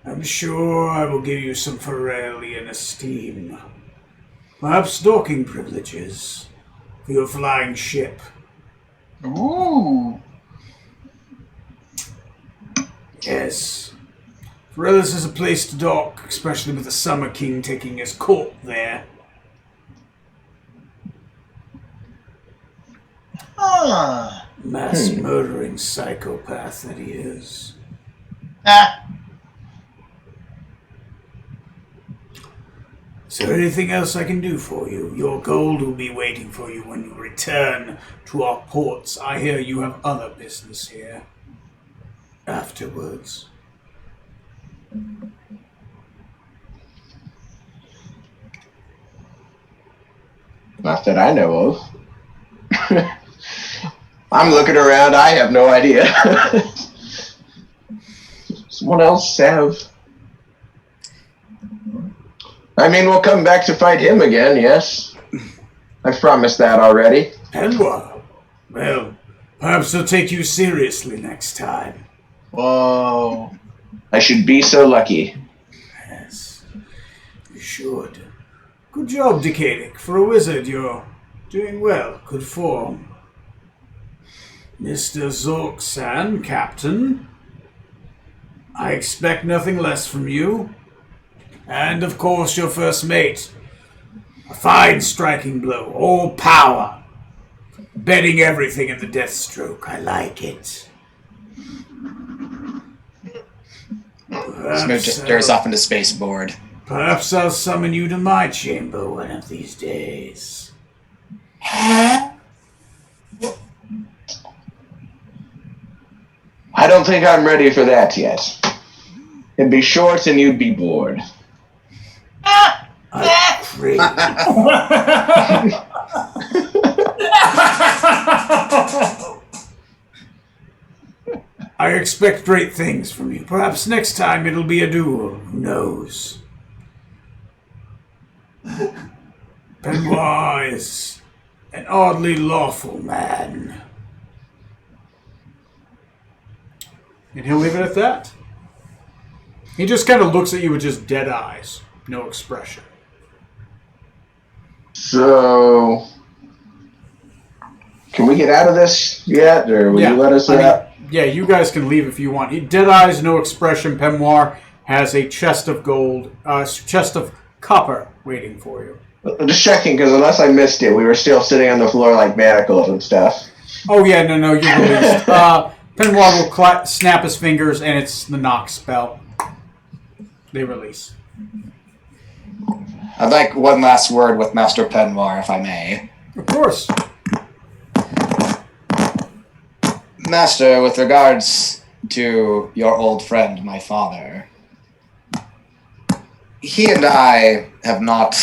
I'm sure I will give you some Feralian esteem. Perhaps docking privileges for your flying ship. Ooh. Yes. Feralis is a place to dock, especially with the Summer King taking his court there. Mass murdering psychopath that he is. Is there anything else I can do for you? Your gold will be waiting for you when you return to our ports. I hear you have other business here. Afterwards. Not that I know of. I'm looking around. I have no idea. Someone else have? I mean, we'll come back to fight him again, yes. I've promised that already. Penwa. Well, perhaps he'll take you seriously next time. Whoa. I should be so lucky. Yes, you should. Good job, Decadic. For a wizard, you're doing well. Good form. Mr. Zork-san, Captain, I expect nothing less from you. And, of course, your first mate. A fine striking blow. All power. Betting everything in the death stroke. I like it. Smooch just stares off into spaceboard. Perhaps I'll summon you to my chamber one of these days. I don't think I'm ready for that yet. It'd be short and you'd be bored. I'm crazy. I expect great things from you. Perhaps next time it'll be a duel. Who knows? Benoit is an oddly lawful man. And he'll leave it at that. He just kind of looks at you with just dead eyes. No expression. So, can we get out of this yet, or will you let us out? Yeah, you guys can leave if you want. Dead eyes, no expression. Pemoir has a chest of gold, chest of copper waiting for you. Just checking, because unless I missed it, we were still sitting on the floor like manacles and stuff. Oh yeah, no, you're released. Pemoir will snap his fingers, and it's the knock spell. They release. I'd like one last word with Master Penwar, if I may. Of course. Master, with regards to your old friend, my father, he and I have not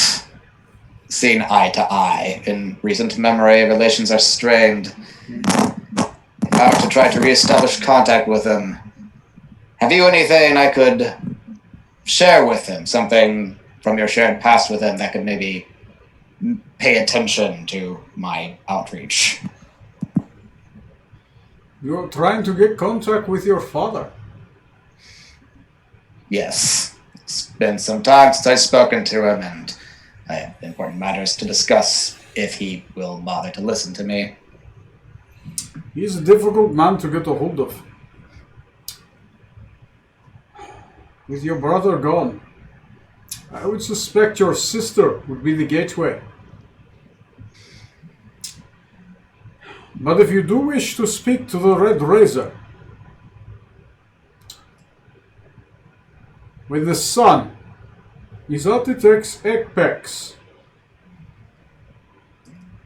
seen eye to eye. In recent memory, relations are strained. I have to try to reestablish contact with him. Have you anything I could share with him? Something from your shared past with him that could maybe pay attention to my outreach? You're trying to get contact with your father. Yes. It's been some time since I've spoken to him, and I have important matters to discuss if he will bother to listen to me. He's a difficult man to get a hold of. With your brother gone, I would suspect your sister would be the gateway. But if you do wish to speak to the Red Razor, when the sun is at its apex,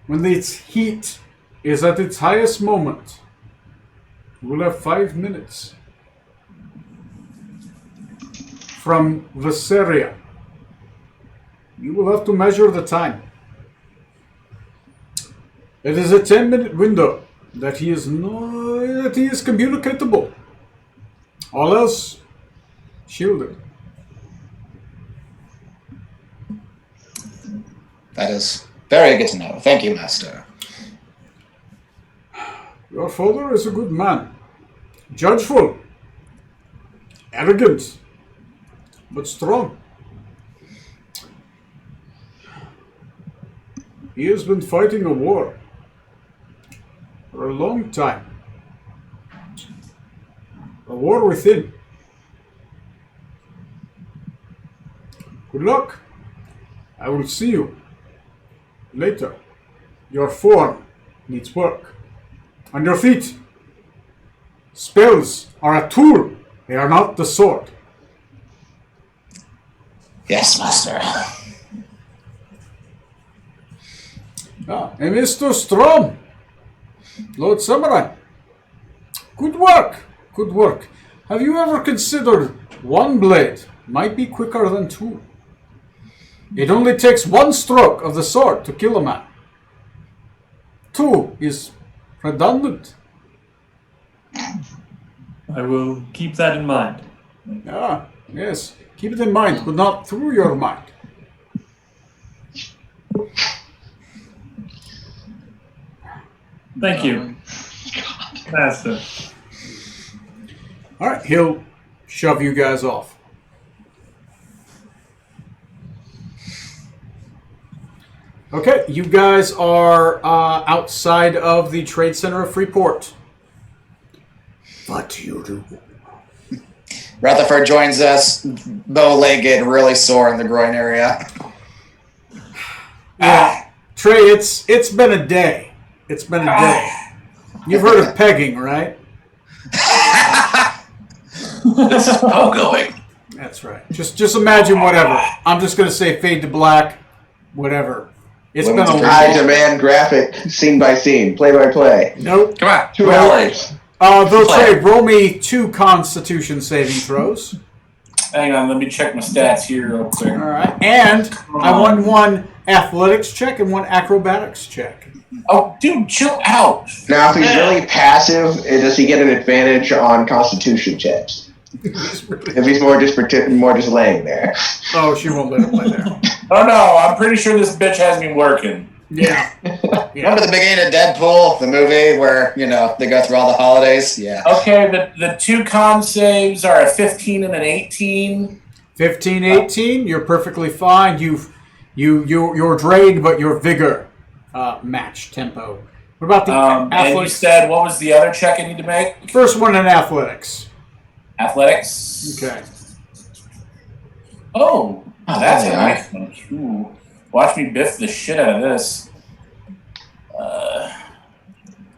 when its heat is at its highest moment, you will have 5 minutes. From Viseria, you will have to measure the time. It is a 10-minute window that he is communicatable. All else, shielded. That is very good to know. Thank you, Master. Your father is a good man. Judgeful. Arrogant. But strong. He has been fighting a war for a long time. A war within. Good luck. I will see you later. Your form needs work. On your feet. Spells are a tool. They are not the sword. Yes, Master. And Mr. Strom, Lord Samurai, good work, good work. Have you ever considered one blade might be quicker than two? It only takes one stroke of the sword to kill a man. Two is redundant. I will keep that in mind. Ah, yes. Keep it in mind, but not through your mind. Thank you, Master. All right, he'll shove you guys off. Okay, you guys are outside of the Trade Center of Freeport. What do you do? Rutherford joins us, bow-legged, really sore in the groin area. Yeah, Trey, it's been a day. It's been a day. You've heard of pegging, right? This is going. That's right. Just imagine whatever. I'm just going to say fade to black, whatever. It's been a high demand graphic, scene by scene, play by play. Nope. Come on. 2 hours. Though Trey, roll me 2 Constitution saving throws. Hang on, let me check my stats here real quick. All right, and I want 1 athletics check and 1 acrobatics check. Oh, dude, chill out. Now, if he's really passive, does he get an advantage on Constitution checks? If he's more just laying there. Oh, she won't let him play there. Oh no, I'm pretty sure this bitch has me working. Yeah. Remember the beginning of Deadpool, the movie where, they go through all the holidays? Yeah. Okay, the 2 con saves are a 15 and an 18. 15, 18, you're perfectly fine. You're drained, but your vigor match tempo. What about the and you athletics? said, what was the other check I need to make? First one in athletics. Athletics. Okay. Oh, that's a yeah. nice one. Ooh. Watch me biff the shit out of this.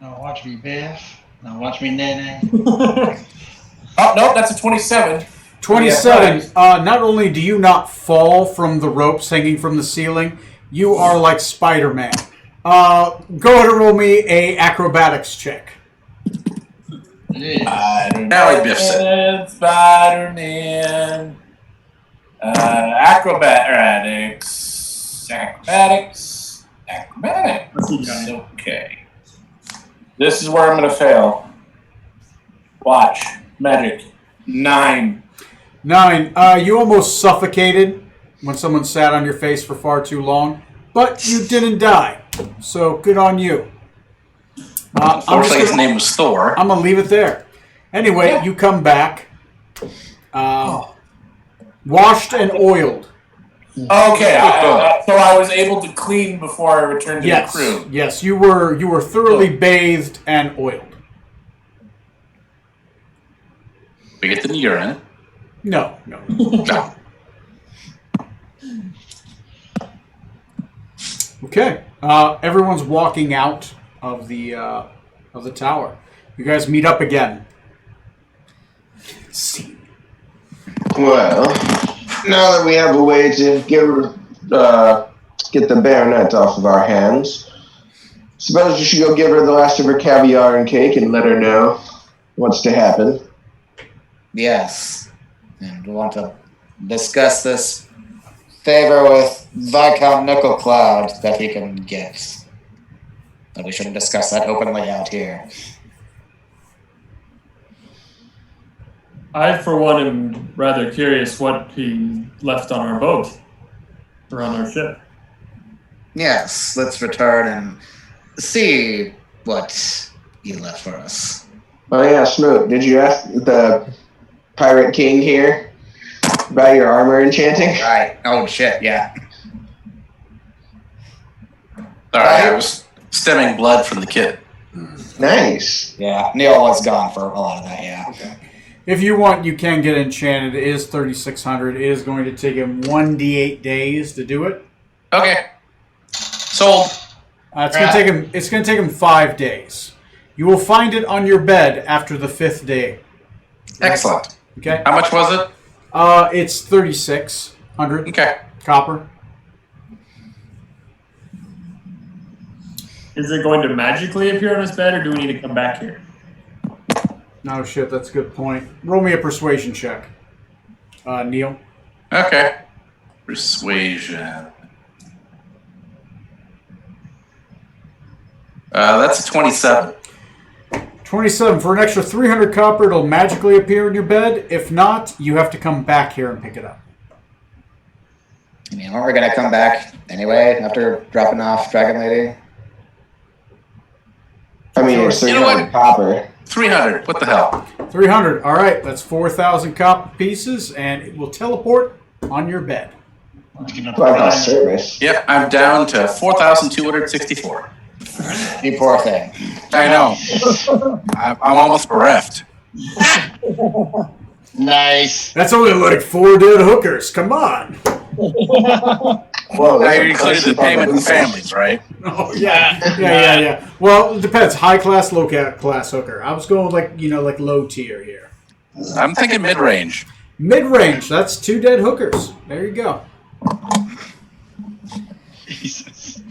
No, watch me biff. No, watch me nene. Oh, no, that's a 27. 27. Not only do you not fall from the ropes hanging from the ceiling, you are like Spider-Man. Go ahead and roll me a acrobatics check. Now he biffs it. Spider-Man. Acrobatics. Okay. This is where I'm going to fail. Watch. Magic. 9. 9. You almost suffocated when someone sat on your face for far too long, but you didn't die. So good on you. Unfortunately, his name was Thor. I'm going to leave it there. Anyway, you come back. Washed and oiled. Okay, so I was able to clean before I returned to the crew. Yes, you were thoroughly bathed and oiled. We get the urine. No. No. Okay. Everyone's walking out of the tower. You guys meet up again. See. Well, now that we have a way to get the baronet off of our hands, suppose you should go give her the last of her caviar and cake and let her know what's to happen. Yes. And we want to discuss this favor with Viscount Nickelcloud that he can get. But we shouldn't discuss that openly out here. I, for one, am rather curious what he left on our boat or on our ship. Yes, let's return and see what he left for us. Oh yeah, Smoot, did you ask the Pirate King here about your armor enchanting? Right. Oh, shit, yeah. Sorry, I was stemming blood from the kid. Nice. Yeah, Neil was gone for a lot of that, yeah. Okay. If you want, you can get enchanted. It is 3,600. It is going to take him 1d8 days to do it. Okay. Sold. It's going to take him 5 days. You will find it on your bed after the 5th day. Excellent. Okay. How much was it? It's 3,600. Okay. Copper. Is it going to magically appear on his bed, or do we need to come back here? No shit, that's a good point. Roll me a persuasion check. Neil. Okay. Persuasion. That's a 27. 27. For an extra 300 copper, it'll magically appear in your bed. If not, you have to come back here and pick it up. I mean, aren't we going to come back anyway after dropping off Dragon Lady? I mean, it's 300 copper. 300. What the hell? 300. All right, that's 4,000 copper pieces, and it will teleport on your bed. Like a service. Yep, I'm down to 4,264. You poor thing. I know. I'm almost bereft. Nice. That's only like 4 dead hookers. Come on. Whoa, Now you included the payment in families, right? Oh yeah. Well, it depends. High class, low class hooker. I was going like low tier here. I'm thinking mid-range. Mid range. That's 2 dead hookers. There you go. Jesus.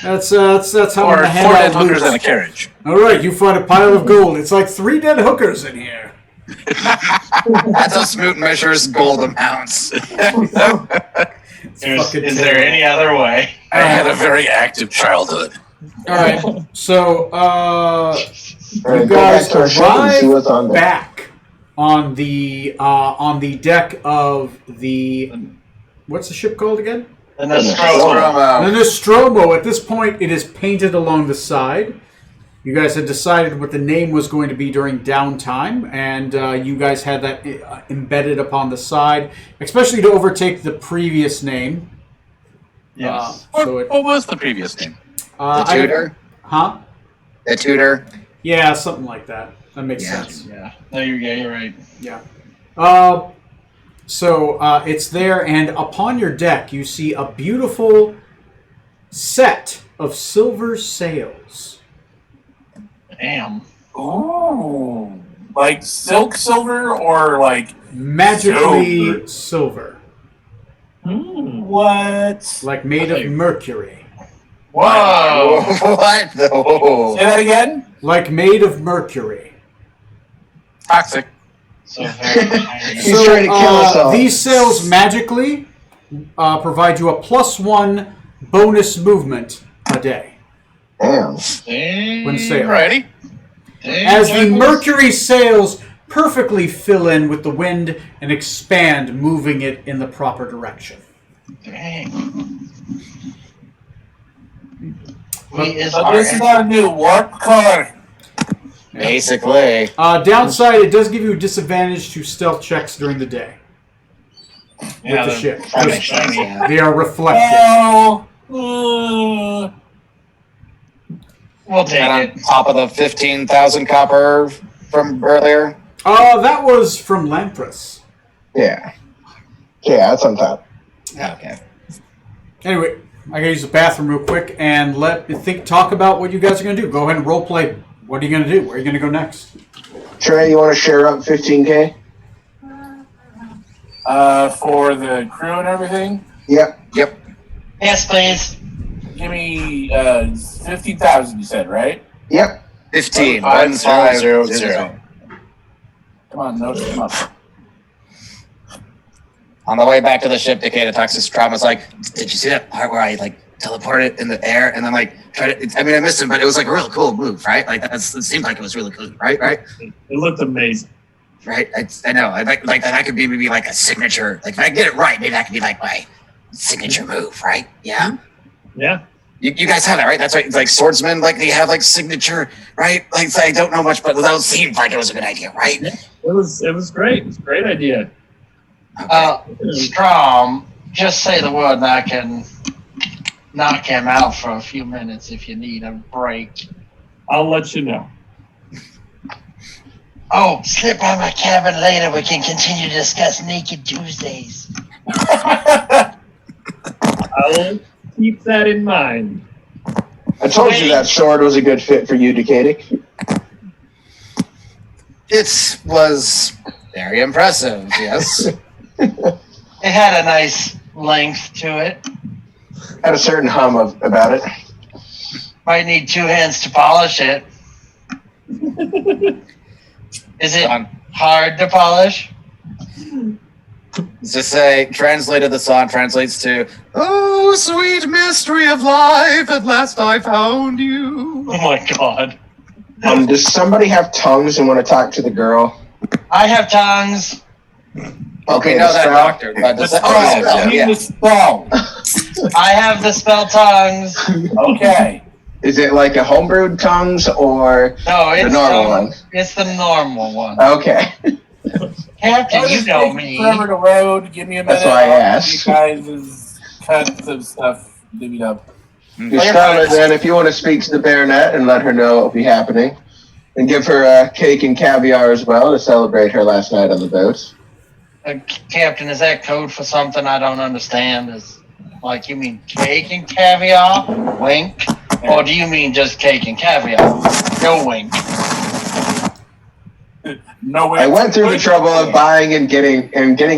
That's how Or I'm gonna 4 hand dead out hookers loot. and a carriage. All right, you find a pile of gold. It's like 3 dead hookers in here. That's how Smoot measures gold amounts. Is there any other way? I had a very active childhood. All right, so you Go back guys to our ship and see what's on arrive there. back on the deck of the what's the ship called again? The Nostromo. The Nostromo. At this point, it is painted along the side. You guys had decided what the name was going to be during downtime, and you guys had that embedded upon the side, especially to overtake the previous name. Yes. What was the previous name? The tutor? Huh? The tutor? Yeah, something like that. That makes sense. Yeah. No, you're right. Yeah. So it's there, and upon your deck, you see a beautiful set of silver sails. Damn. Ooh. Like silver or like Magically silver. what? Like made of mercury. Whoa. What? Oh. Say that again? Like made of mercury. Toxic. So very He's trying to kill us all. These sails magically provide you a +1 bonus movement a day. Damn. When sailing. Alrighty. As the mercury sails perfectly fill in with the wind and expand, moving it in the proper direction. Dang. So this is our new warp car. Basically. Downside, it does give you a disadvantage to stealth checks during the day. with the ship. Probably shiny. They are reflective. Oh, We'll take And it. on top of the 15,000 copper from earlier. That was from Lanthus. Yeah. Yeah, that's on top. Okay. Anyway, I gotta use the bathroom real quick and talk about what you guys are gonna do. Go ahead and role play. What are you gonna do? Where are you gonna go next? Trey, you want to share up 15K? for the crew and everything. Yep. Yes, please. Give me 50,000. You said right? Yep. 15. 1,500. Come on, notice them up. On the way back to the ship, Decada talks to Strom. Was like, did you see that part where I like teleported in the air and then like tried to? I mean, I missed him, but it was like a real cool move, right? Like it seemed like it was really cool, right? It looked amazing. Right. I know. I like that could be maybe like a signature. Like if I get it right, maybe that could be like my signature move, right? Yeah. Yeah. You guys have that, right? That's right. It's like swordsmen, like they have like signature, right? Like I don't know much, but that seemed like it was a good idea, right? Yeah. It was great. It was a great idea. Strom, just say the word and I can knock him out for a few minutes if you need a break. I'll let you know. Oh, slip by my cabin later. We can continue to discuss Naked Tuesdays. I'll keep that in mind. I told you that sword was a good fit for you, Decadic. It was very impressive, yes. It had a nice length to it. Had a certain hum about it. Might need two hands to polish it. Is it hard to polish? To say, translated the song translates to, "Oh, sweet mystery of life, at last I found you." Oh my god. Does somebody have tongues and want to talk to the girl? I have tongues. Okay, no, that doctor. But the spell. I have the spell tongues. Okay. Is it like a homebrewed tongues or No, it's the normal one? It's the normal one. Okay. Captain, you know me. Forever to load. Give me a minute. That's why I asked. You guys' cuts of stuff divvied up. Scarlet, then, if you want to speak to the baronet and let her know what will be happening, and give her a cake and caviar as well to celebrate her last night on the boat. Captain, is that code for something I don't understand? Is like you mean cake and caviar? Wink. Or do you mean just cake and caviar? No wink. No way. I went through the trouble of buying and getting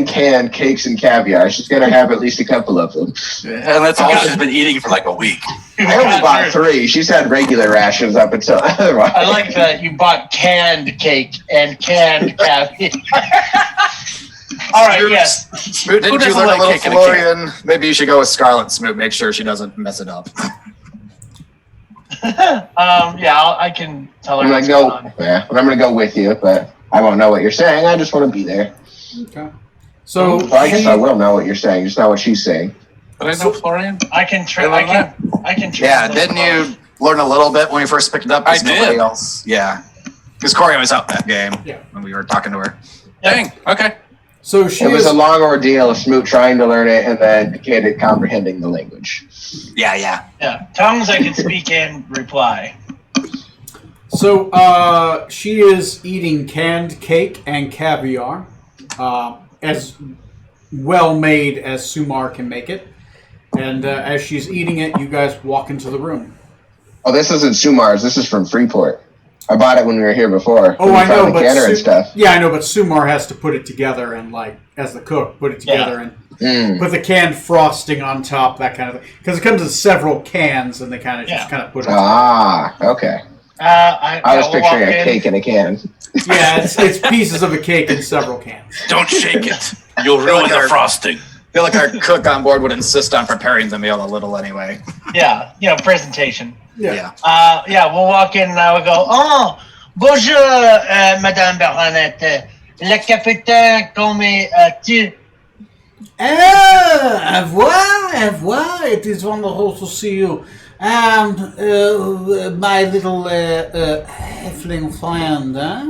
canned cakes and caviar. She's gonna have at least a couple of them. And that's all she's been eating for like a week. I only bought 3. She's had regular rations up until otherwise. I like that you bought canned cake and canned caviar. All right, yes. Smoot, didn't you learn a little Florian? Maybe you should go with Scarlet, Smoot. Make sure she doesn't mess it up. I can tell her. I'm gonna go with you, but I won't know what you're saying. I just want to be there. Okay. So I guess I will know what you're saying, just not what she's saying. But I know Florian. I can. Yeah, didn't you learn a little bit when we first picked it up? I did. Nobody else. Yeah, because Corey was out that game. Yeah. When we were talking to her. Dang. Okay. So she It was is a long ordeal of Smoot trying to learn it and then Decadic comprehending the language. Yeah. Yeah, tongues I can speak and reply. So she is eating canned cake and caviar, as well made as Sumar can make it. And as she's eating it, you guys walk into the room. Oh, this isn't Sumar's. This is from Freeport. I bought it when we were here before. Oh, I know, but and stuff. Yeah, I know, but Sumar has to put it together and like as the cook, put it together and put the canned frosting on top, that kind of thing. Because it comes in several cans, and they kind of just kind of put it. Ah, okay. I was picturing a cake in a can. Yeah, it's pieces of a cake in several cans. Don't shake it. You'll ruin the frosting. I feel like our cook on board would insist on preparing the meal a little anyway. Yeah, presentation. Yeah. We'll walk in and I will go, oh, bonjour, Madame Baronette. Le capitaine, comment tu? Au revoir. It is wonderful to see you. My little halfling friend, huh?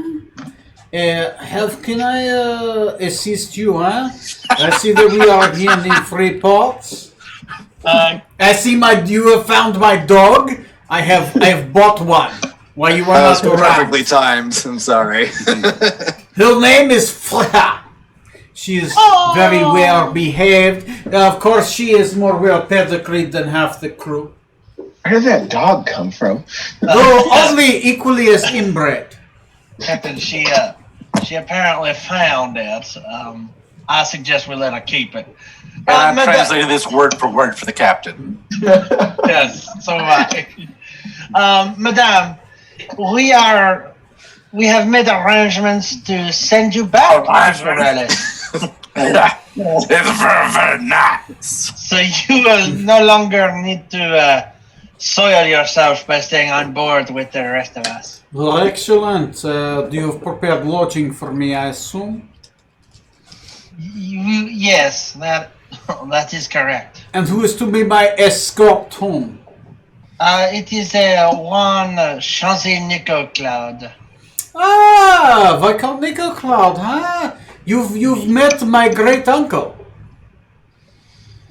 How can I assist you, huh? I see that we are here in Freeport. I see you have found my dog. I have bought one. Why you are not around? Perfectly timed. I'm sorry. Her name is Freya. She is very well behaved. Of course, she is more well pedigreed than half the crew. Where did that dog come from? Though only equally as inbred. Captain, she apparently found it. I suggest we let her keep it. And I'm translating this word for word for the captain. Yes, so Madame, we have made arrangements to send you back to Pirelli. It's very, very nice. So you will no longer need to soil yourself by staying on board with the rest of us. Well, excellent. Do you have prepared lodging for me, I assume? Yes, that is correct. And who is to be my escort home? It is one Chancey Nico Cloud. Ah, Viscount Nicocloud, huh? You've met my great uncle.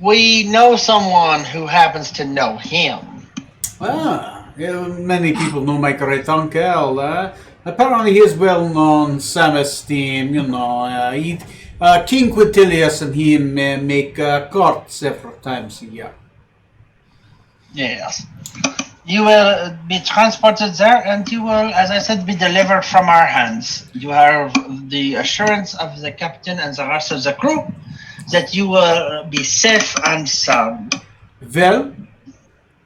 We know someone who happens to know him. Ah, many people know my great uncle. Apparently, he is well known, some esteem. King Quintilius and him make court several times a year. Yes. You will be transported there, and you will, as I said, be delivered from our hands. You have the assurance of the captain and the rest of the crew that you will be safe and sound. Well,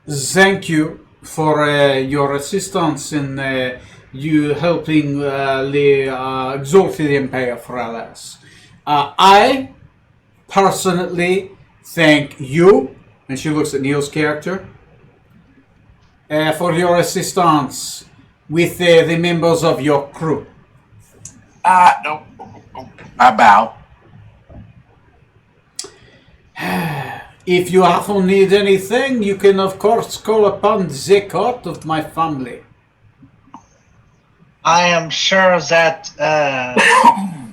thank you for your assistance in you helping the exalted empire for us. I personally thank you, and she looks at Neil's character, for your assistance with the members of your crew. No. I bow. If you often need anything, you can of course call upon the court of my family. I am sure that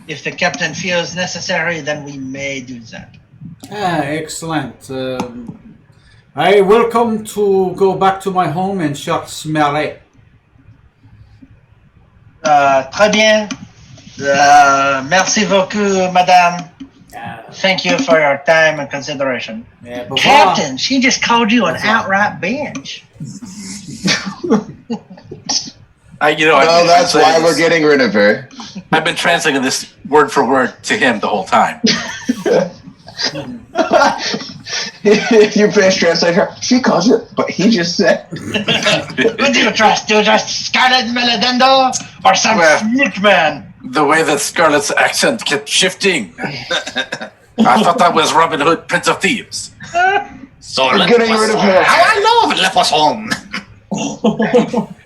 if the captain feels necessary, then we may do that. Excellent. I welcome to go back to my home in Charles-Marais. Très bien. Merci beaucoup, madame. Thank you for your time and consideration. Captain, she just called you an outright bitch. That's why we're getting rid of her. I've been translating this word for word to him the whole time. You finish translating her. She calls you, but he just said. Who do you trust? Do you trust Scarlet Meledendo or some snoot man? The way that Scarlett's accent kept shifting. I thought that was Robin Hood, Prince of Thieves. So we're getting rid of her. How I love Lepus home.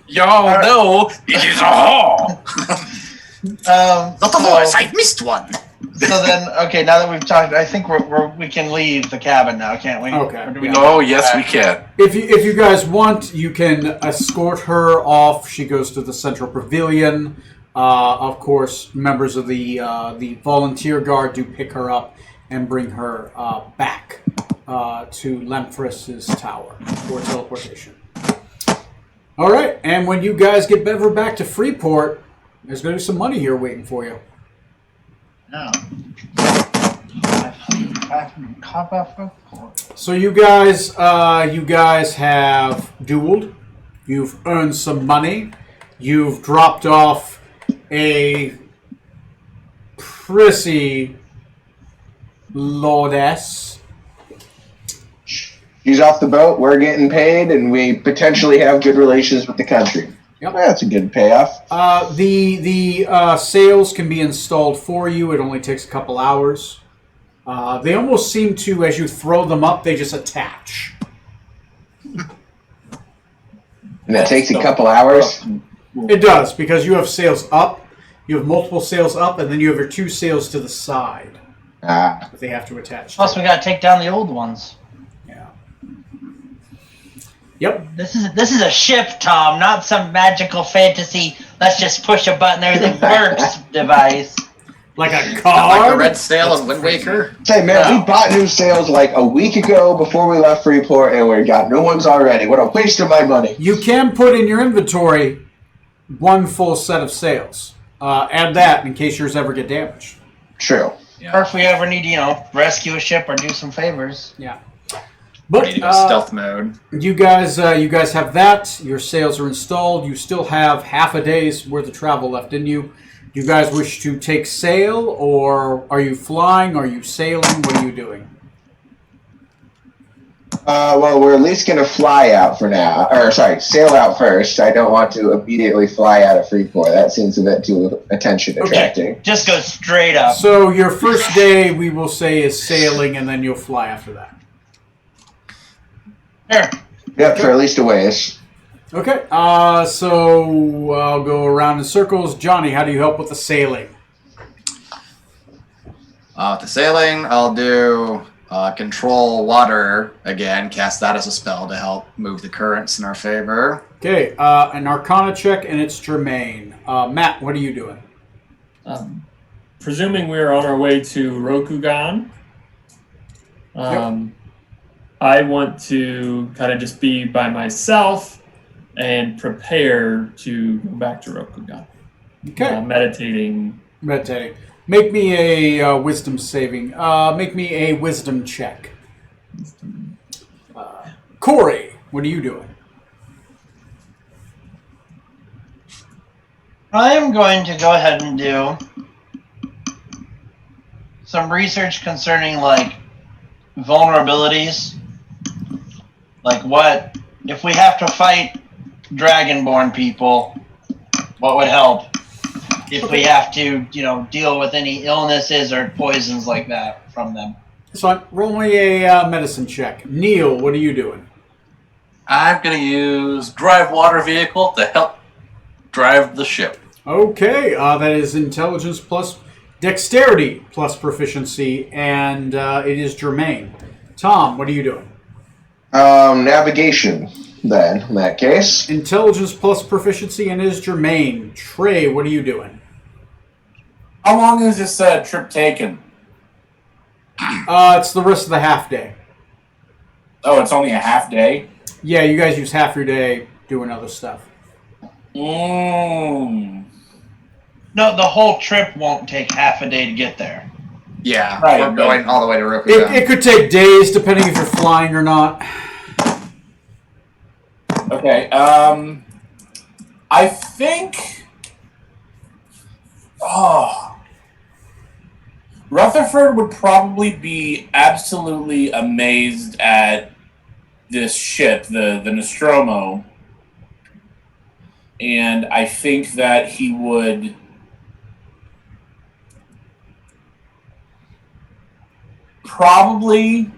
Y'all know it is a hall. Not a voice, I've missed one. So then, okay, now that we've talked, I think we can leave the cabin now, can't we? Okay. Or do we Oh, yes, we can. If you guys want, you can escort her off. She goes to the central pavilion. Of course, members of the volunteer guard do pick her up and bring her back to Lemphris's tower for teleportation. All right, and when you guys get ever back to Freeport, there's going to be some money here waiting for you. No. So you guys have dueled. You've earned some money. You've dropped off a prissy lordess. She's off the boat, we're getting paid, and we potentially have good relations with the country. Yep. That's a good payoff. The sails can be installed for you. It only takes a couple hours. They almost seem to, as you throw them up, they just attach. And that takes a couple hours? It does, because you have sails up, you have multiple sails up, and then you have your two sails to the side that they have to attach. Plus, we gotta take down the old ones. Yeah. Yep. This is a ship, Tom, not some magical fantasy let's just push a button, everything works device. Like a Like the card? red sail of Wind Waker. Say, man, we bought new sails like a week ago before we left Freeport, and we got new ones already. What a waste of my money. You can put in your inventory one full set of sails. Add that in case yours ever get damaged. True. Or if we ever need, rescue a ship or do some favors. Yeah. We need But to go stealth mode. you guys have that. Your sails are installed. You still have half a day's worth of travel left in you. Do you guys wish to take sail, or are you flying? Are you sailing? What are you doing? Well, we're at least going to fly out for now. Or, sorry, sail out first. I don't want to immediately fly out of Freeport. That seems a bit too attention-attracting. Okay, just go straight up. So your first day, we will say, is sailing, and then you'll fly after that. Here. Yep, for at least a ways. Okay, so I'll go around in circles. Johnny, how do you help with the sailing? With the sailing, I'll do control water again. Cast that as a spell to help move the currents in our favor. Okay, an Arcana check, and it's germane. Matt, what are you doing? Presuming we're on our way to Rokugan, I want to kind of just be by myself and prepare to go back to Rokugan. Okay. Meditating. Make me a wisdom saving. Make me a wisdom check. Corey, what are you doing? I am going to go ahead and do some research concerning, vulnerabilities. Like, what, if we have to fight Dragonborn people, what would help? If we have to, deal with any illnesses or poisons like that from them. So roll me a medicine check. Neil, what are you doing? I'm going to use drive water vehicle to help drive the ship. Okay, that is intelligence plus dexterity plus proficiency, and it is germane. Tom, what are you doing? Navigation, then, in that case. Intelligence plus proficiency, and it is germane. Trey, what are you doing? How long is this trip taken? It's the rest of the half day. Oh, it's only a half day? Yeah, you guys use half your day doing other stuff. No, the whole trip won't take half a day to get there. Yeah, right, we're going all the way to Rokugan. It could take days, depending if you're flying or not. Okay, I think... Rutherford would probably be absolutely amazed at this ship, the Nostromo. And I think that he would... probably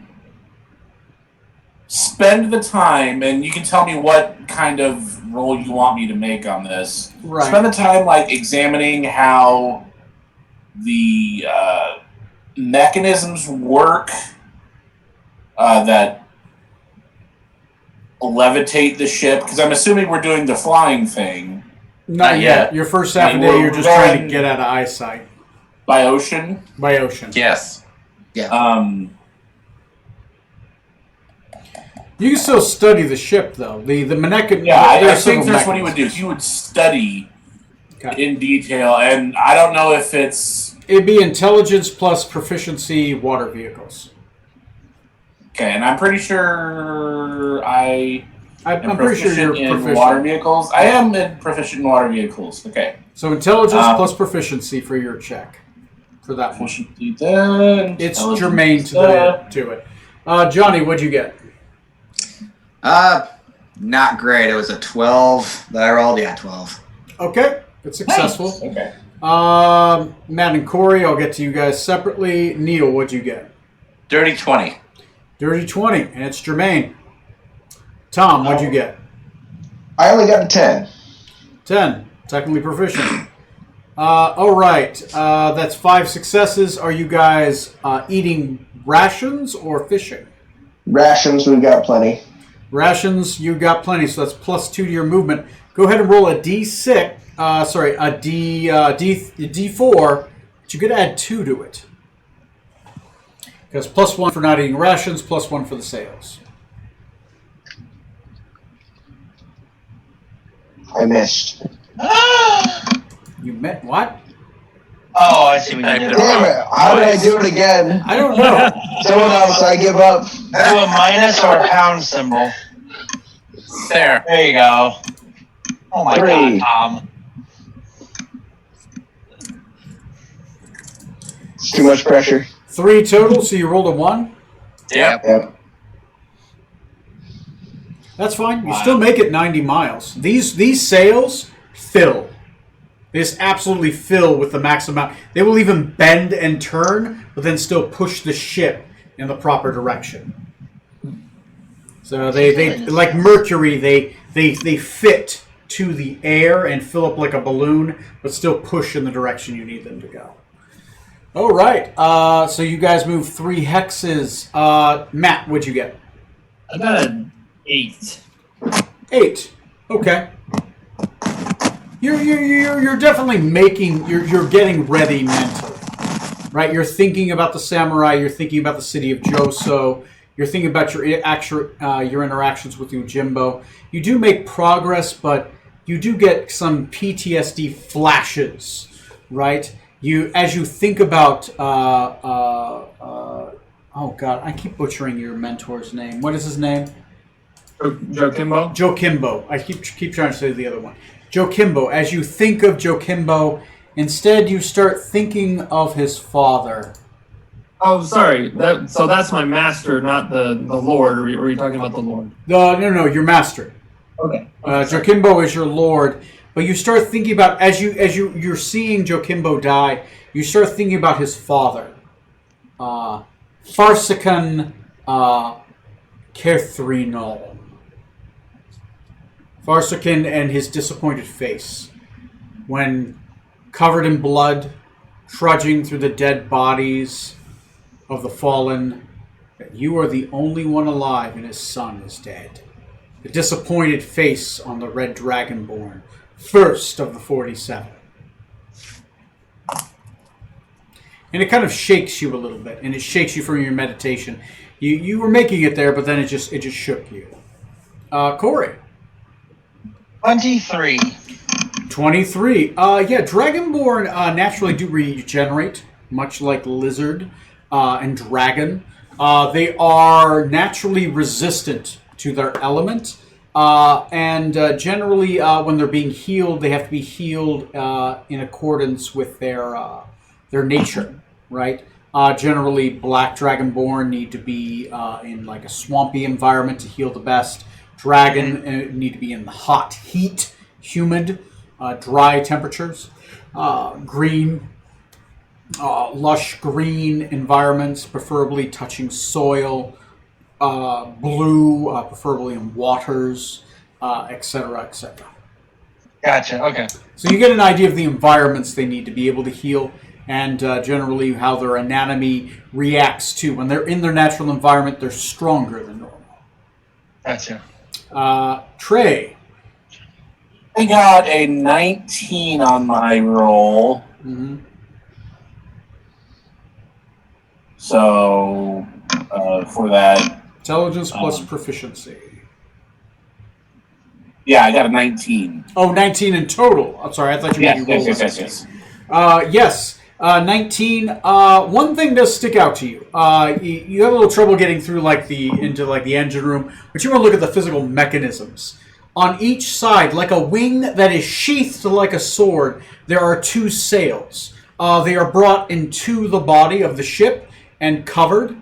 spend the time, and you can tell me what kind of role you want me to make on this. Right. Spend the time examining how the mechanisms work that levitate the ship, because I'm assuming we're doing the flying thing. Not yet. Your first half a day, you're just trying to get out of eyesight. By ocean? By ocean. Yes. Yeah. You can still study the ship, though. The Maneka. Yeah, I think that's what he would do. He would study in detail, and I don't know if it's... It'd be intelligence plus proficiency water vehicles. Okay, and I'm pretty sure I'm pretty sure you're in proficient. water vehicles. I am proficient in water vehicles. Okay. So intelligence plus proficiency for your check. For that one. It's germane to it. Johnny, what'd you get? Not great. It was a 12 that I rolled. Yeah, 12. Okay, it's successful. Nice. Okay. Matt and Corey, I'll get to you guys separately. Neil, what'd you get? Dirty 20. Dirty 20, and it's germane. Tom, what'd you get? I only got a 10. 10, technically proficient. All right, that's 5 successes. Are you guys eating rations or fishing? Rations, we've got plenty. Rations, you got plenty, so that's +2 to your movement. Go ahead and roll a d6 D4, but you could add 2 to it. Because +1 for not eating rations, +1 for the sales. I missed. You met what? Oh, I see what you did. Damn it! How did I do it again? I don't know. Someone else, I give up. Do a minus or a pound symbol. There. There you go. Oh my 3. God, Tom. It's too much pressure. 3 total, so you rolled a 1. Yep. Yep. That's fine. You still make it 90 miles. These sails fill. They just absolutely fill with the max amount. They will even bend and turn, but then still push the ship in the proper direction. So they like Mercury, they fit to the air and fill up like a balloon, but still push in the direction you need them to go. All right. So you guys move 3 hexes. Matt, what'd you get? I got an 8. 8. Okay. You're definitely making. You're getting ready mentally, right? You're thinking about the samurai. You're thinking about the city of Joso. You're thinking about your interactions with Yojimbo. You do make progress, but you do get some PTSD flashes, right? As you think about oh God, I keep butchering your mentor's name. What is his name? Jokimbo? Jokimbo. I keep trying to say the other one. Jokimbo. As you think of Jokimbo, instead you start thinking of his father. Oh, sorry. So that's my master, not the Lord. Or were you talking about the Lord? No, your master. Okay. Jokimbo is your lord. But you start thinking about, as you're seeing Jokimbo die, you start thinking about his father. Farsikan Kerthrinol. Farsikan and his disappointed face. When covered in blood, trudging through the dead bodies of the fallen, that you are the only one alive and his son is dead. The disappointed face on the red dragonborn, first of the 47. And it kind of shakes you a little bit, and it shakes you from your meditation. You were making it there, but then it just shook you. Corey. 23. 23. Yeah, Dragonborn naturally do regenerate, much like Lizard and Dragon. They are naturally resistant to their element, and generally when they're being healed, they have to be healed in accordance with their nature, right? Generally, Black Dragonborn need to be in like a swampy environment to heal the best. Dragon need to be in the hot heat, humid, dry temperatures. Green, lush green environments, preferably touching soil. Blue, preferably in waters, etc., etc. Gotcha. Okay. So you get an idea of the environments they need to be able to heal, and generally how their anatomy reacts to when they're in their natural environment. They're stronger than normal. Gotcha. Trey. I got a 19 on my roll. Mm-hmm. So, for that... Intelligence plus proficiency. Yeah, I got a 19. Oh, 19 in total. I'm sorry, I thought you meant you rolled. Yes. Yes, 19. One thing does stick out to you. You have a little trouble getting through into the engine room, but you want to look at the physical mechanisms. On each side, like a wing that is sheathed like a sword, there are 2 sails. They are brought into the body of the ship and covered,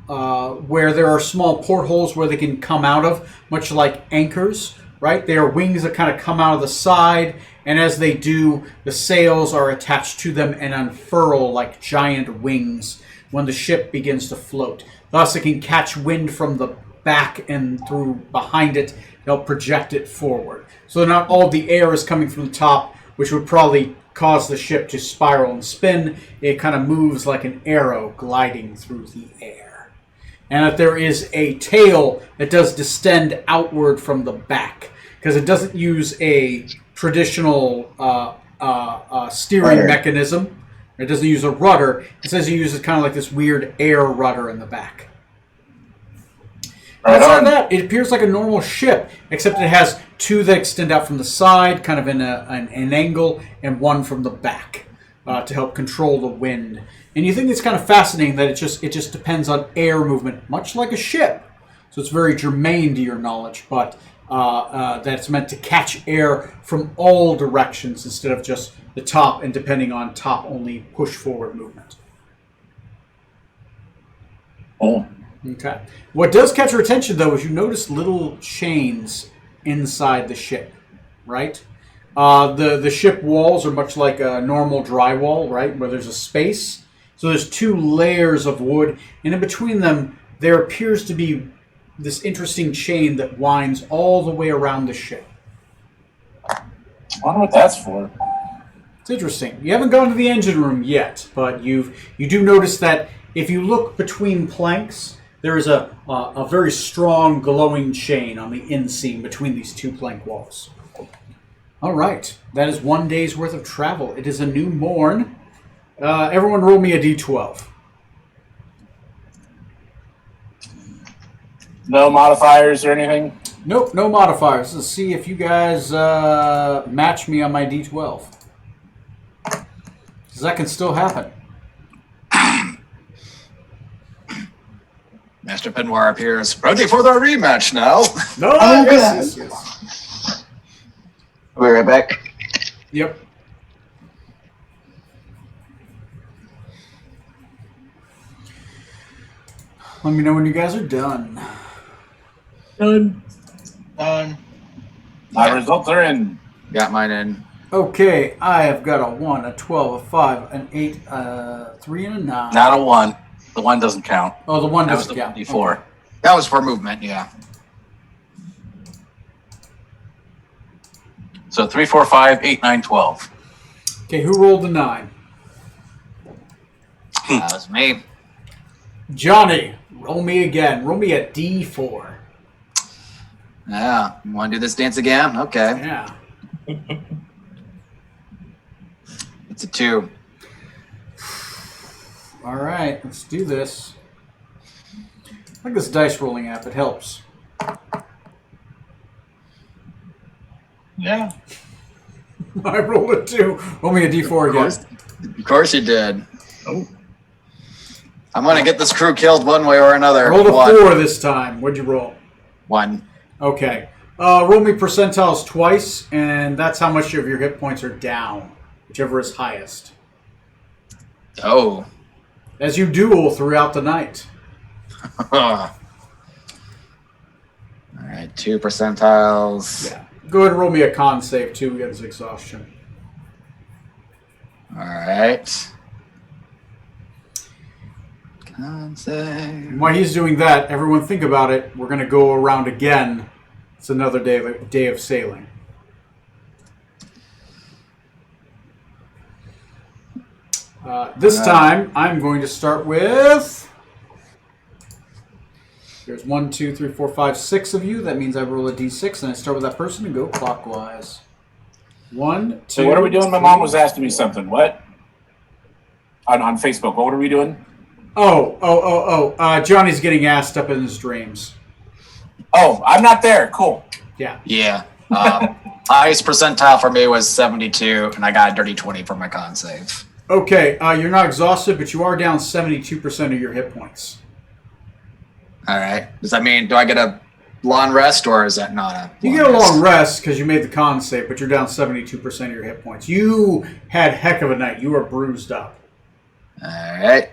where there are small portholes where they can come out of, much like anchors, right? They are wings that kind of come out of the side, and as they do, the sails are attached to them and unfurl like giant wings when the ship begins to float. Thus, it can catch wind from the back and through behind it. They'll project it forward. So not all the air is coming from the top, which would probably cause the ship to spiral and spin. It kind of moves like an arrow gliding through the air. And that there is a tail that does distend outward from the back, because it doesn't use a traditional steering mechanism. It doesn't use a rudder. It says it uses kind of like this weird air rudder in the back. Outside of that, it appears like a normal ship, except it has two that extend out from the side, kind of in an angle, and one from the back to help control the wind. And you think it's kind of fascinating that it just depends on air movement, much like a ship. So it's very germane to your knowledge, but that it's meant to catch air from all directions instead of just the top, and depending on top only push forward movement. Oh. Okay. What does catch your attention, though, is you notice little chains inside the ship, right? The ship walls are much like a normal drywall, right, where there's a space. So there's two layers of wood, and in between them, there appears to be this interesting chain that winds all the way around the ship. I wonder what that's for. It's interesting. You haven't gone to the engine room yet, but you do notice that if you look between planks, there is a very strong glowing chain on the inseam between these two plank walls. All right. That is 1 day's worth of travel. It is a new morn. Everyone roll me a d12. No modifiers or anything? Nope, no modifiers. Let's see if you guys match me on my d12. Because that can still happen. Master Penoir appears. Ready for the rematch now. No, yes. We'll be right back. Yep. Let me know when you guys are done. Done. My results are in. Got mine in. Okay, I have got a 1, a 12, a 5, an 8, a 3, and a 9. Not a 1. The 1 doesn't count. Oh, the 1 That was doesn't the count. 1d4. Okay. That was for movement, yeah. So 3, 4, 5, 8, 9, 12. Okay, who rolled the 9? That was me. Johnny, roll me again. Roll me a D4. Yeah. You want to do this dance again? Okay. Yeah. It's a 2. All right, let's do this. I like this dice rolling app. It helps. Yeah. I rolled a 2. Roll me a D4 again. Of course you did. Oh. I'm going to get this crew killed one way or another. I rolled a 4 this time. What'd you roll? 1. Okay. Roll me percentiles twice, and that's how much of your hit points are down, whichever is highest. Oh. As you duel throughout the night. All right, 2 percentiles. Yeah. Go ahead and roll me a con save, too, against exhaustion. All right. Con save. And while he's doing that, everyone think about it. We're going to go around again. It's another day of sailing. This time, I'm going to start with... There's 1, 2, 3, 4, 5, 6 of you. That means I roll a d6, and I start with that person and go clockwise. 1, 2... So what are we doing? My 3. mom was asking me something. What? On Facebook. What were we doing? Johnny's getting assed up in his dreams. Oh, I'm not there. Cool. Yeah. Yeah. Highest percentile for me was 72, and I got a dirty 20 for my con save. Okay, you're not exhausted, but you are down 72% of your hit points. All right. Does that mean, do I get a long rest, or is that not a You get a long rest because you made the con save, but you're down 72% of your hit points. You had heck of a night. You are bruised up. All right.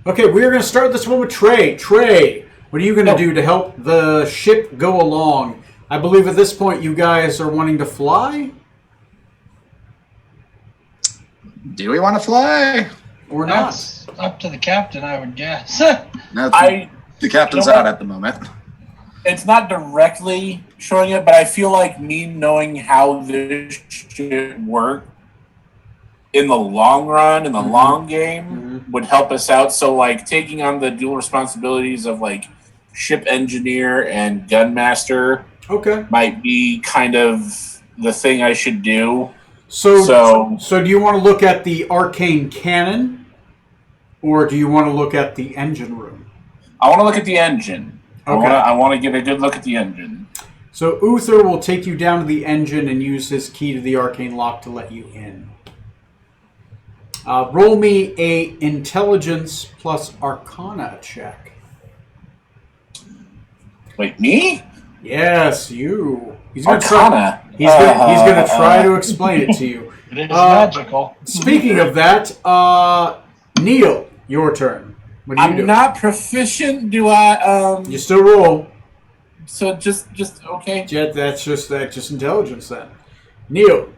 Okay, we are going to start this one with Trey. Trey, what are you going to do to help the ship go along? I believe at this point you guys are wanting to fly? Do we want to fly? Or not? That's up to the captain, I would guess. No, I the captain's you know out what? at the moment. It's not directly showing it, but I feel like me knowing how this should work in the long run, in the long game, would help us out. So, like, taking on the dual responsibilities of, like, ship engineer and gunmaster Okay. might be kind of the thing I should do. So do you want to look at the arcane cannon, or do you want to look at the engine room? I want to look at the engine. Okay. I want to get a good look at the engine. So Uther will take you down to the engine and use his key to the arcane lock to let you in. Roll me a intelligence plus arcana check. Wait, me? Yes, you. He's Arcana. He's gonna try to explain it to you. It is magical. Speaking of that, Neil, your turn. What do you do? I'm not proficient. Do I? You still roll. So just okay. Jet, that's just intelligence then. Neil.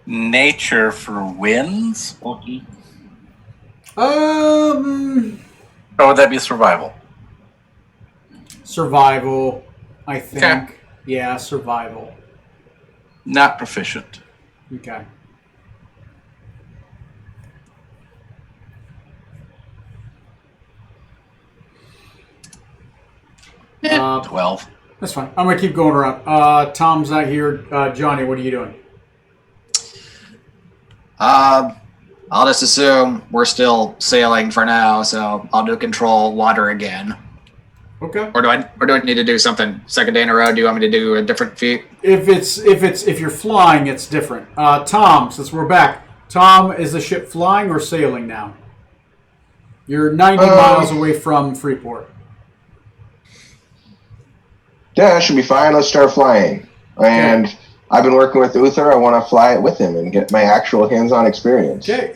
Nature for wins? Okay. Or would that be survival? Survival, I think. Okay. Yeah, survival. Not proficient. Okay. Eh, 12. That's fine. I'm going to keep going around. Tom's not here. Johnny, what are you doing? I'll just assume we're still sailing for now, so I'll do control water again. Okay. Or do I need to do something second day in a row? Do you want me to do a different feat? If you're flying, it's different. Tom, since we're back, Tom, is the ship flying or sailing now? You're 90 miles away from Freeport. Yeah, that should be fine. Let's start flying. And I've been working with Uther. I want to fly it with him and get my actual hands-on experience. Okay.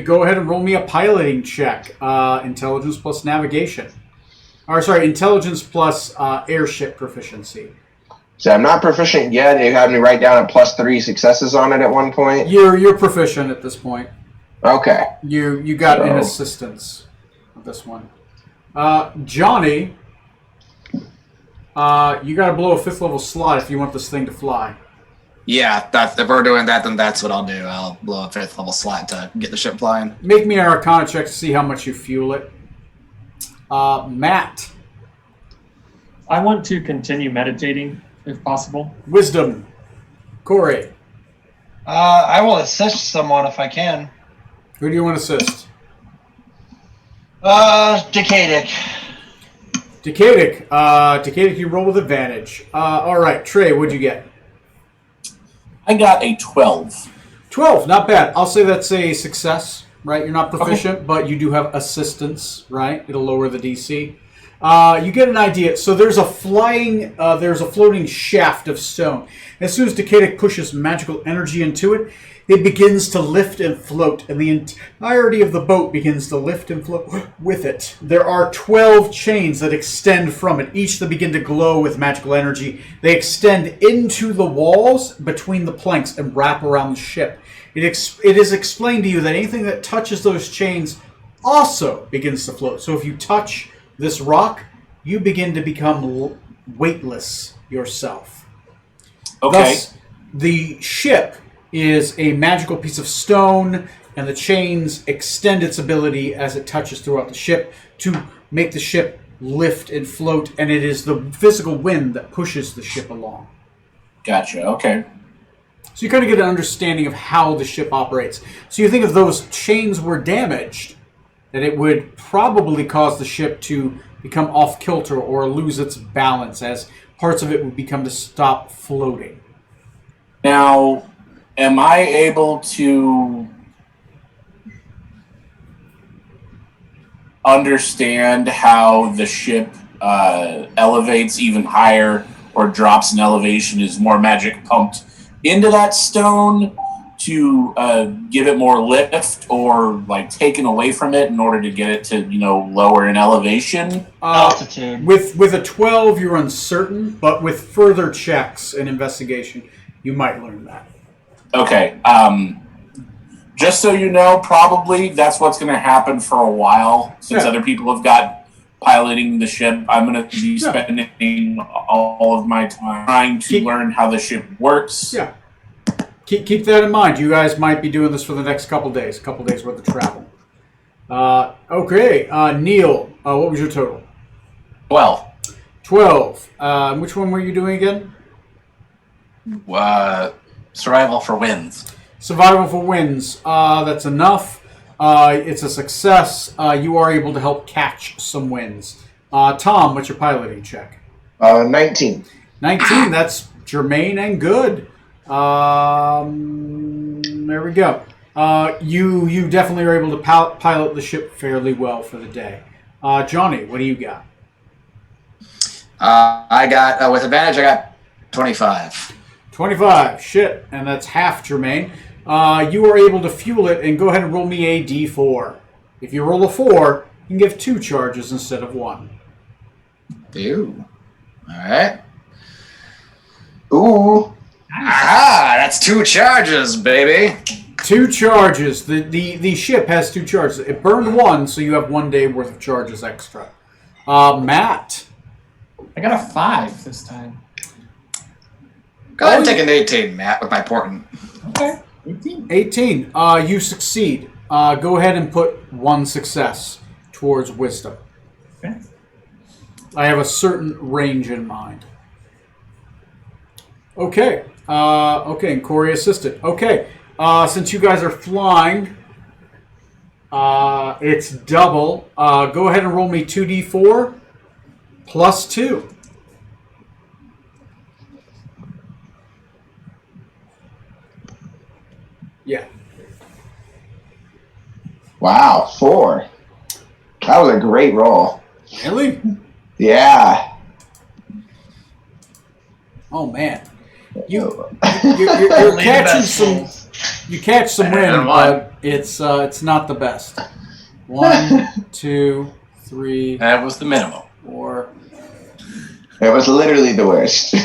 Go ahead and roll me a piloting check. Intelligence plus navigation. Or sorry, intelligence plus airship proficiency. So I'm not proficient yet. You had me write down a +3 successes on it at one point. You're proficient at this point. Okay. You got an assistance with this one. Johnny, you got to blow a 5th level slot if you want this thing to fly. Yeah, if we're doing that, then that's what I'll do. I'll blow a 5th level slot to get the ship flying. Make me an Arcana check to see how much you fuel it. Matt. I want to continue meditating, if possible. Wisdom. Corey. I will assist someone if I can. Who do you want to assist? Decadic. Decadic, you roll with advantage. All right, Trey, what'd you get? I got a 12. 12, not bad. I'll say that's a success, right? You're not proficient, but you do have assistance, right? It'll lower the DC. You get an idea. So there's a floating shaft of stone. As soon as Decadic pushes magical energy into it, it begins to lift and float, and the entirety of the boat begins to lift and float with it. There are 12 chains that extend from it, each that begin to glow with magical energy. They extend into the walls between the planks and wrap around the ship. It is explained to you that anything that touches those chains also begins to float. So if you touch this rock, you begin to become weightless yourself. Okay. Thus, the ship is a magical piece of stone, and the chains extend its ability as it touches throughout the ship to make the ship lift and float, and it is the physical wind that pushes the ship along. Gotcha, okay. So you kind of get an understanding of how the ship operates. So you think if those chains were damaged, that it would probably cause the ship to become off kilter or lose its balance, as parts of it would become to stop floating. Now, am I able to understand how the ship elevates even higher or drops in elevation as more magic pumped into that stone to give it more lift, or like taken away from it in order to get it to, lower in elevation? Altitude. With a 12, you're uncertain, but with further checks and investigation, you might learn that. Okay. Just so you know, probably that's what's going to happen for a while, since other people have got piloting the ship. I'm going to be spending all of my time trying to learn how the ship works. Yeah. Keep that in mind. You guys might be doing this for the next couple days worth of travel. Okay. Neil, what was your total? 12. 12. Which one were you doing again? Survival for wins. Survival for wins. That's enough. It's a success. You are able to help catch some wins. Tom, what's your piloting check? 19. 19. That's germane and good. There we go. You definitely are able to pilot the ship fairly well for the day. Johnny, what do you got? I got, with advantage, I got 25. 25. Shit. And that's half germane. You are able to fuel it, and go ahead and roll me a d4. If you roll a 4, you can give 2 charges instead of 1. Ew. All right. Ooh. Aha! That's 2 charges, baby. 2 charges. The ship has 2 charges. It burned 1, so you have 1 day worth of charges extra. Matt. I got a 5 this time. Go ahead and take an 18, Matt, with my portent. Okay. 18. 18. You succeed. Go ahead and put 1 success towards wisdom. Okay. I have a certain range in mind. Okay. Okay, and Corey assisted. Okay. Since you guys are flying, it's double. Go ahead and roll me 2d4 plus 2. Yeah. Wow, 4. That was a great roll. Really? Yeah. Oh man. You're Only the catching best some. rolls. You catch some wind, but it's not the best. 1, 2, 3, That was the minimum. 4. It was literally the worst.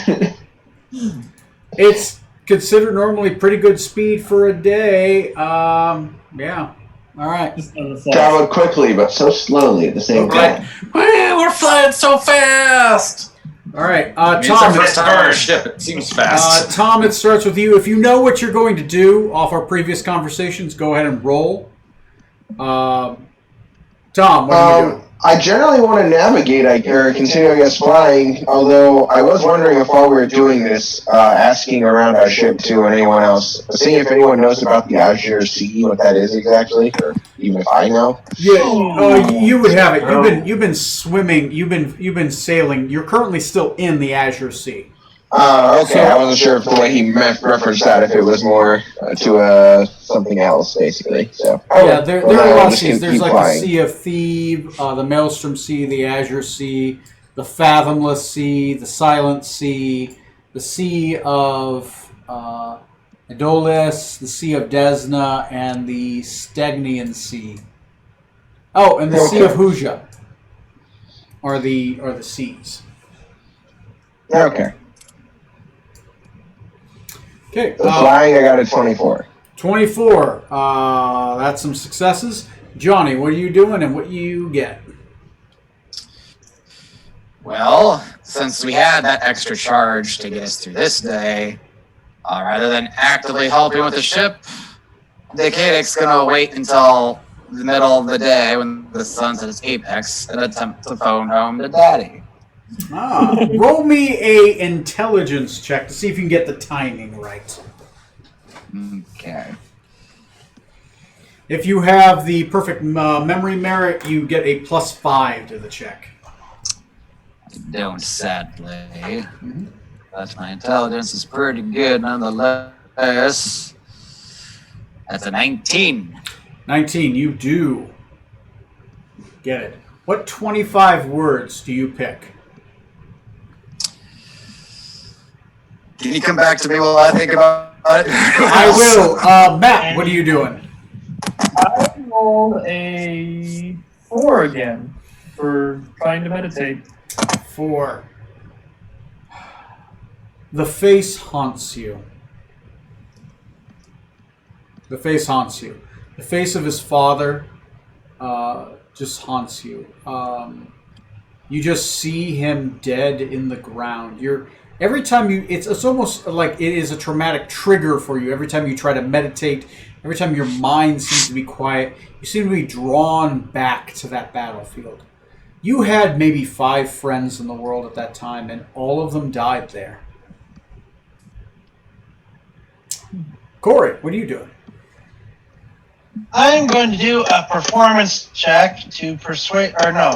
It's considered normally pretty good speed for a day. Yeah. All right. Just on the fly. Traveled quickly, but so slowly at the same time. We're flying so fast. All right. It's our Tom. first time on our ship. It seems fast. Tom, it starts with you. If you know what you're going to do off our previous conversations, go ahead and roll. Tom, what are you doing? I generally want to navigate or continue, I guess, flying. Although I was wondering if while we were doing this, asking around our ship to and anyone else, seeing if anyone knows about the Azure Sea, what that is exactly, or even if I know. Yeah, you would have it. You've been swimming. You've been sailing. You're currently still in the Azure Sea. Okay. I wasn't sure if the way he referenced that, if it was more to something else, basically. So yeah, there are a lot of seas. There's keep like flying. the Sea of Thebe, the Maelstrom Sea, the Azure Sea, the Fathomless Sea, the Silent Sea, the Sea of Adolis, the Sea of Desna, and the Stagnian Sea. Oh, and the Sea of Huja are the seas. Okay. Okay. So flying, I got a 24. 24. That's some successes. Johnny, what are you doing and what you get? Well, since we had that extra charge to get us through this day, rather than actively helping with the ship, Decadic's gonna wait until the middle of the day when the sun's at its apex and attempt to phone home to Daddy. Roll me a intelligence check to see if you can get the timing right. Okay. If you have the perfect memory merit, you get a +5 to the check. I don't, sadly. But my intelligence is pretty good nonetheless. That's a 19. 19, you do get it. What 25 words do you pick? Can you come back to me while I think about it? I will. Matt, what are you doing? I rolled a 4 again for trying to meditate. 4. The face haunts you. The face haunts you. The face of his father just haunts you. You just see him dead in the ground. Every time it's almost like it is a traumatic trigger for you. Every time you try to meditate, every time your mind seems to be quiet, you seem to be drawn back to that battlefield. You had maybe 5 friends in the world at that time, and all of them died there. Corey, what are you doing? I'm going to do a performance check to persuade, or no.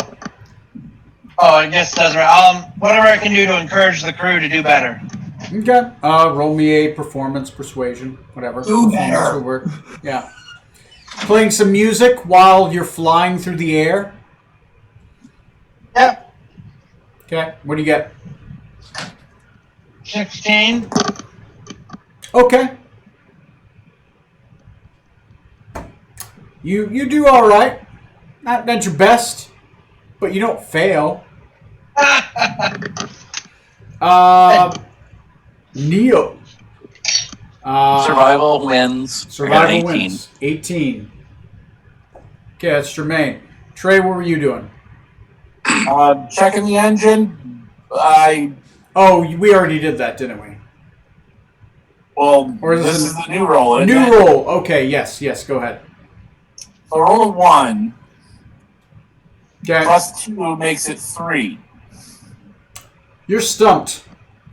Oh, I guess it doesn't matter. Whatever I can do to encourage the crew to do better. Okay. Roll me a performance, persuasion, whatever. Do better. Would work. Yeah. Playing some music while you're flying through the air. Yep. Okay. What do you get? 16. Okay. You do all right. Not your best, but you don't fail. Neil. Survival wins. Survival 18. wins. 18. Okay, that's Jermaine. Trey, what were you doing? Checking the engine. Oh, we already did that, didn't we? Well, Or is this this is the new roll. Isn't New it? roll. Okay, yes, go ahead. So roll a 1 Okay. plus 2 makes it 3. You're stumped.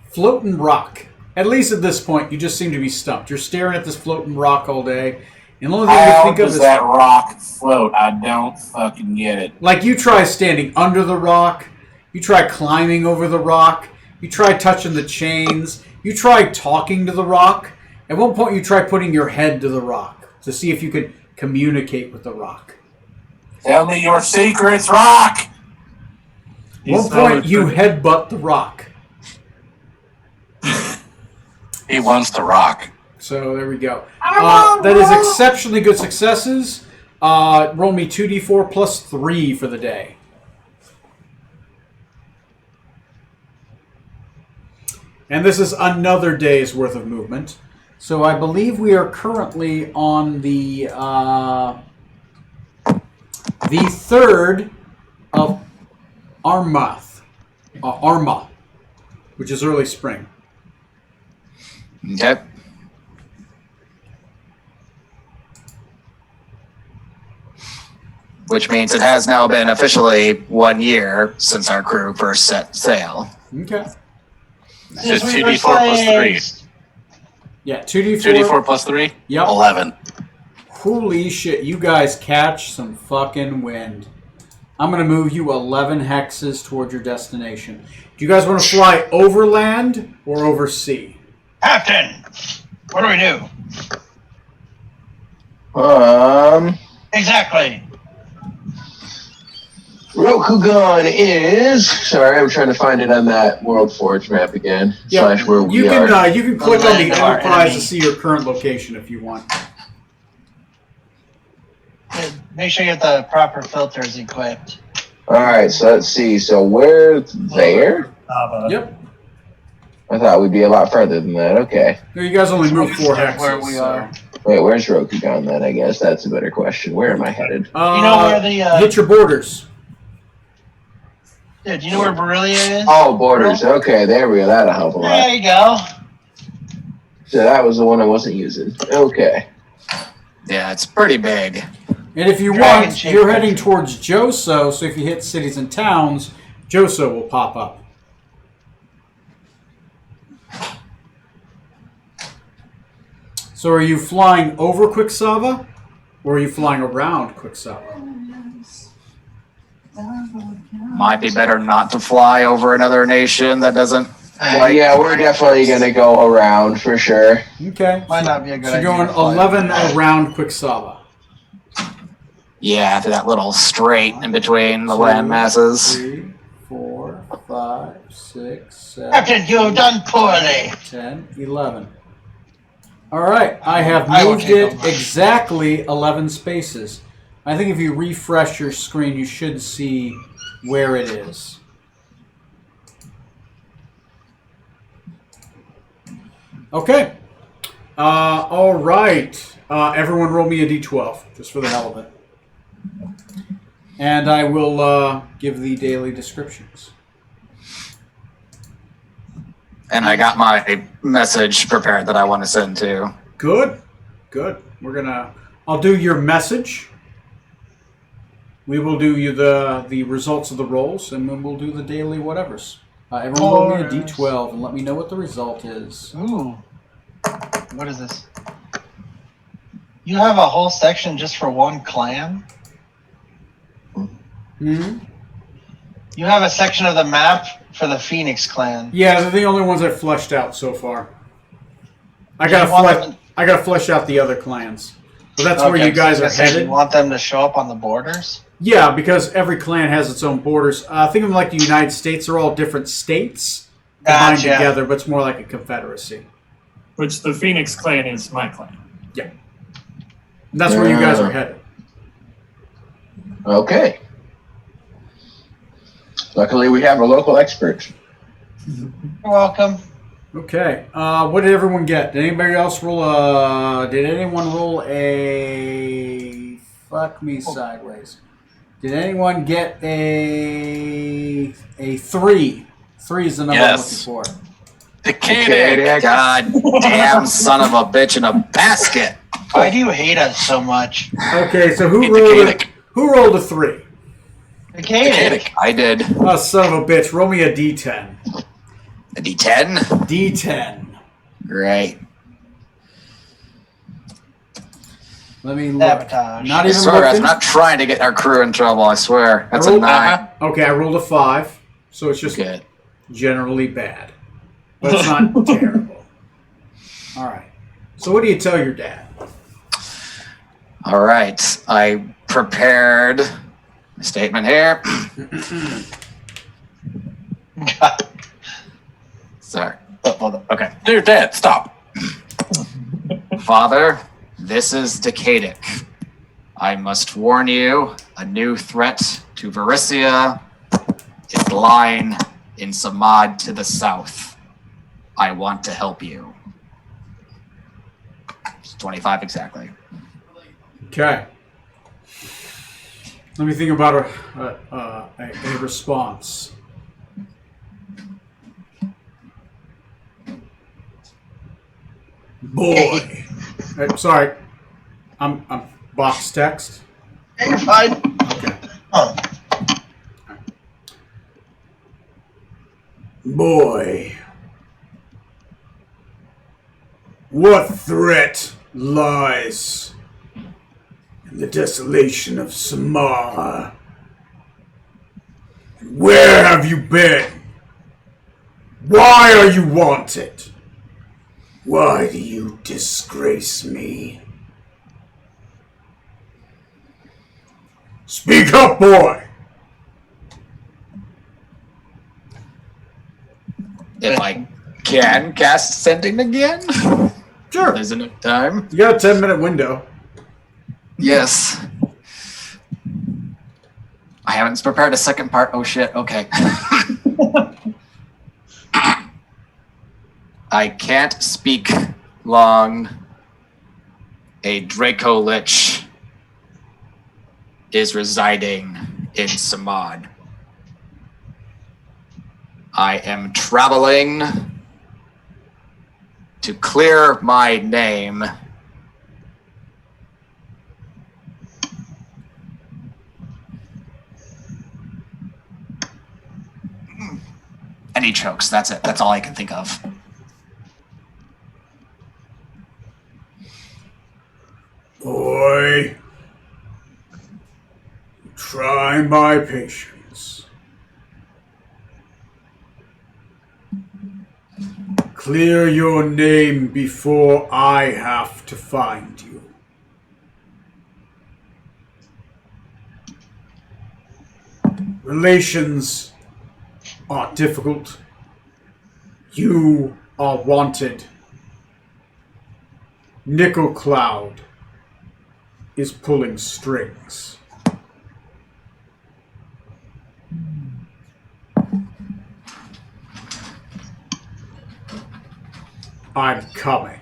Floating rock. At least at this point, you just seem to be stumped. You're staring at this floating rock all day. And the only thing you How think of does is that rock float? I don't fucking get it. like you try standing under the rock, you try climbing over the rock, you try touching the chains, you try talking to the rock. At one point, you try putting your head to the rock to see if you could communicate with the rock. Tell me your secrets, rock! At one point, you headbutt the rock. He wants to rock. So there we go. That is exceptionally good successes. Roll me 2d4 plus 3 for the day. And this is another day's worth of movement. So I believe we are currently on the 3rd of Arma, which is early spring. Okay. Which means it has now been officially 1 year since our crew first set sail. Okay. So 2d4 plus 3. Yeah, 2d4. 2d4 plus 3? Yep. 11. Holy shit, you guys catch some fucking wind. I'm going to move you 11 hexes toward your destination. Do you guys want to fly overland or over sea? Captain, what do we do? Exactly. Rokugan is. Sorry, I'm trying to find it on that World Forge map again. Yeah, Slash where we you can are. you can click on the Land of our Enterprise enemy. to see your current location if you want. Make sure you get the proper filters equipped. All right, so let's see. So we're there. Yep. I thought we'd be a lot further than that. Okay. No, you guys only moved 4 hexes. Where we are. Wait, where's Rokugan then? I guess that's a better question. Where am I headed? You know where the hit your borders. do you know where Berilia is? Oh, borders. Okay, there we go. That'll help a There lot. you go. So that was the one I wasn't using. Okay. Yeah, it's pretty big. And if you Dragon want, shape you're heading towards Joso, so if you hit cities and towns, Joso will pop up. So are you flying over Quicksava, or are you flying around Quicksava? Might be better not to fly over another nation that doesn't. Yeah, we're definitely going to go around for sure. Okay. Might not be a good So idea. you're going to fly 11 over. around Quicksava. Yeah, to that little strait in between the 2, land masses. 3, 4, 5, 6, 7, Captain, you've done poorly. 10, 11. All right, I have I will moved take it over. exactly 11 spaces. I think if you refresh your screen, you should see where it is. Okay. All right. Everyone roll me a d12, just for the hell of it. And I will give the daily descriptions. And I got my message prepared that I want to send to. Good. Good. I'll do your message. we will do you the results of the rolls, and then we'll do the daily whatevers. Everyone roll me a d12 and let me know what the result is. Ooh. What is this? You have a whole section just for one clan? Hmm? You have a section of the map for the Phoenix clan. Yeah, they're the only ones I fleshed out so far. I gotta flesh out the other clans. But that's where you guys are headed. You want them to show up on the borders? Yeah, because every clan has its own borders. Think of them like the United States. They're all different states combined together, but it's more like a confederacy. Which the Phoenix clan is my clan. Yeah. And that's where you guys are headed. Okay. Luckily, we have a local expert. You're welcome. Okay. What did everyone get? Did anybody else roll a... Did anyone roll a... Fuck me sideways. Did anyone get a 3? 3 is the number I'm looking for. Decadic. God damn son of a bitch in a basket. Why do you hate us so much? Okay, so who rolled a 3? Decadic. I did. Oh, son of a bitch. Roll me a d10. A D10? D10. Great. Let me look. Sabotage. Not I even swear, looking. I'm not trying to get our crew in trouble, I swear. That's a 9. Okay, I rolled a 5, so it's just Good. generally bad. But it's not terrible. All right. So what do you tell your dad? All right. I prepared a statement here. Sorry. Oh, hold on. Okay. Dear Dad, stop. Father, this is Decadic. I must warn you, a new threat to Varisia is lying in Samad to the south. I want to help you. It's 25 exactly. Okay. Let me think about a response. Boy. Sorry. I'm box text. You're fine. Okay. Oh. Boy. What threat lies in the desolation of Samar? Where have you been? Why are you wanted? Why do you disgrace me? Speak up, boy! If I can cast Sending again? Sure. There's enough time. You got a 10-minute window. Yes. I haven't prepared a second part. Oh shit, okay. I can't speak long. A Draco Lich is residing in Samad. I am traveling to clear my name. And he chokes. That's it. That's all I can think of. Boy, try my patience. Clear your name before I have to find you. Relations are difficult. You are wanted. Nickel Cloud is pulling strings. I'm coming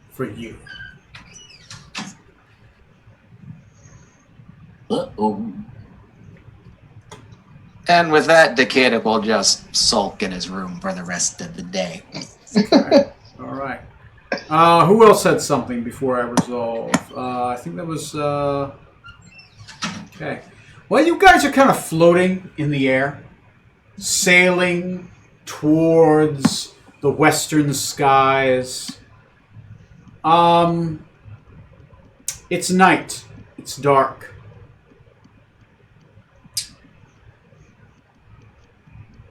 for you. Uh-oh. And with that, Decadic will just sulk in his room for the rest of the day. All right. Who else had something before I resolve? I think that was... Okay. Well, you guys are kind of floating in the air, sailing towards the western skies. It's night. It's dark.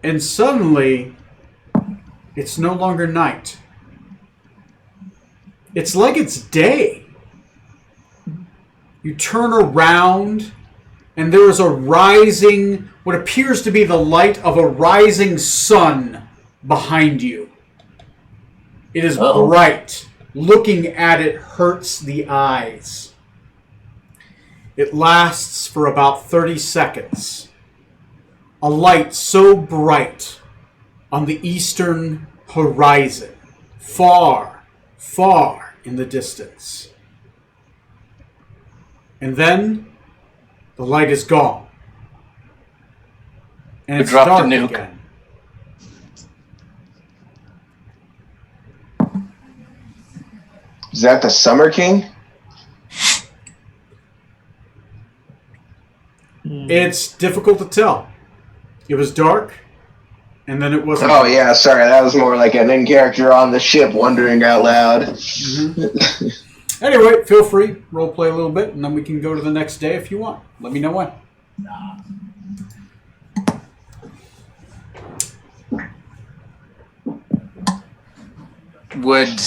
And suddenly, it's no longer night. It's like it's day. You turn around, and there is a rising, what appears to be the light of a rising sun behind you. It is bright. Looking at it hurts the eyes. It lasts for about 30 seconds. A light so bright on the eastern horizon, far, far in the distance. And then the light is gone. And it's dropped a dark nuke. again. Is that the Summer King? It's difficult to tell. It was dark, and then it wasn't. Oh yeah, sorry, that was more like an in-character on the ship wondering out loud. Mm-hmm. Anyway, feel free, role play a little bit, and then we can go to the next day if you want. Let me know when. Would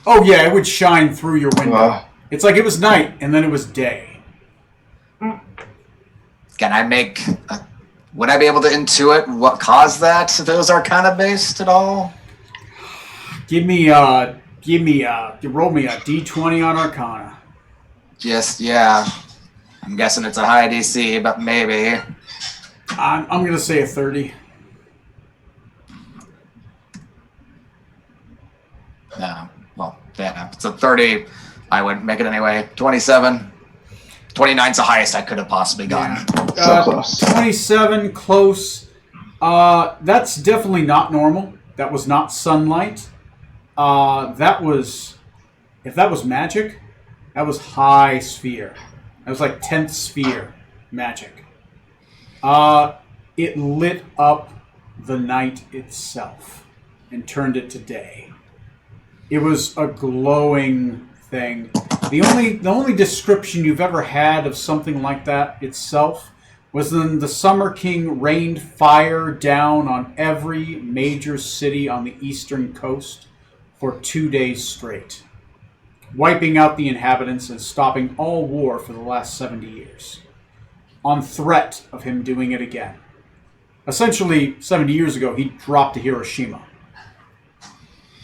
Oh yeah, it would shine through your window. It's like it was night, and then it was day. can I make? Would I be able to intuit what caused that if it was Arcana based at all? Roll me a D20 on Arcana. Yeah. I'm guessing it's a high DC, but maybe. I'm gonna say a 30. No. Well, yeah. It's a 30. I wouldn't make it anyway. 27. 29's the highest I could have possibly gotten. So close. 27, close. That's definitely not normal. That was not sunlight. If that was magic, that was high sphere. That was like 10th sphere magic. It lit up the night itself and turned it to day. It was a glowing thing. The only description you've ever had of something like that itself was when the Summer King rained fire down on every major city on the eastern coast for 2 days straight, wiping out the inhabitants and stopping all war for the last 70 years, on threat of him doing it again. Essentially, 70 years ago, he dropped to Hiroshima.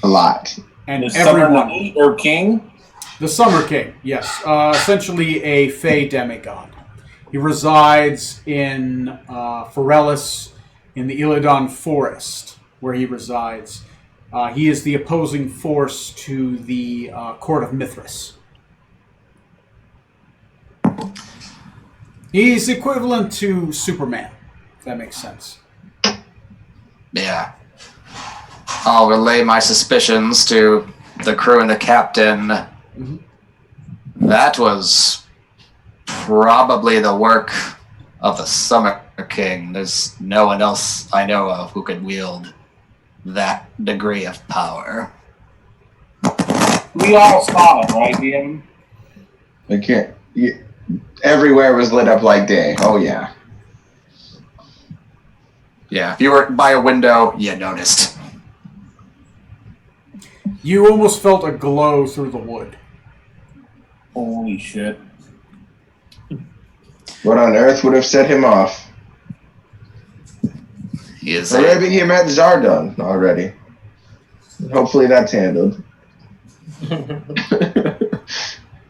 A lot. And The everyone... Summer Knight or King? The Summer King, yes. Essentially a Fey demigod. He resides in Forellis in the Illidan Forest, where he resides. He is the opposing force to the Court of Mithras. He's equivalent to Superman, if that makes sense. Yeah. I'll relay my suspicions to the crew and the captain. Mm-hmm. That was probably the work of the Summer King. There's no one else I know of who could wield that degree of power. We all saw it, right, Ian? I can't. Everywhere was lit up like day. Oh yeah. Yeah, if you were by a window, you noticed. You almost felt a glow through the wood. Holy shit. What on earth would have set him off? He is Or maybe he met Zardon already. Hopefully that's handled.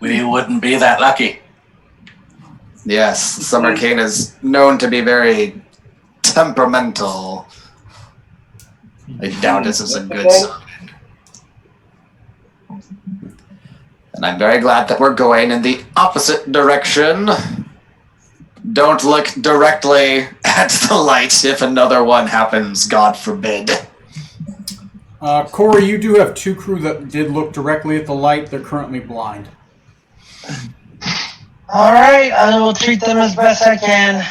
We wouldn't be that lucky. Yes, Summer King is known to be very temperamental. I doubt this is a good sign. And I'm very glad that we're going in the opposite direction. Don't look directly at the light if another one happens, God forbid. Corey, you do have two crew that did look directly at the light. They're currently blind. All right, I will treat them as best I can.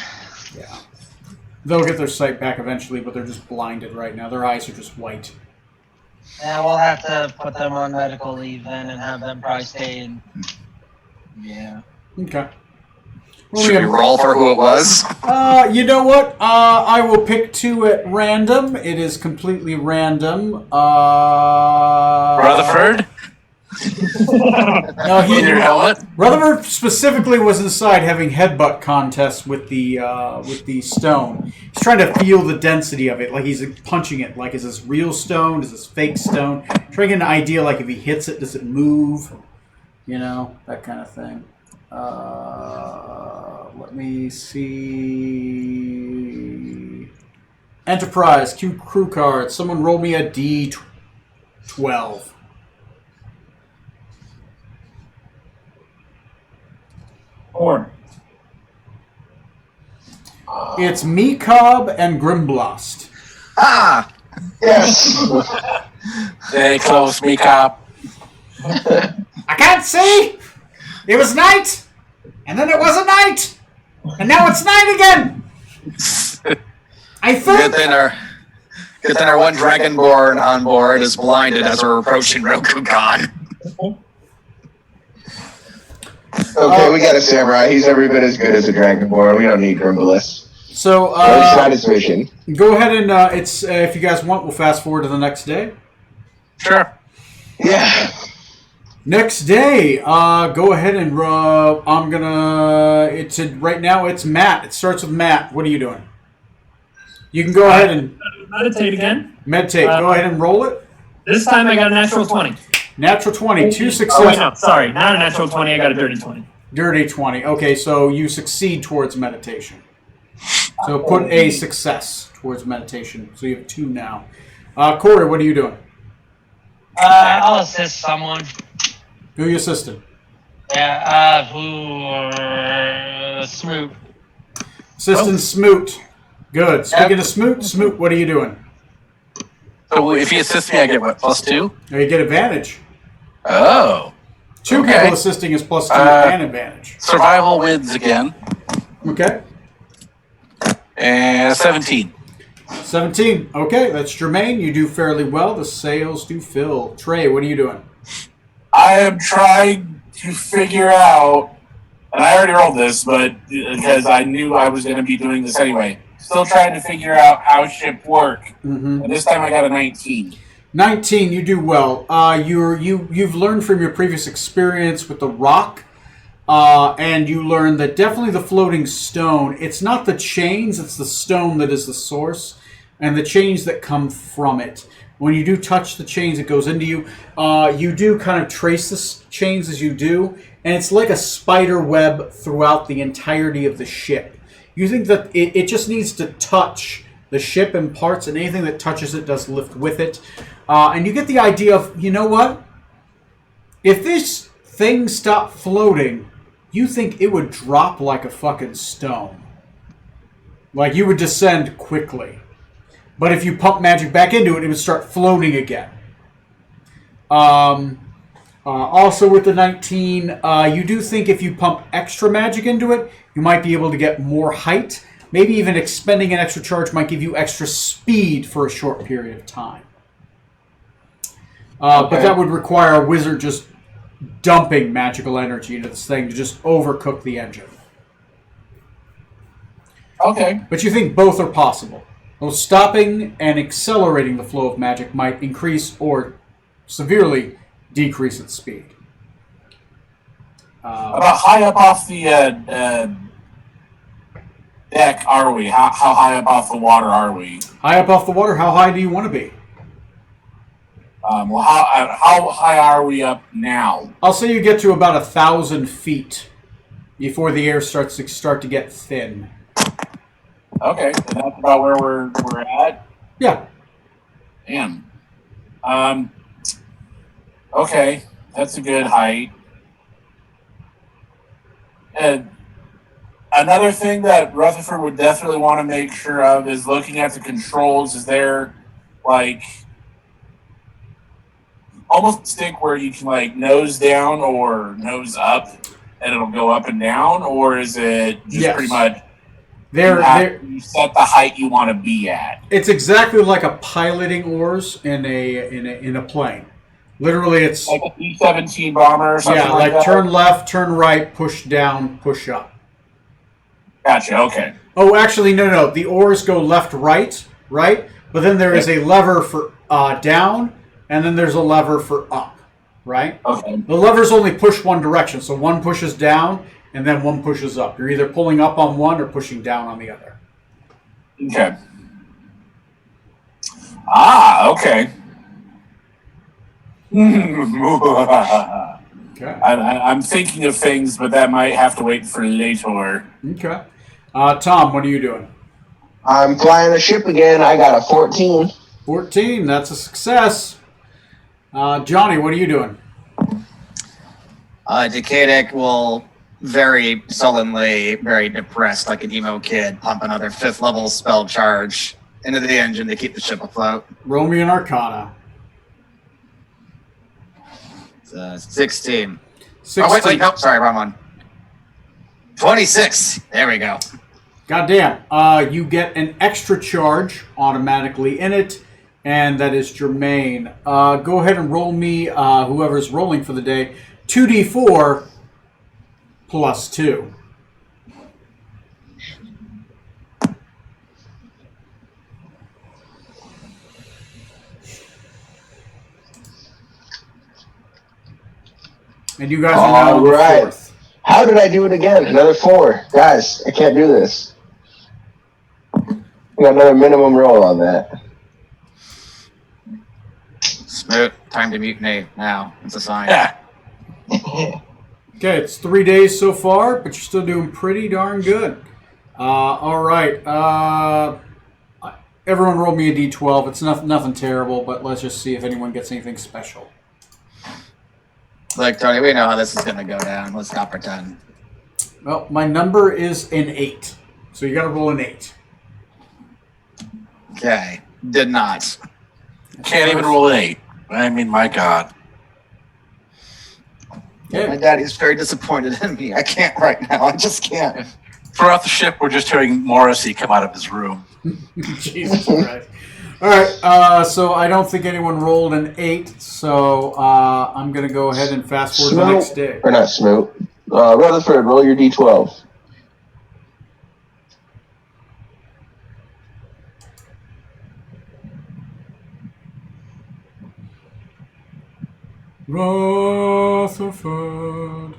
Yeah. They'll get their sight back eventually, but they're just blinded right now. Their eyes are just white. Yeah, we'll have to put them on medical leave then and have them probably stay in. Yeah. Okay. Should we roll for who it was? You know what? I will pick 2 at random. It is completely random. Rutherford? No, In your helmet? Rutherford specifically was inside having headbutt contests with the stone. He's trying to feel the density of it, like he's punching it. Like, is this real stone? Is this fake stone? Trying to get an idea, like if he hits it, does it move? You know, that kind of thing. Let me see. Enterprise, crew card. Someone roll me a D12. Horn. It's Mecob and Grimblast. Ah! Yes. Stay close, me cop. I can't see! It was night! And then it wasn't night! And now it's night again! I think... Good thing our one Dragonborn on board is blinded as we're approaching Rokugan. Okay, we got a samurai. He's every bit as good as a Dragonborn. We don't need Grimbalist. So, It's not his mission. go ahead and, if you guys want, we'll fast forward to the next day. Sure. Yeah. Next day, go ahead and, I'm gonna, right now it's Matt. It starts with Matt. What are you doing? You can go ahead and... Meditate again. Meditate. Go ahead and roll it. This time I got a natural 20. Natural 20, 2 Oh, success. wait, no, sorry. Not a natural 20. I got a dirty 20. Dirty 20. Okay, so you succeed towards meditation. So put a success towards meditation. So you have 2 now. Corey, what are you doing? I'll assist someone. Who are you assisting? Yeah, Smoot. Assistant Smoot. Good. Speaking of Smoot, what are you doing? So if he assists me, I get what, +2? Now you get advantage. Oh. 2 Okay. people assisting is +2 and advantage. Survival wins again. Okay. And 17. 17. Okay, that's Jermaine. You do fairly well. The sails do fill. Trey, what are you doing? I am trying to figure out, and I already rolled this, but because I knew I was going to be doing this anyway. Still trying to figure out how ship work. Mm-hmm. And this time I got a 19. 19, you do well. You've learned from your previous experience with the rock, and you learn that definitely the floating stone, it's not the chains, it's the stone that is the source, and the chains that come from it. When you do touch the chains, it goes into you. You do kind of trace the chains as you do, and it's like a spider web throughout the entirety of the ship. You think that it just needs to touch the ship in parts, and anything that touches it does lift with it. And you get the idea of, you know what? If this thing stopped floating, you think it would drop like a fucking stone. Like, you would descend quickly. But if you pump magic back into it, it would start floating again. Also with the 19, you do think if you pump extra magic into it, you might be able to get more height. Maybe even expending an extra charge might give you extra speed for a short period of time. But that would require a wizard just dumping magical energy into this thing to just overcook the engine. Okay. But you think both are possible. Both stopping and accelerating the flow of magic might increase or severely decrease its speed. About high up off the deck are we? How high up off the water are we? High up off the water, how high do you want to be? Well, how high are we up now? I'll say you get to about 1,000 feet before the air starts to get thin. Okay, so that's about where we're at. Yeah. Damn. Okay, that's a good height. And another thing that Rutherford would definitely want to make sure of is looking at the controls. Is there, like, almost a stick where you can, like, nose down or nose up? and it'll go up and down, or is it just Yes. pretty much you set the height you want to be at? It's exactly like a piloting oars in a plane. Literally, it's Like a B-17 bomber or something like that? turn left, turn right, push down, push up. Gotcha, okay. Oh, actually, no. The oars go left, right, but then there is a lever for down, and then there's a lever for up, right? Okay. The levers only push one direction, so one pushes down, and then one pushes up. You're either pulling up on one or pushing down on the other. Okay. Okay. Okay. I'm thinking of things, but that might have to wait for later. Okay. Tom, what are you doing? I'm flying a ship again. I got a 14. 14. That's a success. Johnny, what are you doing? Decadic will very sullenly, very depressed, like an emo kid, pump another 5th level spell charge into the engine to keep the ship afloat. Roll me an Arcana. 16. 16. Oh, wait, nope, sorry, wrong one. 26. There we go. Goddamn. You get an extra charge automatically in it, and that is germane. Go ahead and roll me, whoever's rolling for the day, 2d4 plus 2. And you guys are now on the 4th. How did I do it again? Another 4. Guys, I can't do this. I got another minimum roll on that. Smoot, time to mutiny now. It's a sign. Yeah. Okay, it's 3 days so far, but you're still doing pretty darn good. All right. Everyone roll me a d12. It's nothing terrible, but let's just see if anyone gets anything special. Look, Tony, we know how this is going to go down. Let's not pretend. Well, my number is an 8, so you got to roll an 8. Okay. Did not. Can't even roll an 8. I mean, my God. Okay. My daddy's very disappointed in me. I can't right now. I just can't. Throughout the ship, we're just hearing Morrissey come out of his room. Jesus Christ. All right, so I don't think anyone rolled an 8, so I'm going to go ahead and fast forward to the next day. Or not Smoot. Rutherford, roll your d12. Rutherford.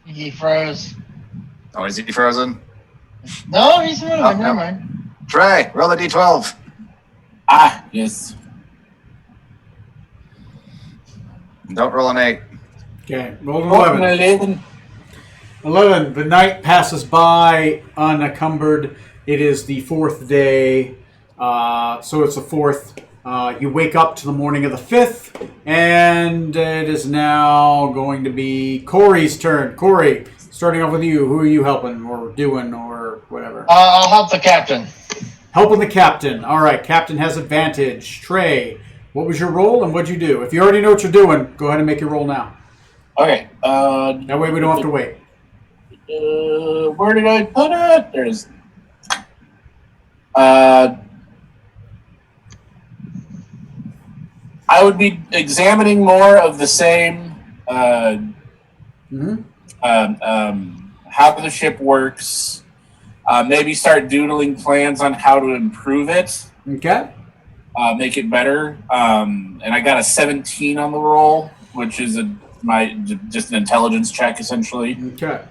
He froze. Oh, is he frozen? No, he's moving. Oh, Never no. mind. Trey, roll a d12. Yes. Don't roll an 8. Okay, roll an 11. 11. The night passes by unencumbered. It is the 4th day, so it's the 4th. You wake up to the morning of the 5th, and it is now going to be Corey's turn. Corey, starting off with you, who are you helping or doing or whatever? I'll help the captain. Helping the captain. All right, captain has advantage. Trey, what was your roll and what'd you do? If you already know what you're doing, go ahead and make your roll now. Okay. That way we don't have to wait. Where did I put it? There's. I would be examining more of the same. How the ship works. Maybe start doodling plans on how to improve it. Okay. Make it better. And I got a 17 on the roll, which is just an intelligence check essentially. Okay.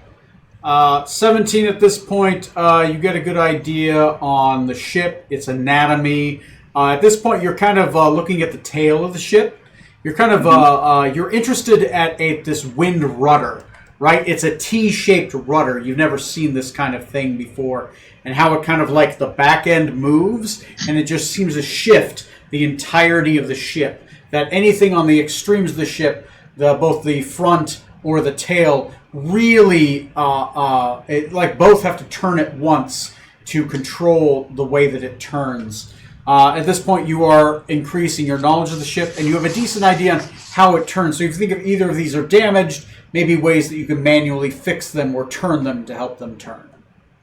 17 at this point, you get a good idea on the ship, its anatomy. At this point, you're kind of looking at the tail of the ship. You're kind of you're interested at this wind rudder, right? It's a T-shaped rudder. You've never seen this kind of thing before, and how it kind of like the back end moves, and it just seems to shift the entirety of the ship. That anything on the extremes of the ship, both the front or the tail, really like both have to turn at once to control the way that it turns. At this point, you are increasing your knowledge of the ship, and you have a decent idea on how it turns. So if you think of either of these are damaged, maybe ways that you can manually fix them or turn them to help them turn.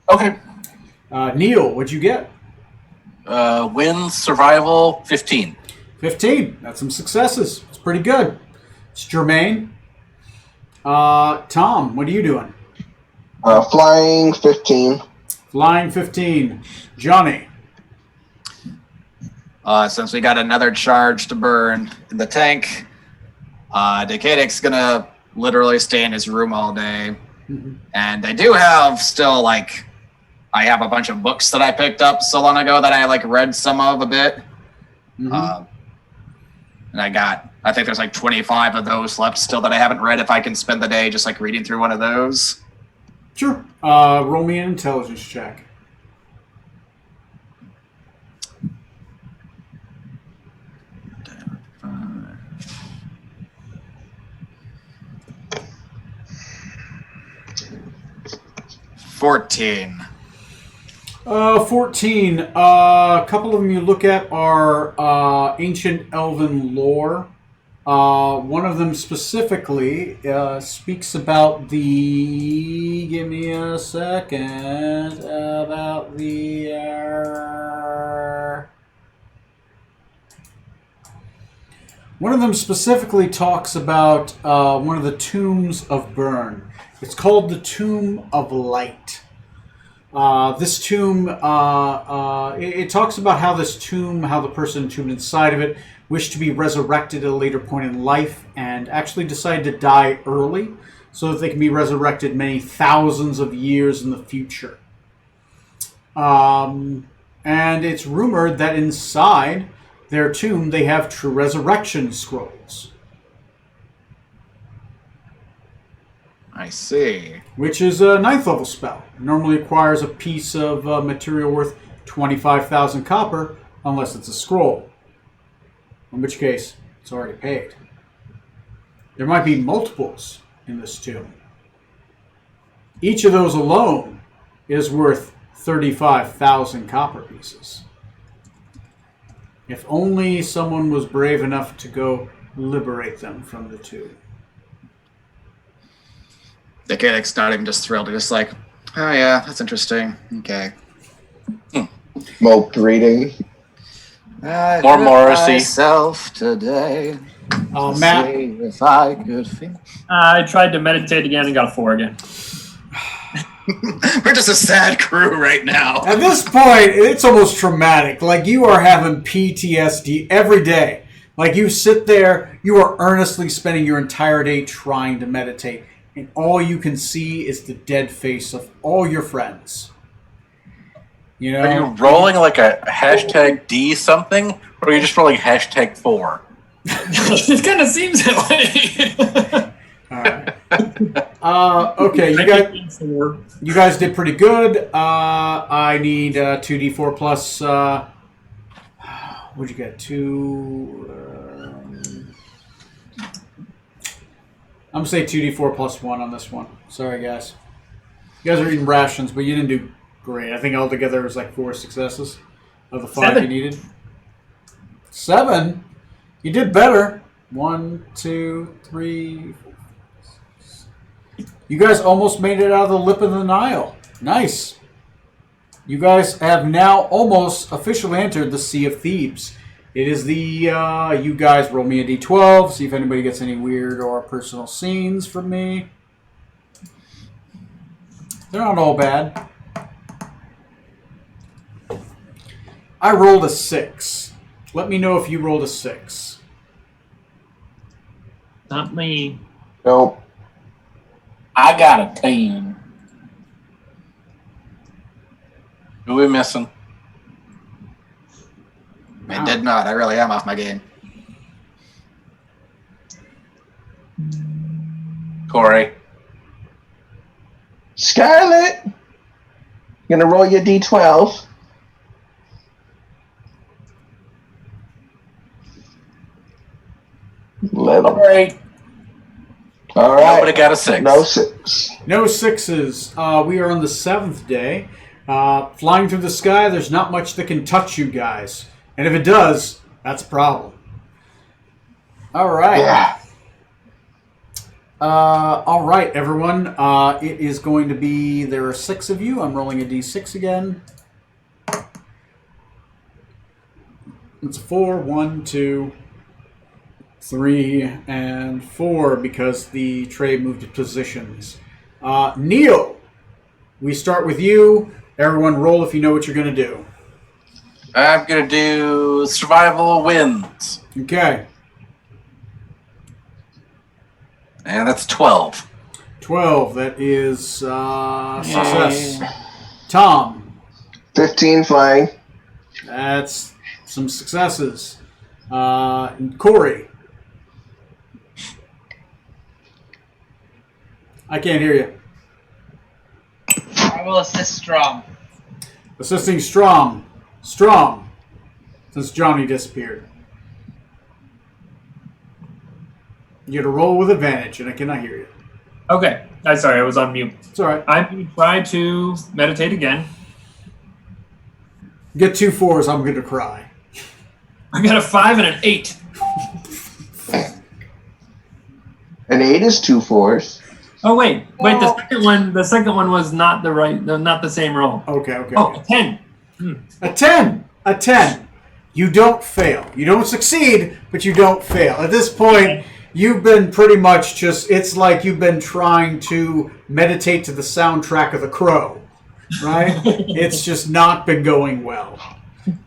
Okay. Neil, what'd you get? Wins, survival, 15. 15. That's some successes. It's pretty good. It's Jermaine. Tom, what are you doing? Flying 15. Flying 15. Johnny. Since we got another charge to burn in the tank, Decadic's gonna literally stay in his room all day. Mm-hmm. And I do have still, I have a bunch of books that I picked up so long ago that I, read some of a bit. Mm-hmm. And I think there's 25 of those left still that I haven't read if I can spend the day just, reading through one of those. Sure. Roll me an intelligence check. $14. 14. A couple of them you look at are ancient elven lore. One of them specifically speaks about the... Give me a second. About the... One of them specifically talks about one of the tombs of Burn. It's called the Tomb of Light. This tomb, it talks about how this tomb, how the person entombed inside of it wished to be resurrected at a later point in life and actually decided to die early so that they can be resurrected many thousands of years in the future. And it's rumored that inside their tomb they have true resurrection scrolls. I see. Which is a 9th level spell. Normally requires a piece of material worth 25,000 copper, unless it's a scroll. In which case, it's already paid. There might be multiples in this tomb. Each of those alone is worth 35,000 copper pieces. If only someone was brave enough to go liberate them from the tomb. The Decadic's not even just thrilled. He's just oh yeah, that's interesting. Okay. Mope reading. More Morrissey. Myself today. Matt. If I could feel. I tried to meditate again and got a 4 again. We're just a sad crew right now. At this point, it's almost traumatic. You are having PTSD every day. You sit there, you are earnestly spending your entire day trying to meditate. And all you can see is the dead face of all your friends. You know? Are you rolling a hashtag D something, or are you just rolling hashtag 4? It kind of seems that way. All right. Okay, you guys did pretty good. I need 2d4 plus... what'd you get? 2... I'm going to say 2d4 plus 1 on this one. Sorry, guys. You guys are eating rations, but you didn't do great. I think altogether it was 4 successes of the 5 7. you needed. 7? You did better. 1, 2, 3, 4. You guys almost made it out of the lip of the Nile. Nice. You guys have now almost officially entered the Sea of Thebes. It is the, you guys roll me a d12, see if anybody gets any weird or personal scenes from me. They're not all bad. I rolled a 6. Let me know if you rolled a 6. Not me. Nope. I got a 10. Who are we missing? I did not. I really am off my game. Corey. Scarlet, you're gonna roll your d12. Corey. All right. Nobody got a 6. No 6. No 6s. We are on the 7th day. Flying through the sky, there's not much that can touch you guys. And if it does, that's a problem. All right. Yeah. All right, everyone. It is going to be, there are 6 of you. I'm rolling a d6 again. It's 4, 1, 2, 3, and 4 because the tray moved positions. Neil, we start with you. Everyone roll if you know what you're going to do. I'm going to do survival wins. Okay. And that's 12. 12. That is success. Tom. 15 flying. That's some successes. Corey. I can't hear you. I will assist Strom. Assisting Strom. Strom. Since Johnny disappeared. You get a roll with advantage, and I cannot hear you. Okay. I'm sorry, I was on mute. It's all right. I'm going to try to meditate again. Get 2 4s, I'm going to cry. I got a 5 and an 8. An 8 is 2 4s. Oh wait. The second one was not not the same roll. Okay. Oh, a 10. A 10. A 10. You don't fail. You don't succeed, but you don't fail. At this point, you've been pretty much just, it's like you've been trying to meditate to the soundtrack of The Crow, right? It's just not been going well.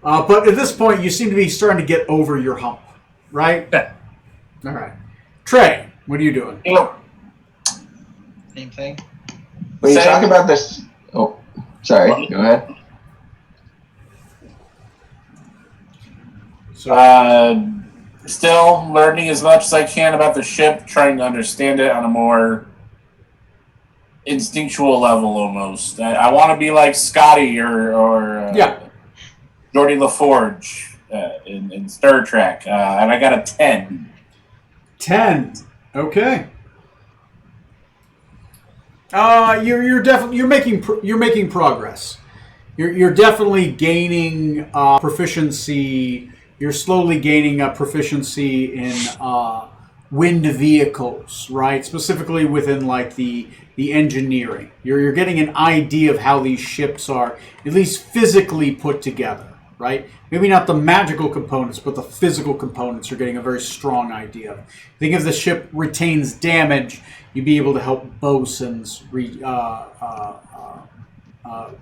But at this point, you seem to be starting to get over your hump, right? Yeah. All right. Trey, what are you doing? Same thing. When you talk about this... Oh, sorry. Go ahead. Still learning as much as I can about the ship, trying to understand it on a more instinctual level almost. I want to be like Scotty or Geordi LaForge in Star Trek, and I got a 10. 10. Okay. You're making progress. You're definitely gaining proficiency. You're slowly gaining a proficiency in wind vehicles, right? Specifically within like the engineering. You're getting an idea of how these ships are at least physically put together, right? Maybe not the magical components, but the physical components. You're getting a very strong idea of. Think if the ship retains damage, you'd be able to help bosuns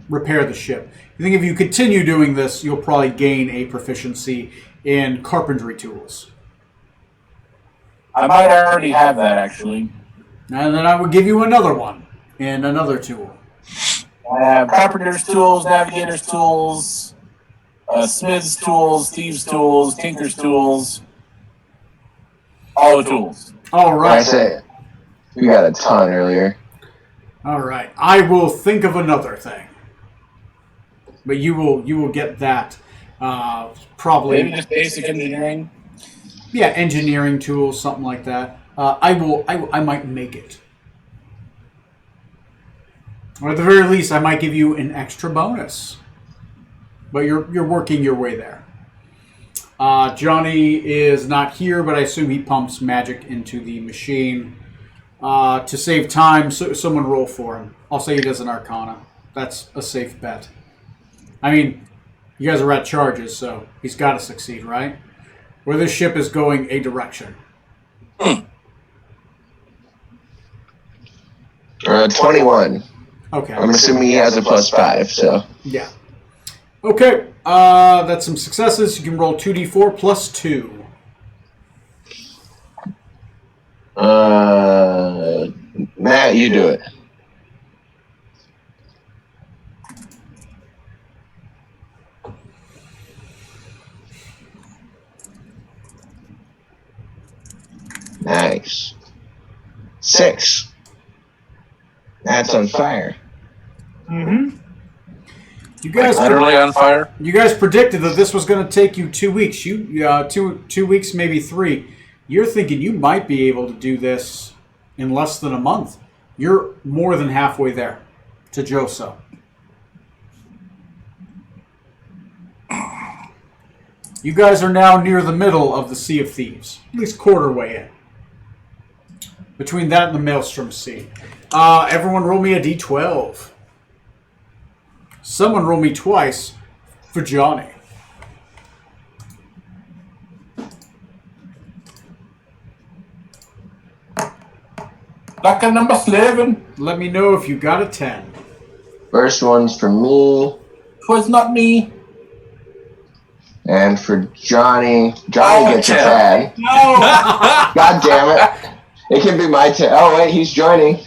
repair the ship. You think if you continue doing this, you'll probably gain a proficiency in carpentry tools. I might already have that, actually. And then I would give you another one and another tool. I have carpenter's tools, navigator's tools, smith's tools, thieves' tools, tinker's tools. All the tools. All right. I say we got a ton earlier. All right. I will think of another thing. But you will get that probably. Maybe just basic engineering. Yeah, engineering tools, something like that. I might make it. Or at the very least, I might give you an extra bonus. But you're working your way there. Johnny is not here, but I assume he pumps magic into the machine. To save time, someone roll for him. I'll say he does an Arcana. That's a safe bet. I mean, you guys are at charges, so he's got to succeed, right? Where this ship is going a direction. 21. Okay. I'm assuming he has a +5, so. Yeah. Okay. That's some successes. You can roll 2d4 plus 2. Matt, you do it. Nice. 6. That's on fire. Mm-hmm. You guys Literally on fire. You guys predicted that this was going to take you 2 weeks. Two weeks, maybe 3. You're thinking you might be able to do this in less than a month. You're more than halfway there to Joso. You guys are now near the middle of the Sea of Thieves. At least quarter way in. Between that and the Maelstrom Sea. Everyone roll me a d12. Someone roll me twice for Johnny. Lucky number 11. Let me know if you got a 10. First one's for me. Twas not me. And for Johnny. Johnny gets a 10. No! God damn it. It can be my 10. Oh, wait, he's joining.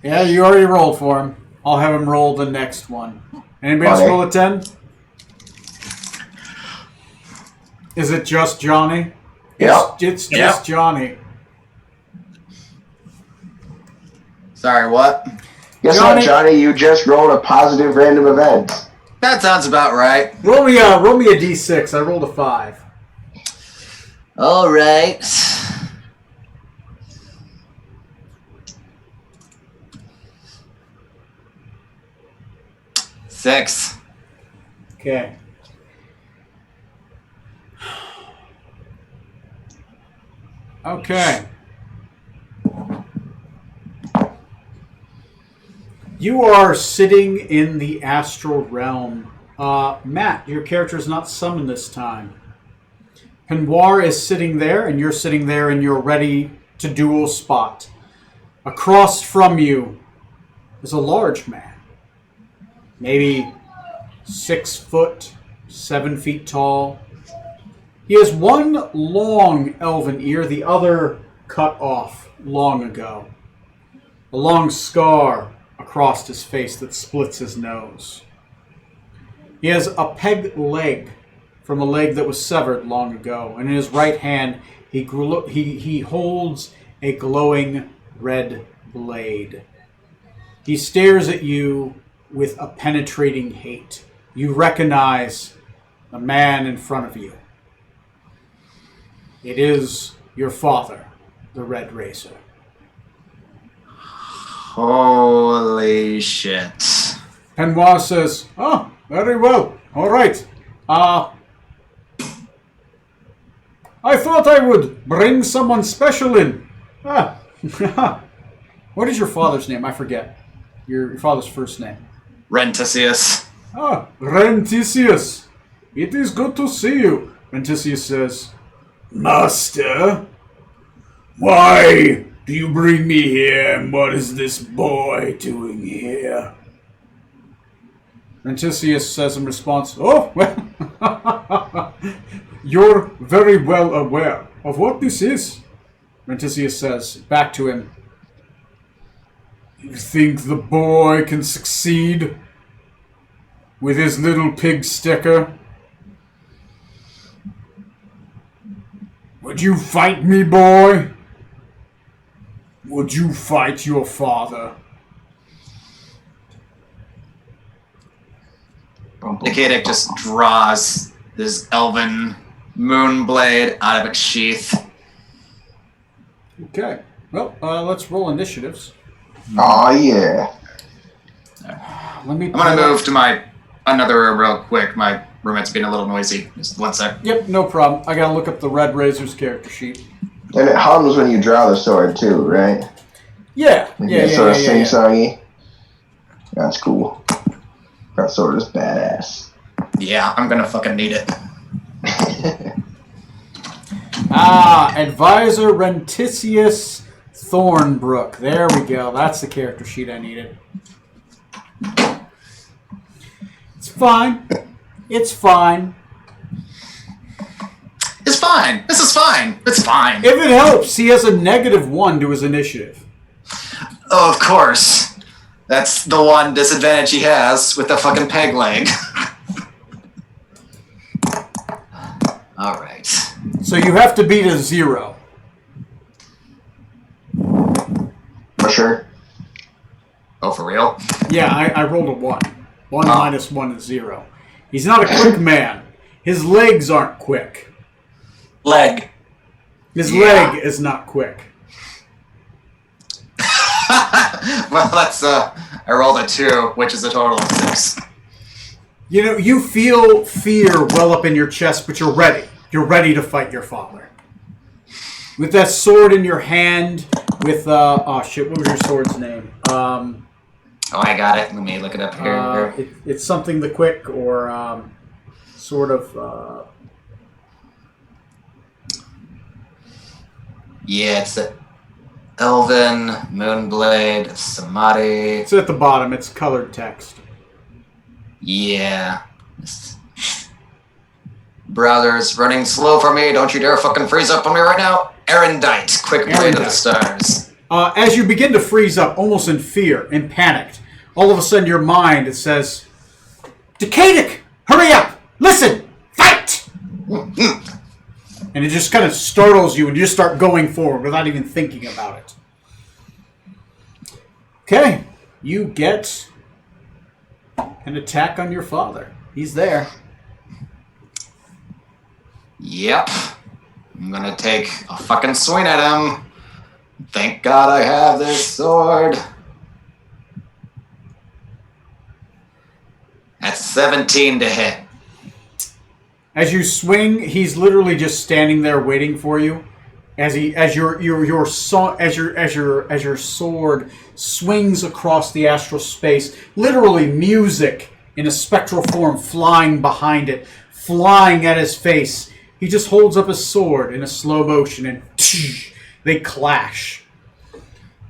Yeah, you already rolled for him. I'll have him roll the next one. Anybody else roll a 10? Is it just Johnny? Yep. It's just Johnny. Sorry, what? Guess Johnny- what, Johnny? You just rolled a positive random event. That sounds about right. Roll me a d6. I rolled a 5. All right. Six. Okay. Okay. You are sitting in the astral realm. Matt, your character is not summoned this time. Penoir is sitting there, and you're sitting there in your ready-to-duel spot. Across from you is a large man. Maybe 6 foot, 7 feet tall. He has one long elven ear, the other cut off long ago. A long scar across his face that splits his nose. He has a pegged leg from a leg that was severed long ago, and in his right hand he holds a glowing red blade. He stares at you with a penetrating hate. You recognize the man in front of you. It is your father, the Red Racer. Holy shit. Penoir says, "Oh, very well. All right. I thought I would bring someone special in. What is your father's name? I forget. Your father's first name." Rentisius. Rentisius. It is good to see you. Rentisius says, "Master, why do you bring me here, and what is this boy doing here?" Rentisius says in response, "Oh, well, you're very well aware of what this is." Rentisius says back to him, "You think the boy can succeed with his little pig sticker? Would you fight me, boy? Would you fight your father?" Nikadic just draws this elven moon blade out of its sheath. Okay. Well, let's roll initiatives. Oh yeah. Let me. I'm gonna move to another room real quick. My roommate's being a little noisy. Just one sec. Yep, no problem. I gotta look up the Red Razor's character sheet. And it hums when you draw the sword too, right? Yeah. Sort of sing-songy. That's cool. That sword is badass. Yeah, I'm gonna fucking need it. Advisor Rentisius Thornbrook. There we go. That's the character sheet I needed. It's fine. It's fine. It's fine. This is fine. It's fine. If it helps, he has a -1 to his initiative. Oh, of course. That's the one disadvantage he has with the fucking peg leg. Alright. So you have to beat a 0. For sure. Oh, for real? Yeah, I rolled a 1. 1 minus 1 is 0. He's not a quick man. His legs aren't quick. Leg. His leg is not quick. Well, that's, I rolled a 2, which is a total of 6. You know, you feel fear well up in your chest, but you're ready. You're ready to fight your father. With that sword in your hand, with oh shit, what was your sword's name? Oh, I got it. Let me look it up here. It's something the quick or sort of. Yeah, it's the Elven Moonblade Samadhi. It's at the bottom. It's colored text. Yeah. Browser's running slow for me. Don't you dare fucking freeze up on me right now. Erendite, quick blade of the stars. As you begin to freeze up, almost in fear and panicked, all of a sudden your mind, it says, Decadic, hurry up! Listen! Fight! And it just kind of startles you and you just start going forward without even thinking about it. Okay, you get an attack on your father. He's there. Yep. I'm gonna take a fucking swing at him. Thank God I have this sword. That's 17 to hit. As you swing, he's literally just standing there waiting for you. As your sword swings across the astral space, literally music in a spectral form flying behind it, flying at his face. He just holds up his sword in a slow motion and they clash.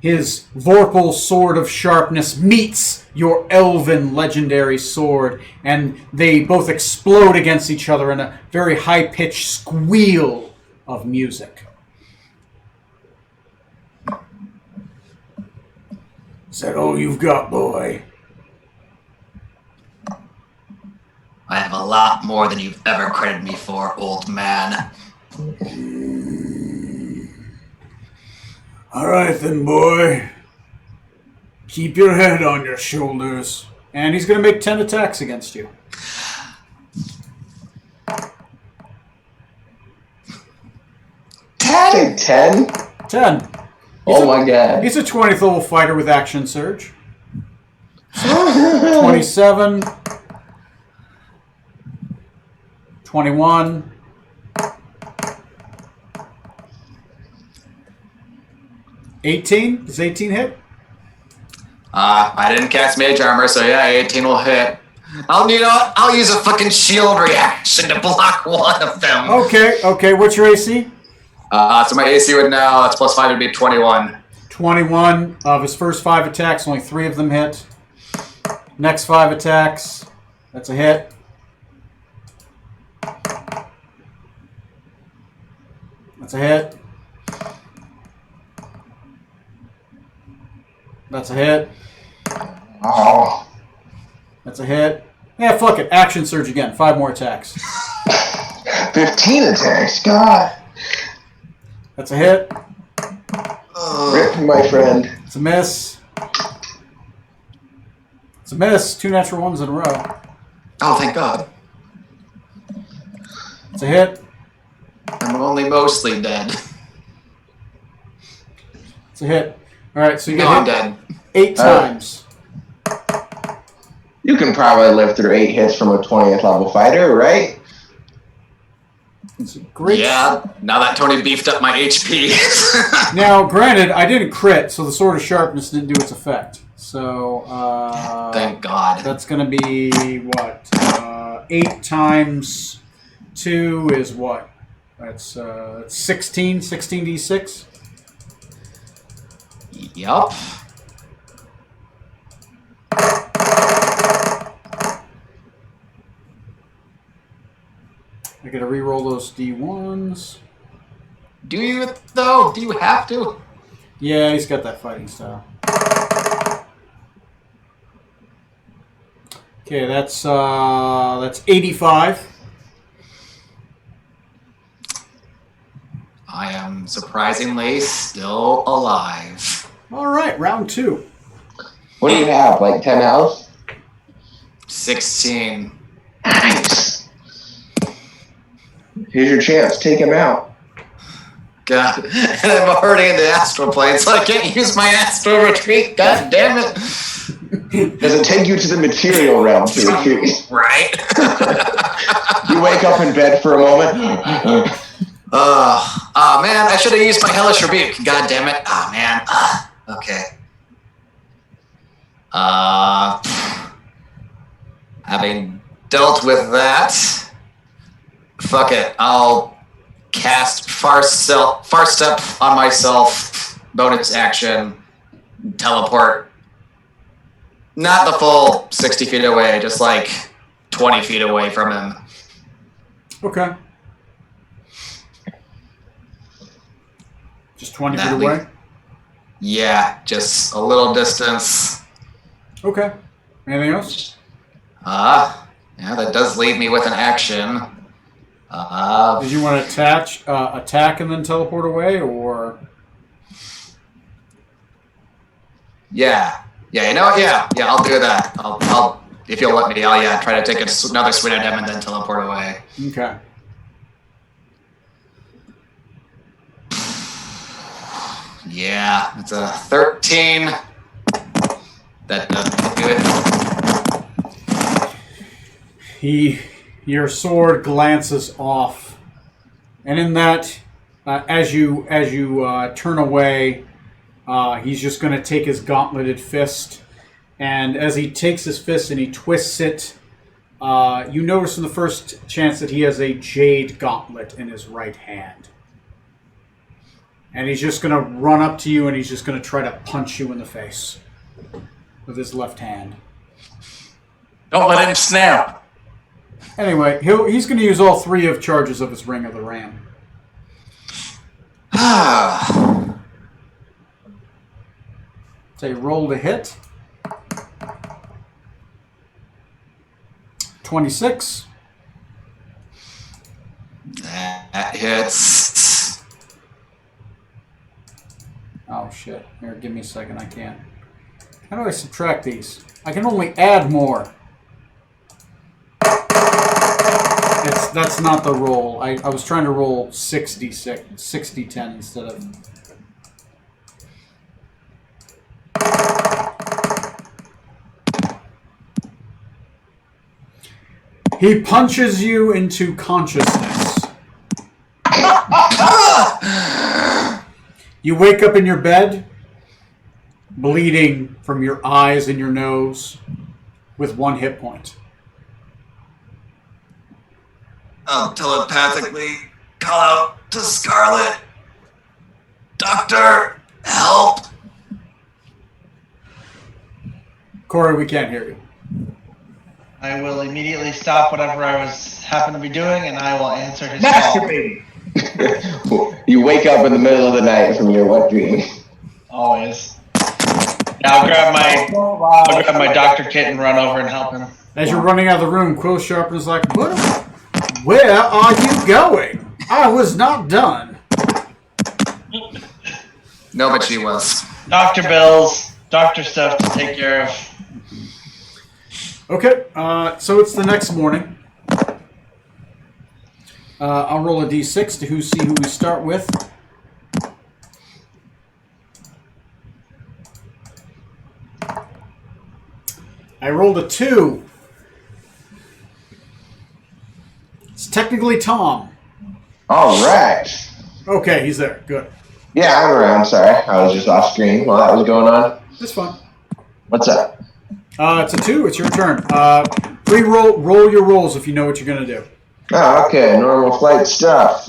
His Vorpal sword of sharpness meets your elven legendary sword, and they both explode against each other in a very high-pitched squeal of music. Is that all you've got, boy? I have a lot more than you've ever credited me for, old man. All right then, boy. Keep your head on your shoulders. And he's going to make 10 attacks against you. 10? 10? 10. Oh my god. He's a 20th level fighter with action surge. 27. 21. 18? Does 18 hit? I didn't cast mage armor, so yeah, 18 will hit. I'll use a fucking shield reaction to block one of them. Okay. What's your AC? So my AC would now, that's plus 5 would be 21. 21. Of his first 5 attacks, only 3 of them hit. Next 5 attacks, that's a hit. That's a hit. That's a hit. Oh. That's a hit. Yeah, fuck it. Action surge again. 5 more attacks. 15 attacks. God. That's a hit. Rip, my friend. It's a miss. It's a miss. 2 natural ones in a row. Oh, thank God. It's a hit. I'm only mostly dead. It's a hit. All right, so you No, get I'm hit dead. 8 times. You can probably live through 8 hits from a 20th level fighter, right? It's a great. Yeah, now that Tony beefed up my HP. Now, granted, I didn't crit, so the Sword of Sharpness didn't do its effect. So, Thank God. that's going to be, what? 8 times 2 is what? That's 16, 16d6? Yup. I gotta re-roll those d1s. Do you, though? Do you have to? Yeah, he's got that fighting style. Okay, that's 85. I am surprisingly still alive. All right, round 2. What do you have, like 10 health? 16. Nice. Here's your chance. Take him out. God. And I'm already in the astral plane, so I can't use my astral retreat. God damn it. Does it take you to the material realm to retreat? Right? You wake up in bed for a moment. Man, I should have used my hellish rebuke. God damn it. Man. Okay. Having dealt with that, fuck it. I'll cast Far Step on myself, bonus action, teleport. Not the full 60 feet away, just like 20 feet away from him. Okay. Just 20 feet away? Yeah, just a little distance. Okay. Anything else? Yeah, that does leave me with an action. Did you want to attack and then teleport away, or? Yeah, you know what? Yeah, I'll do that. I'll if you'll let me, I'll try to take another swing at him and then teleport away. Okay. Yeah, it's a 13. That doesn't do it. Your sword glances off, and in that, as you turn away, he's just going to take his gauntleted fist, and as he takes his fist and he twists it, you notice in the first chance that he has a jade gauntlet in his right hand. And he's just going to run up to you and he's just going to try to punch you in the face with his left hand. Don't let him snap. Anyway, he's going to use all 3 of charges of his Ring of the Ram. Say roll to hit. 26. That hits. Oh shit. Here, give me a second. I can't. How do I subtract these? I can only add more. That's not the roll. I was trying to roll 60-10 instead of... He punches you into consciousness. You wake up in your bed, bleeding from your eyes and your nose, with 1 hit point. I'll telepathically call out to Scarlet. Doctor, help! Corey, we can't hear you. I will immediately stop whatever I happen to be doing, and I will answer his call. Masturbating. You wake up in the middle of the night from your wet dream. Always. Yeah, I'll grab my doctor kit and run over and help him. As you're running out of the room, Quill Sharpener's like, where are you going? I was not done. No, but she was. Doctor bills, doctor stuff to take care of. Okay, so it's the next morning. I'll roll a d6 to see who we start with. I rolled a 2. It's technically Tom. All right. Okay, he's there. Good. Yeah, I'm around. Sorry, I was just off screen while that was going on. That's fine. What's up? It's a 2. It's your turn. Roll your rolls if you know what you're going to do. Oh, okay. Normal flight stuff.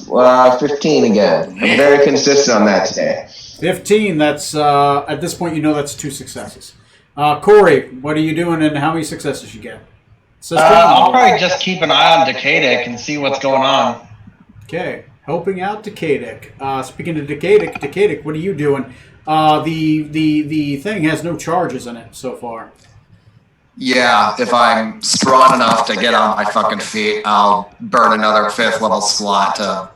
15 again. I'm very consistent on that today. 15. That's at this point you know that's 2 successes. Corey, what are you doing and how many successes you get? I'll probably just keep an eye on Decadic and see what's going on. Okay, helping out Decadic. Speaking of Decadic, what are you doing? The thing has no charges in it so far. Yeah, if I'm strong enough to get on my fucking feet, I'll burn another 5th level slot to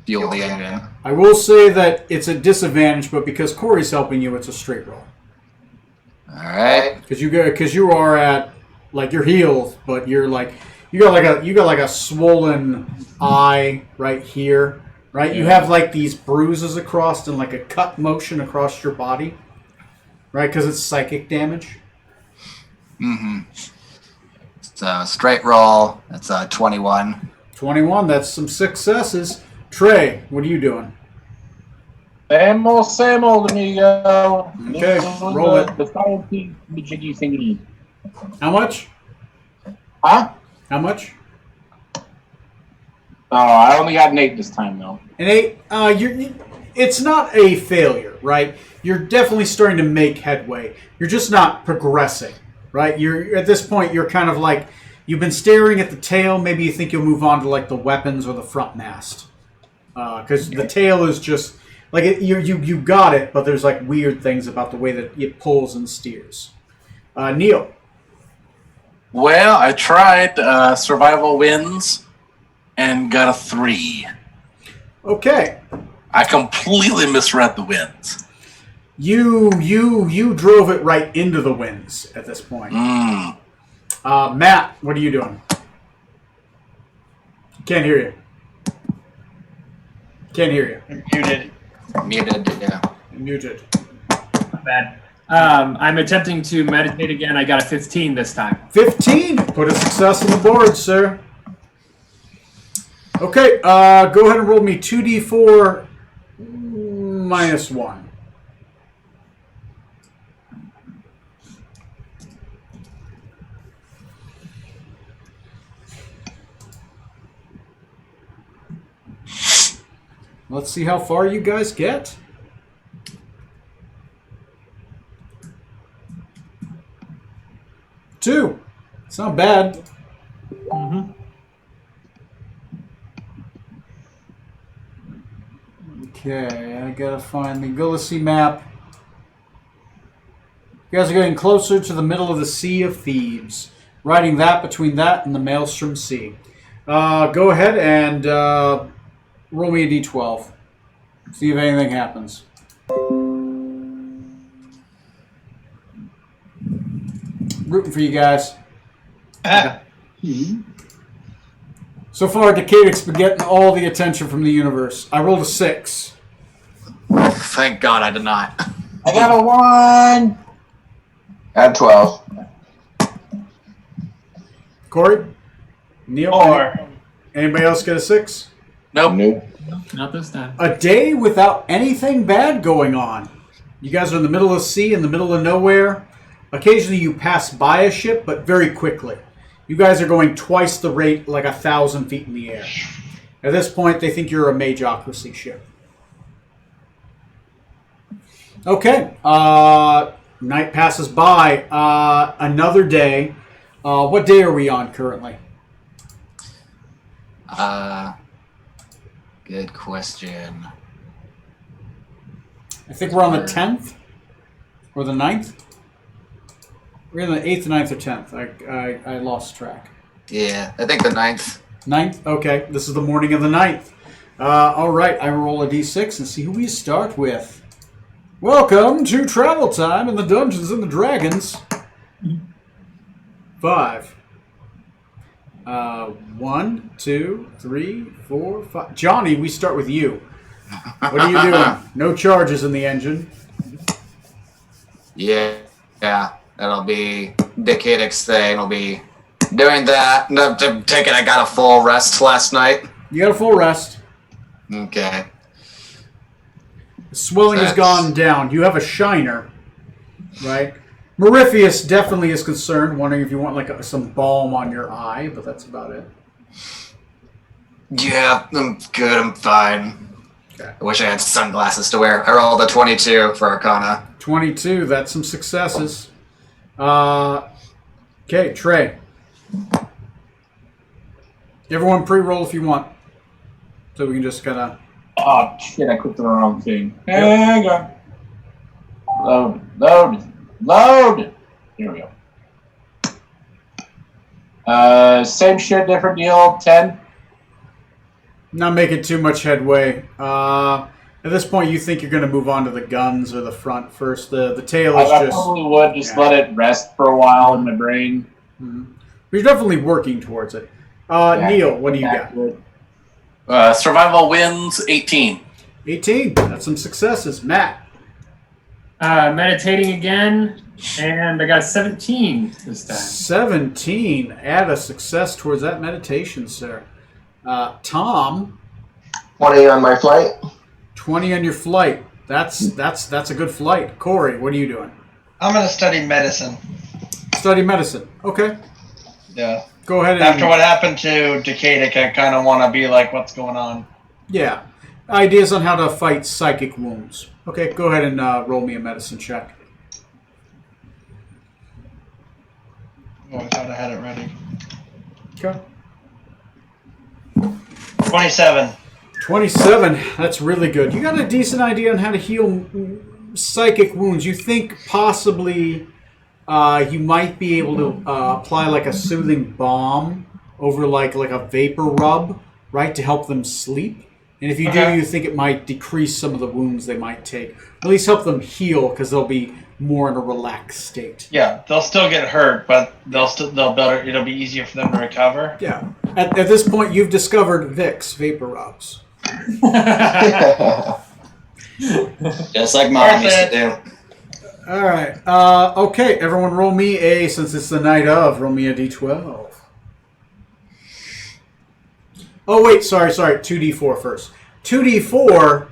fuel the engine. I will say that it's a disadvantage, but because Corey's helping you, it's a straight roll. All right. Because you are at like you're healed, but you're like you got like a swollen eye right here, right? Yeah. You have like these bruises across and like a cut motion across your body, right? Because it's psychic damage. Mm-hmm. So straight roll. That's 21. 21. That's some successes. Trey, what are you doing? Same old, amigo. Okay, roll it. The sciencey jiggy thingy. How much? Huh? How much? Oh, I only got an 8 this time, though. An 8. It's not a failure, right? You're definitely starting to make headway. You're just not progressing, right? You're at this point. You're kind of like you've been staring at the tail. Maybe you think you'll move on to like the weapons or the front mast, because the tail is just like you got it, but there's like weird things about the way that it pulls and steers. Neil. Well, I tried survival wins and got a 3. Okay. I completely misread the wins. You drove it right into the winds at this point. Matt, what are you doing? Can't hear you. Can't hear you. Muted. Yeah. Muted. Not bad. I'm attempting to meditate again. I got a 15 this time. 15. Put a success on the board, sir. Okay, go ahead and roll me 2d4 minus 1. Let's see how far you guys get. Two. It's not bad. Okay, I gotta find the Gulasi map. You guys are getting closer to the middle of the Sea of Thebes. Riding that between that and the Maelstrom Sea. Go ahead and roll me a d12. See if anything happens. Rooting for you guys. So far, Decadic's been getting all the attention from the universe. I rolled a 6. Thank God I did not. I got a 1. Add 12. Corey? Neil? 4. Anybody else get a 6? Nope. Not this time. A day without anything bad going on. You guys are in the middle of the sea, in the middle of nowhere. Occasionally you pass by a ship, but very quickly. You guys are going twice the rate, like 1,000 feet in the air. At this point, they think you're a Magocracy ship. Okay. Night passes by. Another day. What day are we on currently? Good question. I think we're on the 10th? Or the 9th? We're in the 8th, 9th, or 10th. I lost track. Yeah, I think the 9th. 9th? Okay. This is the morning of the 9th. All right. I roll a d6 and see who we start with. Welcome to Travel Time in the Dungeons and the Dragons. 5. 1, 2, 3, 4, 5. Johnny, we start with you. What are you doing? No charges in the engine. Yeah, that'll be Decadic's thing. I'll be doing that. No, take it. I got a full rest last night. You got a full rest. Okay. The swelling has gone down. You have a shiner, right? Merifius definitely is concerned, wondering if you want like some balm on your eye, but that's about it. Yeah, I'm good. I'm fine. Okay. I wish I had sunglasses to wear. I rolled a 22 for Arcana. 22, that's some successes. Okay, Trey. Everyone pre-roll if you want. So we can just kind of... Oh, shit, I clicked the wrong thing. Hang on. Load! Here we go. Same shit, different deal, 10. Not making too much headway. At this point, you think you're going to move on to the guns or the front first. The tail is I just... probably would just let it rest for a while in my brain. Mm-hmm. You're definitely working towards it. Neil, what do you got? Survival wins 18. 18. That's some successes. Matt. Meditating again. And I got 17 this time. 17. Add a success towards that meditation, sir. Tom. 20 on my flight. 20 on your flight. That's a good flight. Corey, what are you doing? I'm going to study medicine. Study medicine. Okay. Yeah. Go ahead. After what happened to Decadic, I kind of want to be like, what's going on? Yeah. Ideas on how to fight psychic wounds. Okay, go ahead and roll me a medicine check. Oh, I thought I had it ready. Okay. 27. 27. That's really good. You got a decent idea on how to heal psychic wounds. You think possibly you might be able to apply like a soothing balm over like a vapor rub, right, to help them sleep. And if you do, you think it might decrease some of the wounds they might take. At least help them heal because they'll be more in a relaxed state. Yeah, they'll still get hurt, but it'll be easier for them to recover. Yeah. At this point, you've discovered Vicks vapor rubs. Just like Mom used to do. All right. Okay, everyone roll me since it's the night of, roll me a d12. Oh, wait, sorry. 2d4 first. 2d4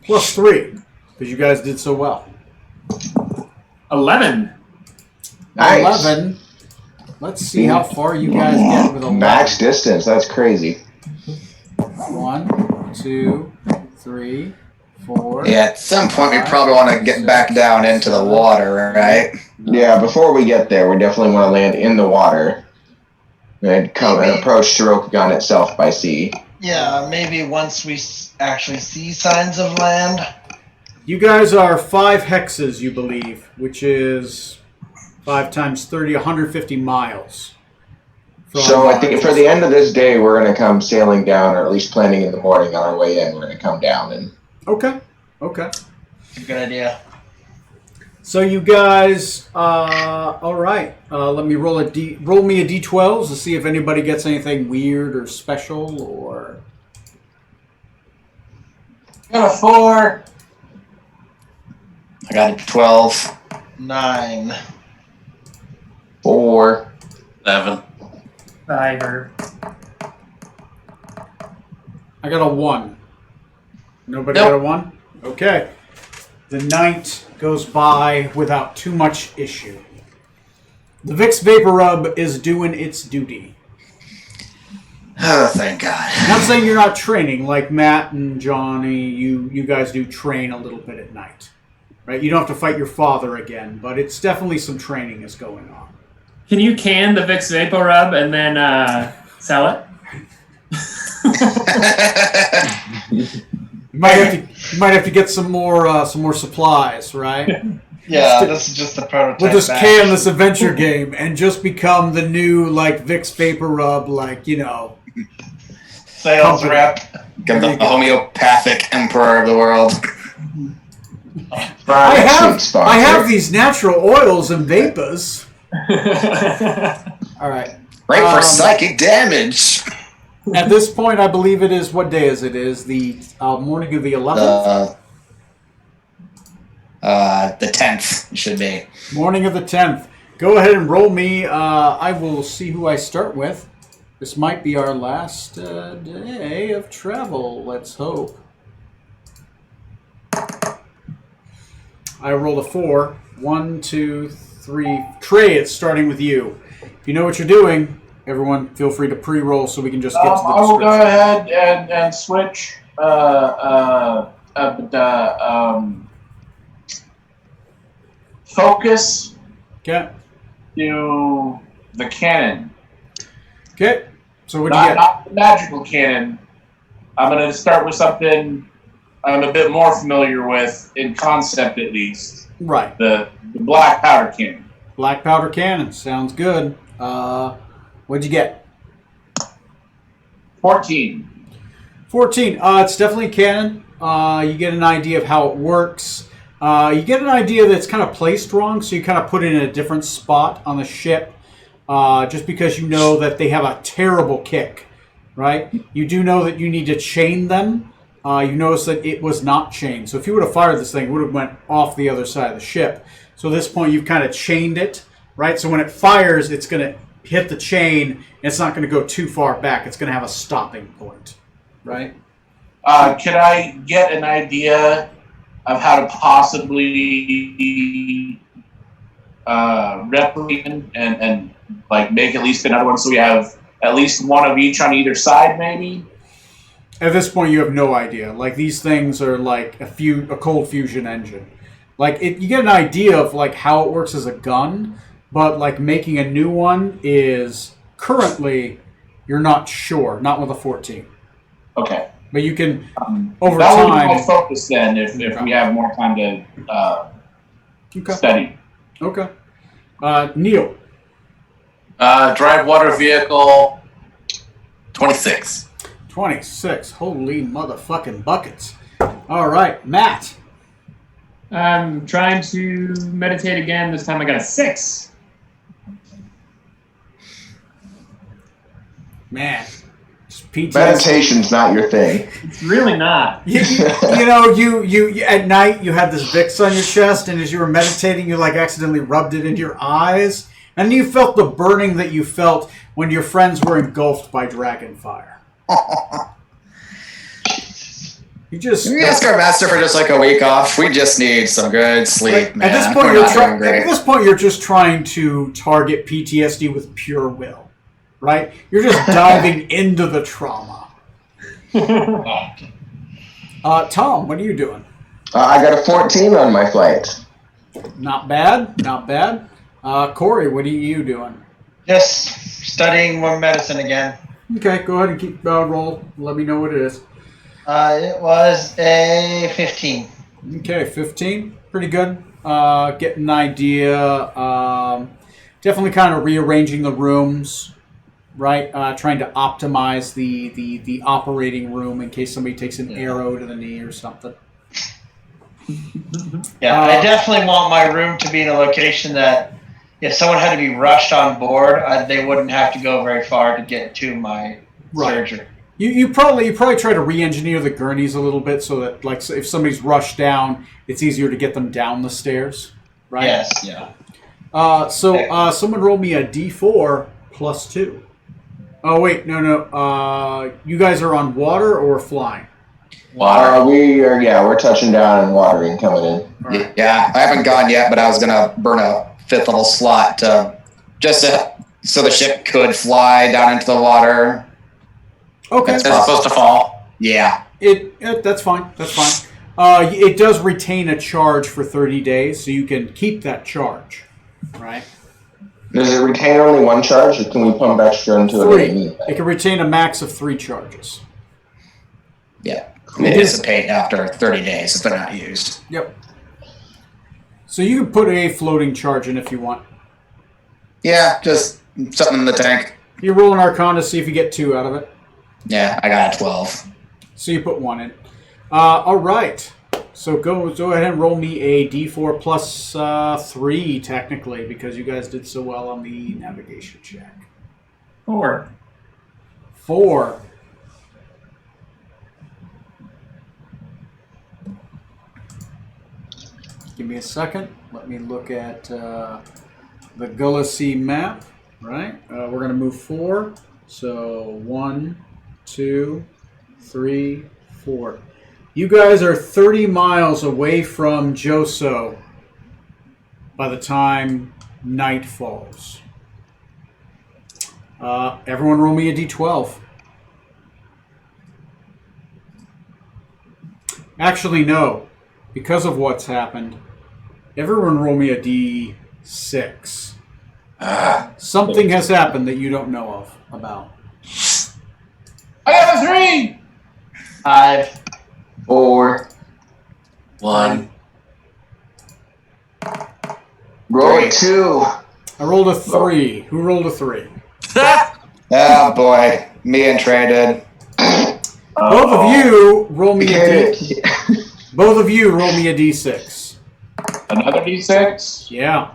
plus 3, because you guys did so well. 11. Nice. 11. Let's see how far you guys get with 11. Max distance. That's crazy. 1, 2, 3, 4. Yeah, at some point we probably want to get back down into the water, right? Yeah, before we get there, we definitely want to land in the water and come and approach Shirokugan itself by sea. Yeah, maybe once we actually see signs of land. You guys are 5 hexes, you believe, which is 5 times 30, 150 miles. So I think for the end of this day, we're going to come sailing down, or at least planning in the morning on our way in. We're going to come down and. Okay. Good idea. So you guys, all right. Let me roll me a d12 to see if anybody gets anything weird or special or. Got a 4. I got a 12. 9. 4. 7. 5. I got a 1. Nobody Nope. got a 1? Okay. The night goes by without too much issue. The Vicks Vapor Rub is doing its duty. Oh, thank God. Not saying you're not training, like Matt and Johnny, you guys do train a little bit at night. Right? You don't have to fight your father again, but it's definitely some training is going on. Can you can the Vicks Vapor Rub and then sell it? You might have to get some more supplies, right? Yeah, this is just the prototype. We'll just batch. can this adventure game and just become the new Vicks Vapor Rub, Sales company. rep. Get the homeopathic emperor of the world. I have these natural oils and vapors. All right. Great for psychic damage. At this point, I believe it is, what day is it? It is the morning of the 11th? The 10th, it should be. Morning of the 10th. Go ahead and roll me. I will see who I start with. This might be our last day of travel, let's hope. I rolled a 4. 1, 2, 3. Trey, it's starting with you. If you know what you're doing, everyone feel free to pre-roll so we can just get to the description. I will go ahead and switch focus Okay. to the cannon. Okay. So what do you get? Not the magical cannon. I'm going to start with something I'm a bit more familiar with, in concept at least. Right. The black powder cannon. Black powder cannon. Sounds good. What'd you get? 14. 14. It's definitely a cannon. You get an idea of how it works. You get an idea that it's kind of placed wrong, so you kind of put it in a different spot on the ship, just because you know that they have a terrible kick, right? You do know that you need to chain them you notice that it was not chained. So if you would have fired this thing, it would have went off the other side of the ship. So at this point, you've kind of chained it, right? So when it fires, it's going to hit the chain, and it's not going to go too far back. It's going to have a stopping point, right? Can I get an idea of how to possibly replicate and like make at least another one so we have at least one of each on either side, maybe? At this point, you have no idea. Like, these things are like a cold fusion engine. Like, you get an idea of like how it works as a gun, but like making a new one is currently you're not sure. Not with a 14. Okay. But you can over that time. That would be my focus then, if we have more time to study. Okay. Neil. Drive water vehicle 26. 26. Holy motherfucking buckets. All right, Matt. I'm trying to meditate again. This time I got a 6. Man. PTSD. Meditation's not your thing. It's really not. You at night you had this Vicks on your chest, and as you were meditating, you like accidentally rubbed it into your eyes, and you felt the burning that you felt when your friends were engulfed by dragon fire. You just we ask our master for just like a week off. We just need some good sleep, man. At this point, you're just trying to target PTSD with pure will, right? You're just diving into the trauma. Tom, what are you doing? I got a 14 on my flight. Not bad, not bad. Corey, what are you doing? Just studying more medicine again. Okay, go ahead and keep roll. Let me know what it is. It was a 15. Okay, 15. Pretty good. Getting an idea. Definitely kind of rearranging the rooms, right? Trying to optimize the operating room in case somebody takes an arrow to the knee or something. Yeah, I definitely want my room to be in a location that if someone had to be rushed on board, they wouldn't have to go very far to get to my surgery. You probably try to re-engineer the gurneys a little bit so that like if somebody's rushed down, it's easier to get them down the stairs, right? Yes. Yeah. Someone roll me a D4 plus 2. Oh wait, no. You guys are on water or flying? Water. We're touching down and watering coming in. Right. Yeah, I haven't gone yet, but I was gonna burn a 5th level slot so the ship could fly down into the water. Okay. It's supposed to fall. Yeah. That's fine. That's fine. It does retain a charge for 30 days, so you can keep that charge, right? Does it retain only one charge, or can we pump extra into 3. it? It can retain a max of 3 charges. Yeah. They dissipate after 30 days if they're not used. Yep. So you can put a floating charge in if you want. Yeah, just something in the tank. You roll an Arcana to see if you get 2 out of it. Yeah, I got a 12. So you put 1 in. All right. So go ahead and roll me a D4 plus 3, technically, because you guys did so well on the navigation check. 4. 4. Give me a second. Let me look at the Gullisy map. Right. We're going to move 4. So 1, 2, 3, 4. You guys are 30 miles away from Joso by the time night falls. Everyone roll me a D12. Actually, no. Because of what's happened, everyone roll me a D6. Something has happened that you don't know about. I got a 3! 5. 4. 1. Roll a 2. I rolled a 3. Who rolled a 3? Oh boy, me and Trey did. Both of you roll me a Both of you roll me a D6. Another D6? Yeah.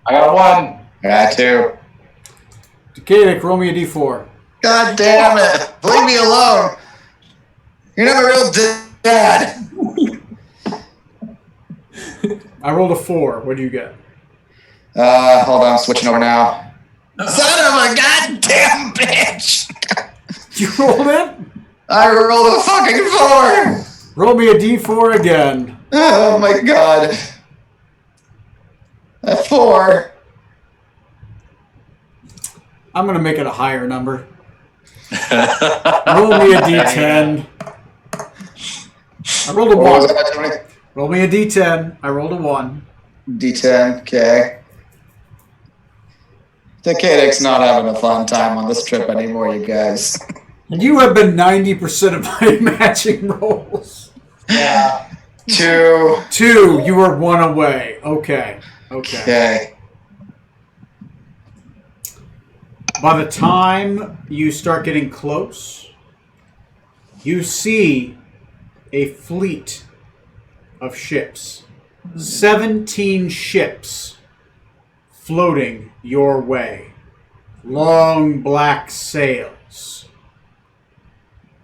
I got a 1. I got 2. Decadic, roll me a D4. God damn it! Leave me alone. You're not a real dad. I rolled a 4. What do you get? Hold on, I'm switching over now. Son of a goddamn bitch! You rolled it? I rolled a fucking 4! Roll me a d4 again. Oh my god. A 4. I'm going to make it a higher number. Roll me a d10. I rolled a 1. Roll me a d10. I rolled a 1. D10, okay. Decadic's not having a fun time on this trip anymore, you guys. You have been 90% of my matching rolls. Yeah. 2. 2. You are 1 away. Okay. Okay. By the time you start getting close, you see a fleet of ships. 17 ships floating your way. Long black sails.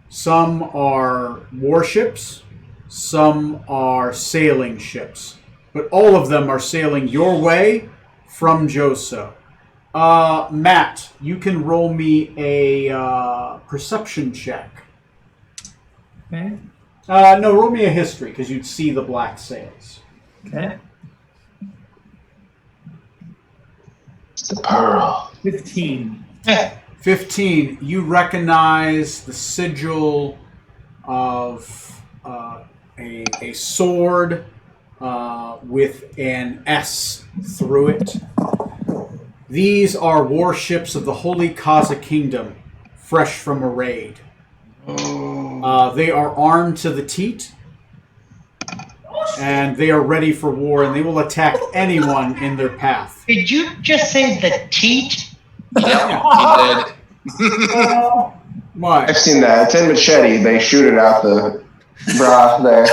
Some are warships, some are sailing ships. But all of them are sailing your way from Joso. Matt, you can roll me a perception check. Okay. No, roll me a history, because you'd see the black sails. Okay. The pearl. 15. 15, you recognize the sigil of a sword with an S through it. These are warships of the Holy Kaza Kingdom, fresh from a raid. They are armed to the teeth, and they are ready for war, and they will attack anyone in their path. Did you just say the teat? Yep, he did. Why? I've seen that. It's in Machete. They shoot it out the bra there.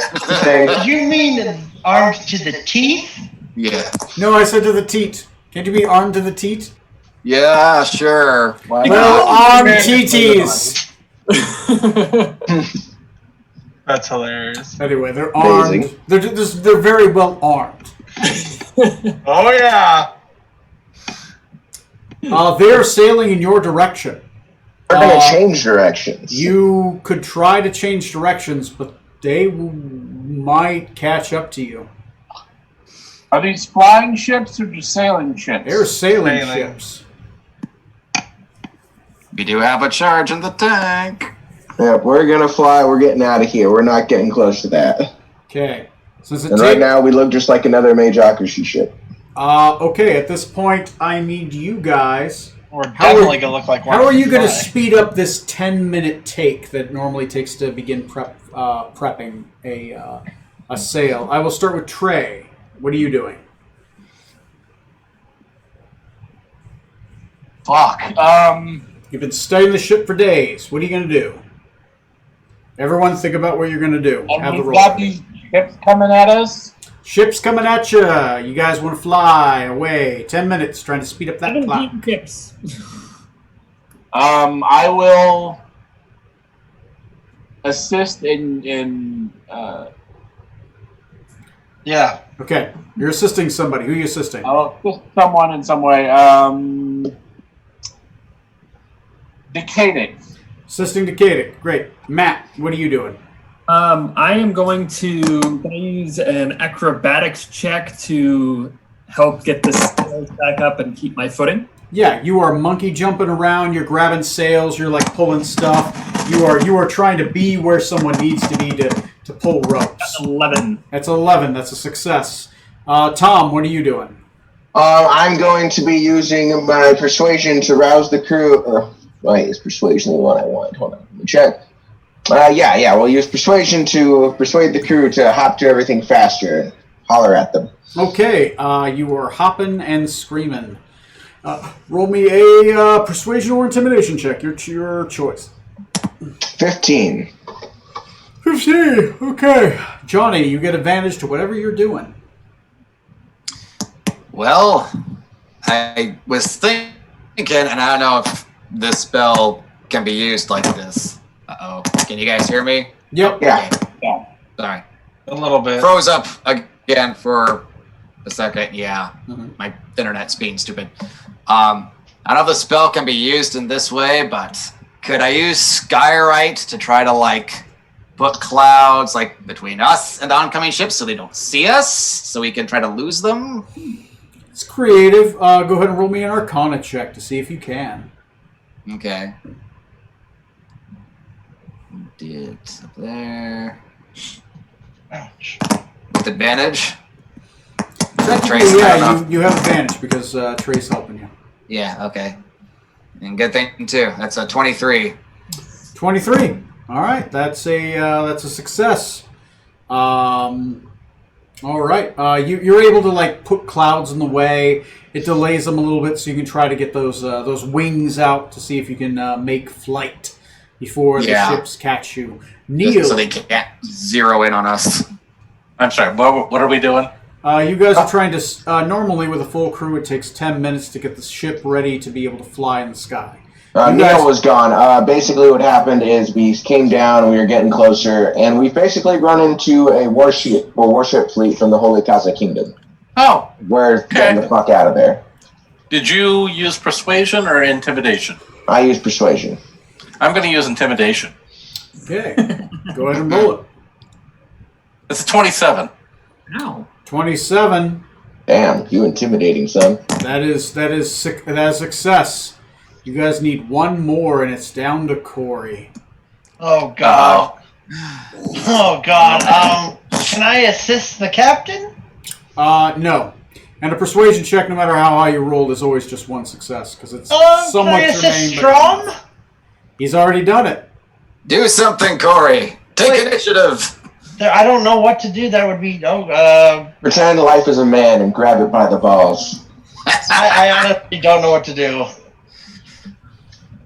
Did you mean armed to the teeth? Yeah. No, I said to the teat. Can't you be armed to the teat? Yeah, sure. Why Well, not? armed TTs. That's hilarious. Anyway, they're armed. Amazing. They're very well armed. Oh yeah. They are sailing in your direction. We're going to change directions. You could try to change directions, but they might catch up to you. Are these flying ships or just sailing ships? They're sailing Sailing. ships. We do have a charge in the tank. Yep, we're going to fly. We're getting out of here. We're not getting close to that. Okay. Since it And right now, we look just like another Mageocracy ship. okay, at this point, I need you guys. We're How definitely are- gonna look like one. How are you going to speed up this 10-minute take that normally takes to begin prepping a sail? I will start with Trey. What are you doing? Fuck. You've been studying the ship for days. What are you going to do? Everyone think about what you're going to do. And Have the we've roll. got these ships coming at us. Ships coming at you. You guys want to fly away. 10 minutes trying to speed up that clock. 17 chips. I will assist in Yeah. Okay. You're assisting somebody. Who are you assisting? I'll assist someone in some way. Decading. Assisting Decadic. Great. Matt, what are you doing? I am going to use an acrobatics check to help get the sails back up and keep my footing. Yeah, you are monkey jumping around. You're grabbing sails. You're like pulling stuff. You are trying to be where someone needs to be to pull ropes. 11. That's 11. That's a success. Tom, what are you doing? I'm going to be using my persuasion to rouse the crew. Wait, is persuasion the one I want? Hold on, let me check. Yeah, we'll use persuasion to persuade the crew to hop to everything faster and holler at them. Okay, you are hopping and screaming. Roll me a persuasion or intimidation check. Your choice. 15. 15. Okay. Johnny, you get advantage to whatever you're doing. Well, I was thinking, and I don't know if this spell can be used like this. Uh-oh. Can you guys hear me? Yep. Yeah. Sorry. A little bit. Froze up again for a second. Yeah. Mhm. My internet's being stupid. I know the spell can be used in this way, but could I use Skyrite to try to, like, put clouds, like, between us and the oncoming ships so they don't see us? So we can try to lose them? It's creative. Go ahead and roll me an Arcana check to see if you can. Okay. Did up there. Ouch. With advantage? Technically, Trace, I don't know. you have advantage because Trey's helping you. Yeah, okay. And good thing, too. That's a 23. 23. All right, that's a success. All right, you're able to like put clouds in the way. It delays them a little bit, so you can try to get those wings out to see if you can make flight before the ships catch you. Neil, So they can't zero in on us. I'm sorry. What are we doing? you guys are trying to. Normally, with a full crew, it takes 10 minutes to get the ship ready to be able to fly in the sky. Neil was gone. Basically, what happened is we came down and we were getting closer, and we basically run into a warship fleet from the Holy Casa Kingdom. Oh, We're getting the fuck out of there. did you use persuasion or intimidation? I use persuasion. I'm going to use intimidation. Okay, go ahead and roll it. It's a 27. Ow. 27. Damn, you intimidating, son. That is success. You guys need one more, and it's down to Corey. Oh God. Oh God. Can I assist the captain? No. And a persuasion check, no matter how high you rolled, is always just one success because it's Can I somewhat assist germane. Strom? He's already done it. Do something, Corey. Take initiative. I don't know what to do. That would be Pretend life is a man and grab it by the balls. I honestly don't know what to do.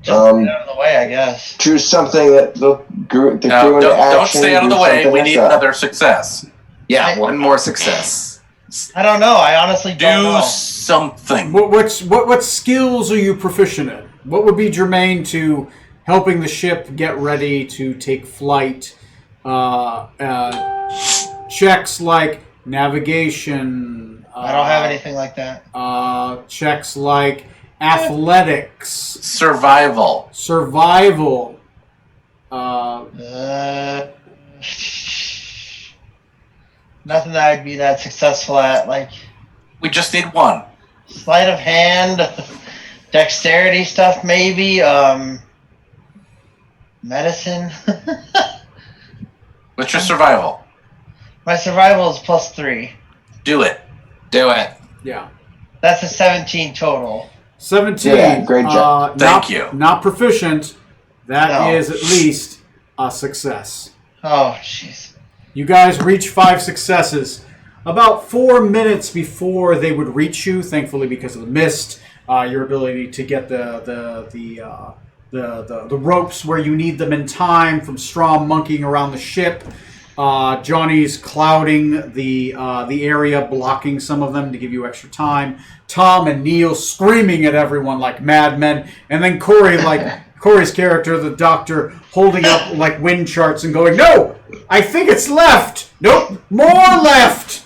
Just get out of the way, I guess. Choose something that the crew into No, don't action. stay out of do the way. something We that's need up. another success. Yeah, one more success. I don't know. I honestly don't Do know. something. What skills are you proficient in? What would be germane to helping the ship get ready to take flight? Checks like navigation. I don't have anything like that. Checks like athletics, Survival. survival. Nothing that I'd be that successful at. Like We just need one. sleight of hand, dexterity stuff, maybe. Medicine. What's your survival? My survival is +3. Do it. Do it. Yeah. That's a 17 total. 17. Yeah, great job. Thank you. Not proficient. That is No. at least a success. Oh, jeez. You guys reach 5 successes. About 4 minutes before they would reach you, thankfully because of the mist, your ability to get the ropes where you need them in time from Strom monkeying around the ship. Johnny's clouding the area, blocking some of them to give you extra time. Tom and Neil screaming at everyone like madmen, and then Corey, like Corey's character, the doctor, holding up like wind charts and going, "No, I think it's left. Nope, more left."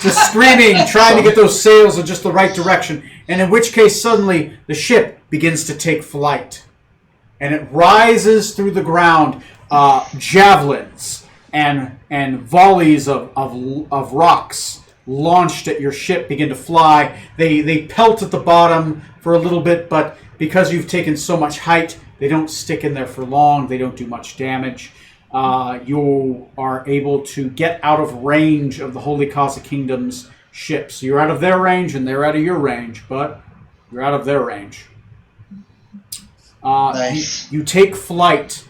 Just screaming, trying to get those sails in just the right direction, and in which case suddenly the ship begins to take flight, and it rises through the ground. Javelins and volleys of rocks launched at your ship begin to fly. They pelt at the bottom for a little bit, but because you've taken so much height, they don't stick in there for long. They don't do much damage. You are able to get out of range of the Holy Casa Kingdom's ships. You're out of their range, and they're out of your range, but you're out of their range. Nice. You take flight.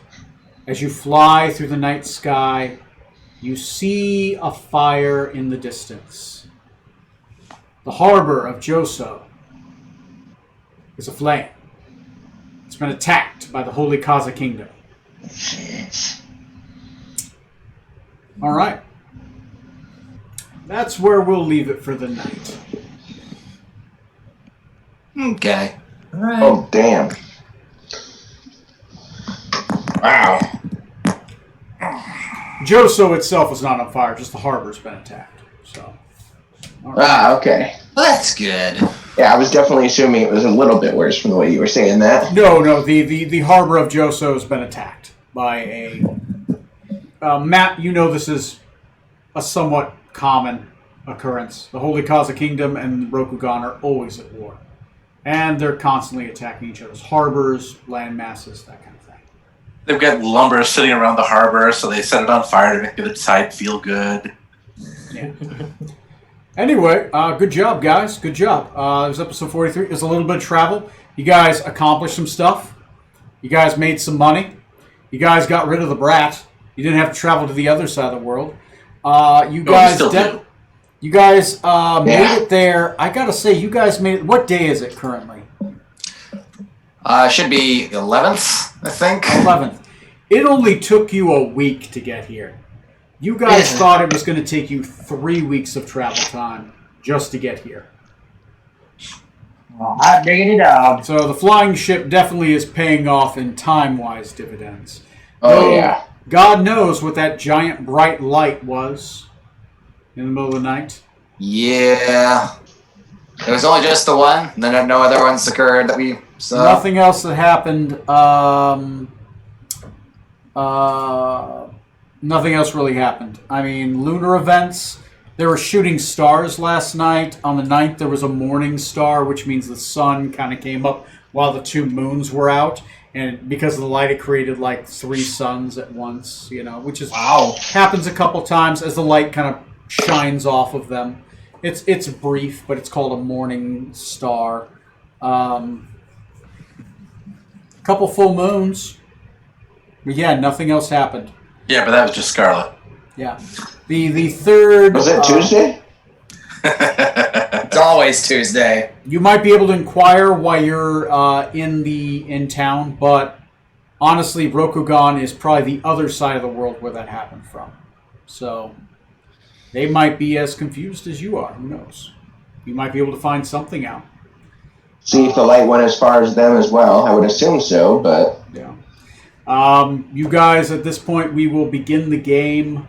As you fly through the night sky, you see a fire in the distance. The harbor of Joso is aflame. It's been attacked by the Holy Casa Kingdom. Jeez. All right. That's where we'll leave it for the night. Okay. All right. Oh, damn. Wow. Joso itself is not on fire, just the harbor's been attacked. So. All right. Ah, okay. Well, that's good. Yeah, I was definitely assuming it was a little bit worse from the way you were saying that. No, the harbor of Joso has been attacked by a... Matt, you know this is a somewhat common occurrence. The Holy Kaza Kingdom and Rokugan are always at war. And they're constantly attacking each other's harbors, land masses, that kind of thing. They've got lumber sitting around the harbor, so they set it on fire to make the other side feel good. Yeah. Anyway, good job, guys. Good job. It was episode 43. It was a little bit of travel. You guys accomplished some stuff. You guys made some money. You guys got rid of the brat. You didn't have to travel to the other side of the world. You guys made it there. I gotta say, you guys made it. What day is it currently? Should be the 11th, I think. 11th. It only took you a week to get here. You guys thought it was going to take you 3 weeks of travel time just to get here. Well, hot diggity dog. So the flying ship definitely is paying off in time-wise dividends. Oh, yeah. God knows what that giant bright light was in the middle of the night. Yeah. It was only just the one, and then no other ones occurred that we saw. Nothing else that happened. Nothing else really happened. I mean, lunar events. They were shooting stars last night. On the 9th, there was a morning star, which means the sun kind of came up while the 2 moons were out. And because of the light, it created like 3 suns at once, which is happens a couple times as the light kind of shines off of them. It's brief, but it's called a morning star. Couple full moons. But yeah, nothing else happened. Yeah, but that was just Scarlet. Yeah. The third... Was it Tuesday? It's always Tuesday. You might be able to inquire why you're in town, but honestly, Rokugan is probably the other side of the world where that happened from. So they might be as confused as you are. Who knows? You might be able to find something out. See if the light went as far as them as well. I would assume so, but... Yeah. You guys, at this point, we will begin the game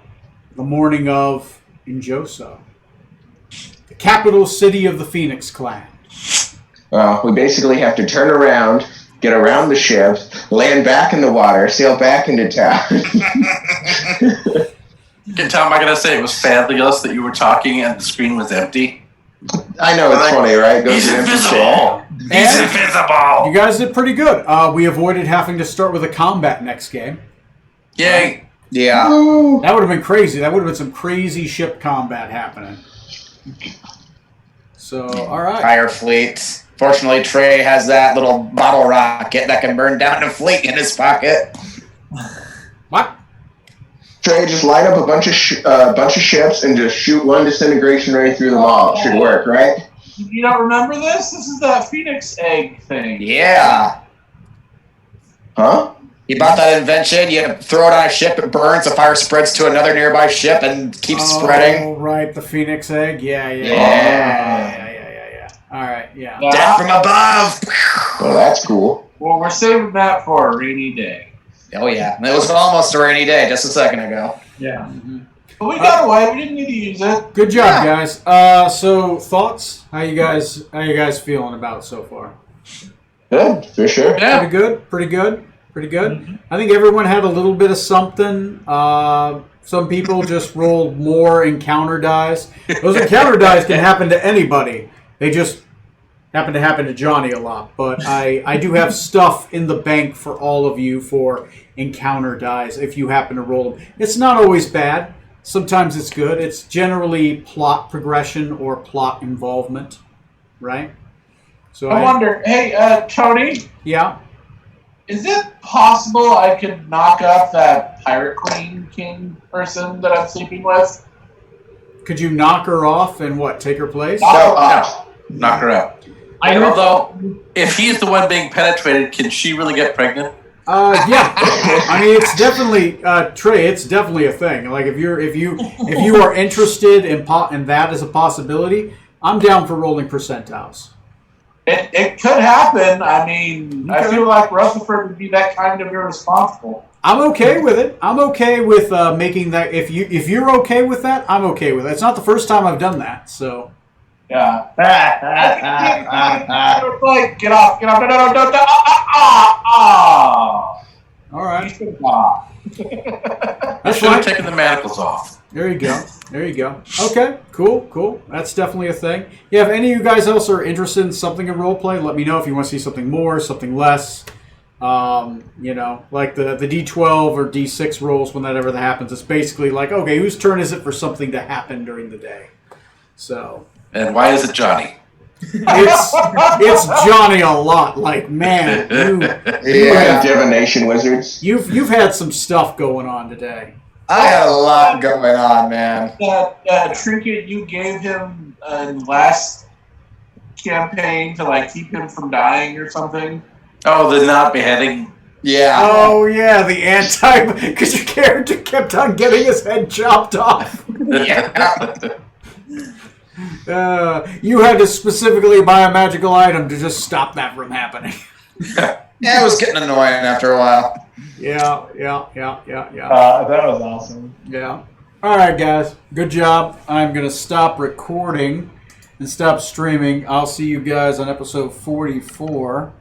the morning of in Joso, the capital city of the Phoenix clan. Well, we basically have to turn around, get around the ship, land back in the water, sail back into town. Tom, I gotta say, it was fabulous that you were talking and the screen was empty. I know, it's funny, right? He's invisible! He's invisible! You guys did pretty good. We avoided having to start with a combat next game. Yay! Yeah. That would have been crazy. That would have been some crazy ship combat happening. So, all right. Fire fleet. Fortunately, Trey has that little bottle rocket that can burn down a fleet in his pocket. What? Trey, just light up a bunch of ships and just shoot one disintegration ray through them all. It should work, right? You don't remember this? This is that Phoenix egg thing. Yeah. Huh? He bought that invention. You throw it on a ship, it burns, the fire spreads to another nearby ship and keeps spreading. Oh, right, the Phoenix egg. Yeah. All right, yeah. Death from above. Well, that's cool. Well, we're saving that for a rainy day. Oh, yeah. It was almost a rainy day just a second ago. Yeah. Mm-hmm. But we got away. We didn't need to use it. Good job, guys. So, thoughts? How you guys feeling about it so far? Good, for sure. Yeah. Pretty good. Mm-hmm. I think everyone had a little bit of something. Some people just rolled more encounter dice. Those encounter dice can happen to anybody. They just happen to happen to Johnny a lot. But I do have stuff in the bank for all of you for encounter dice if you happen to roll them. It's not always bad. Sometimes it's good. It's generally plot progression or plot involvement, right? So I wonder, hey, Tony, Yeah. is it possible I could knock up that Pirate Queen King person that I'm sleeping with? Could you knock her off and take her place? No, knock her out. Although, if he's the one being penetrated, can she really get pregnant? Yeah. I mean, it's definitely Trey. It's definitely a thing. Like if you are interested in that as a possibility, I'm down for rolling percentiles. It could happen. I mean, I feel like Rutherford would be that kind of irresponsible. I'm okay with it. I'm okay with making that. If you're okay with that, I'm okay with it. It's not the first time I've done that, so. Yeah. Like, get off. No. All right. I should have taken the manacles off. There you go. Okay, cool. That's definitely a thing. Yeah, if any of you guys else are interested in something in roleplay, let me know if you want to see something more, something less. Like the D12 or D6 rolls, whenever that happens, it's basically like, okay, whose turn is it for something to happen during the day? So. And why is it Johnny? It's Johnny a lot. Like, man, you have divination wizards. You've had some stuff going on today. I had a lot going on, man. That trinket you gave him in last campaign to like keep him from dying or something. Oh, the not beheading. Yeah. Oh yeah, the because your character kept on getting his head chopped off. Yeah. You had to specifically buy a magical item to just stop that from happening. Yeah, it was getting annoying after a while. Yeah. That was awesome. Yeah. All right, guys. Good job. I'm going to stop recording and stop streaming. I'll see you guys on episode 44.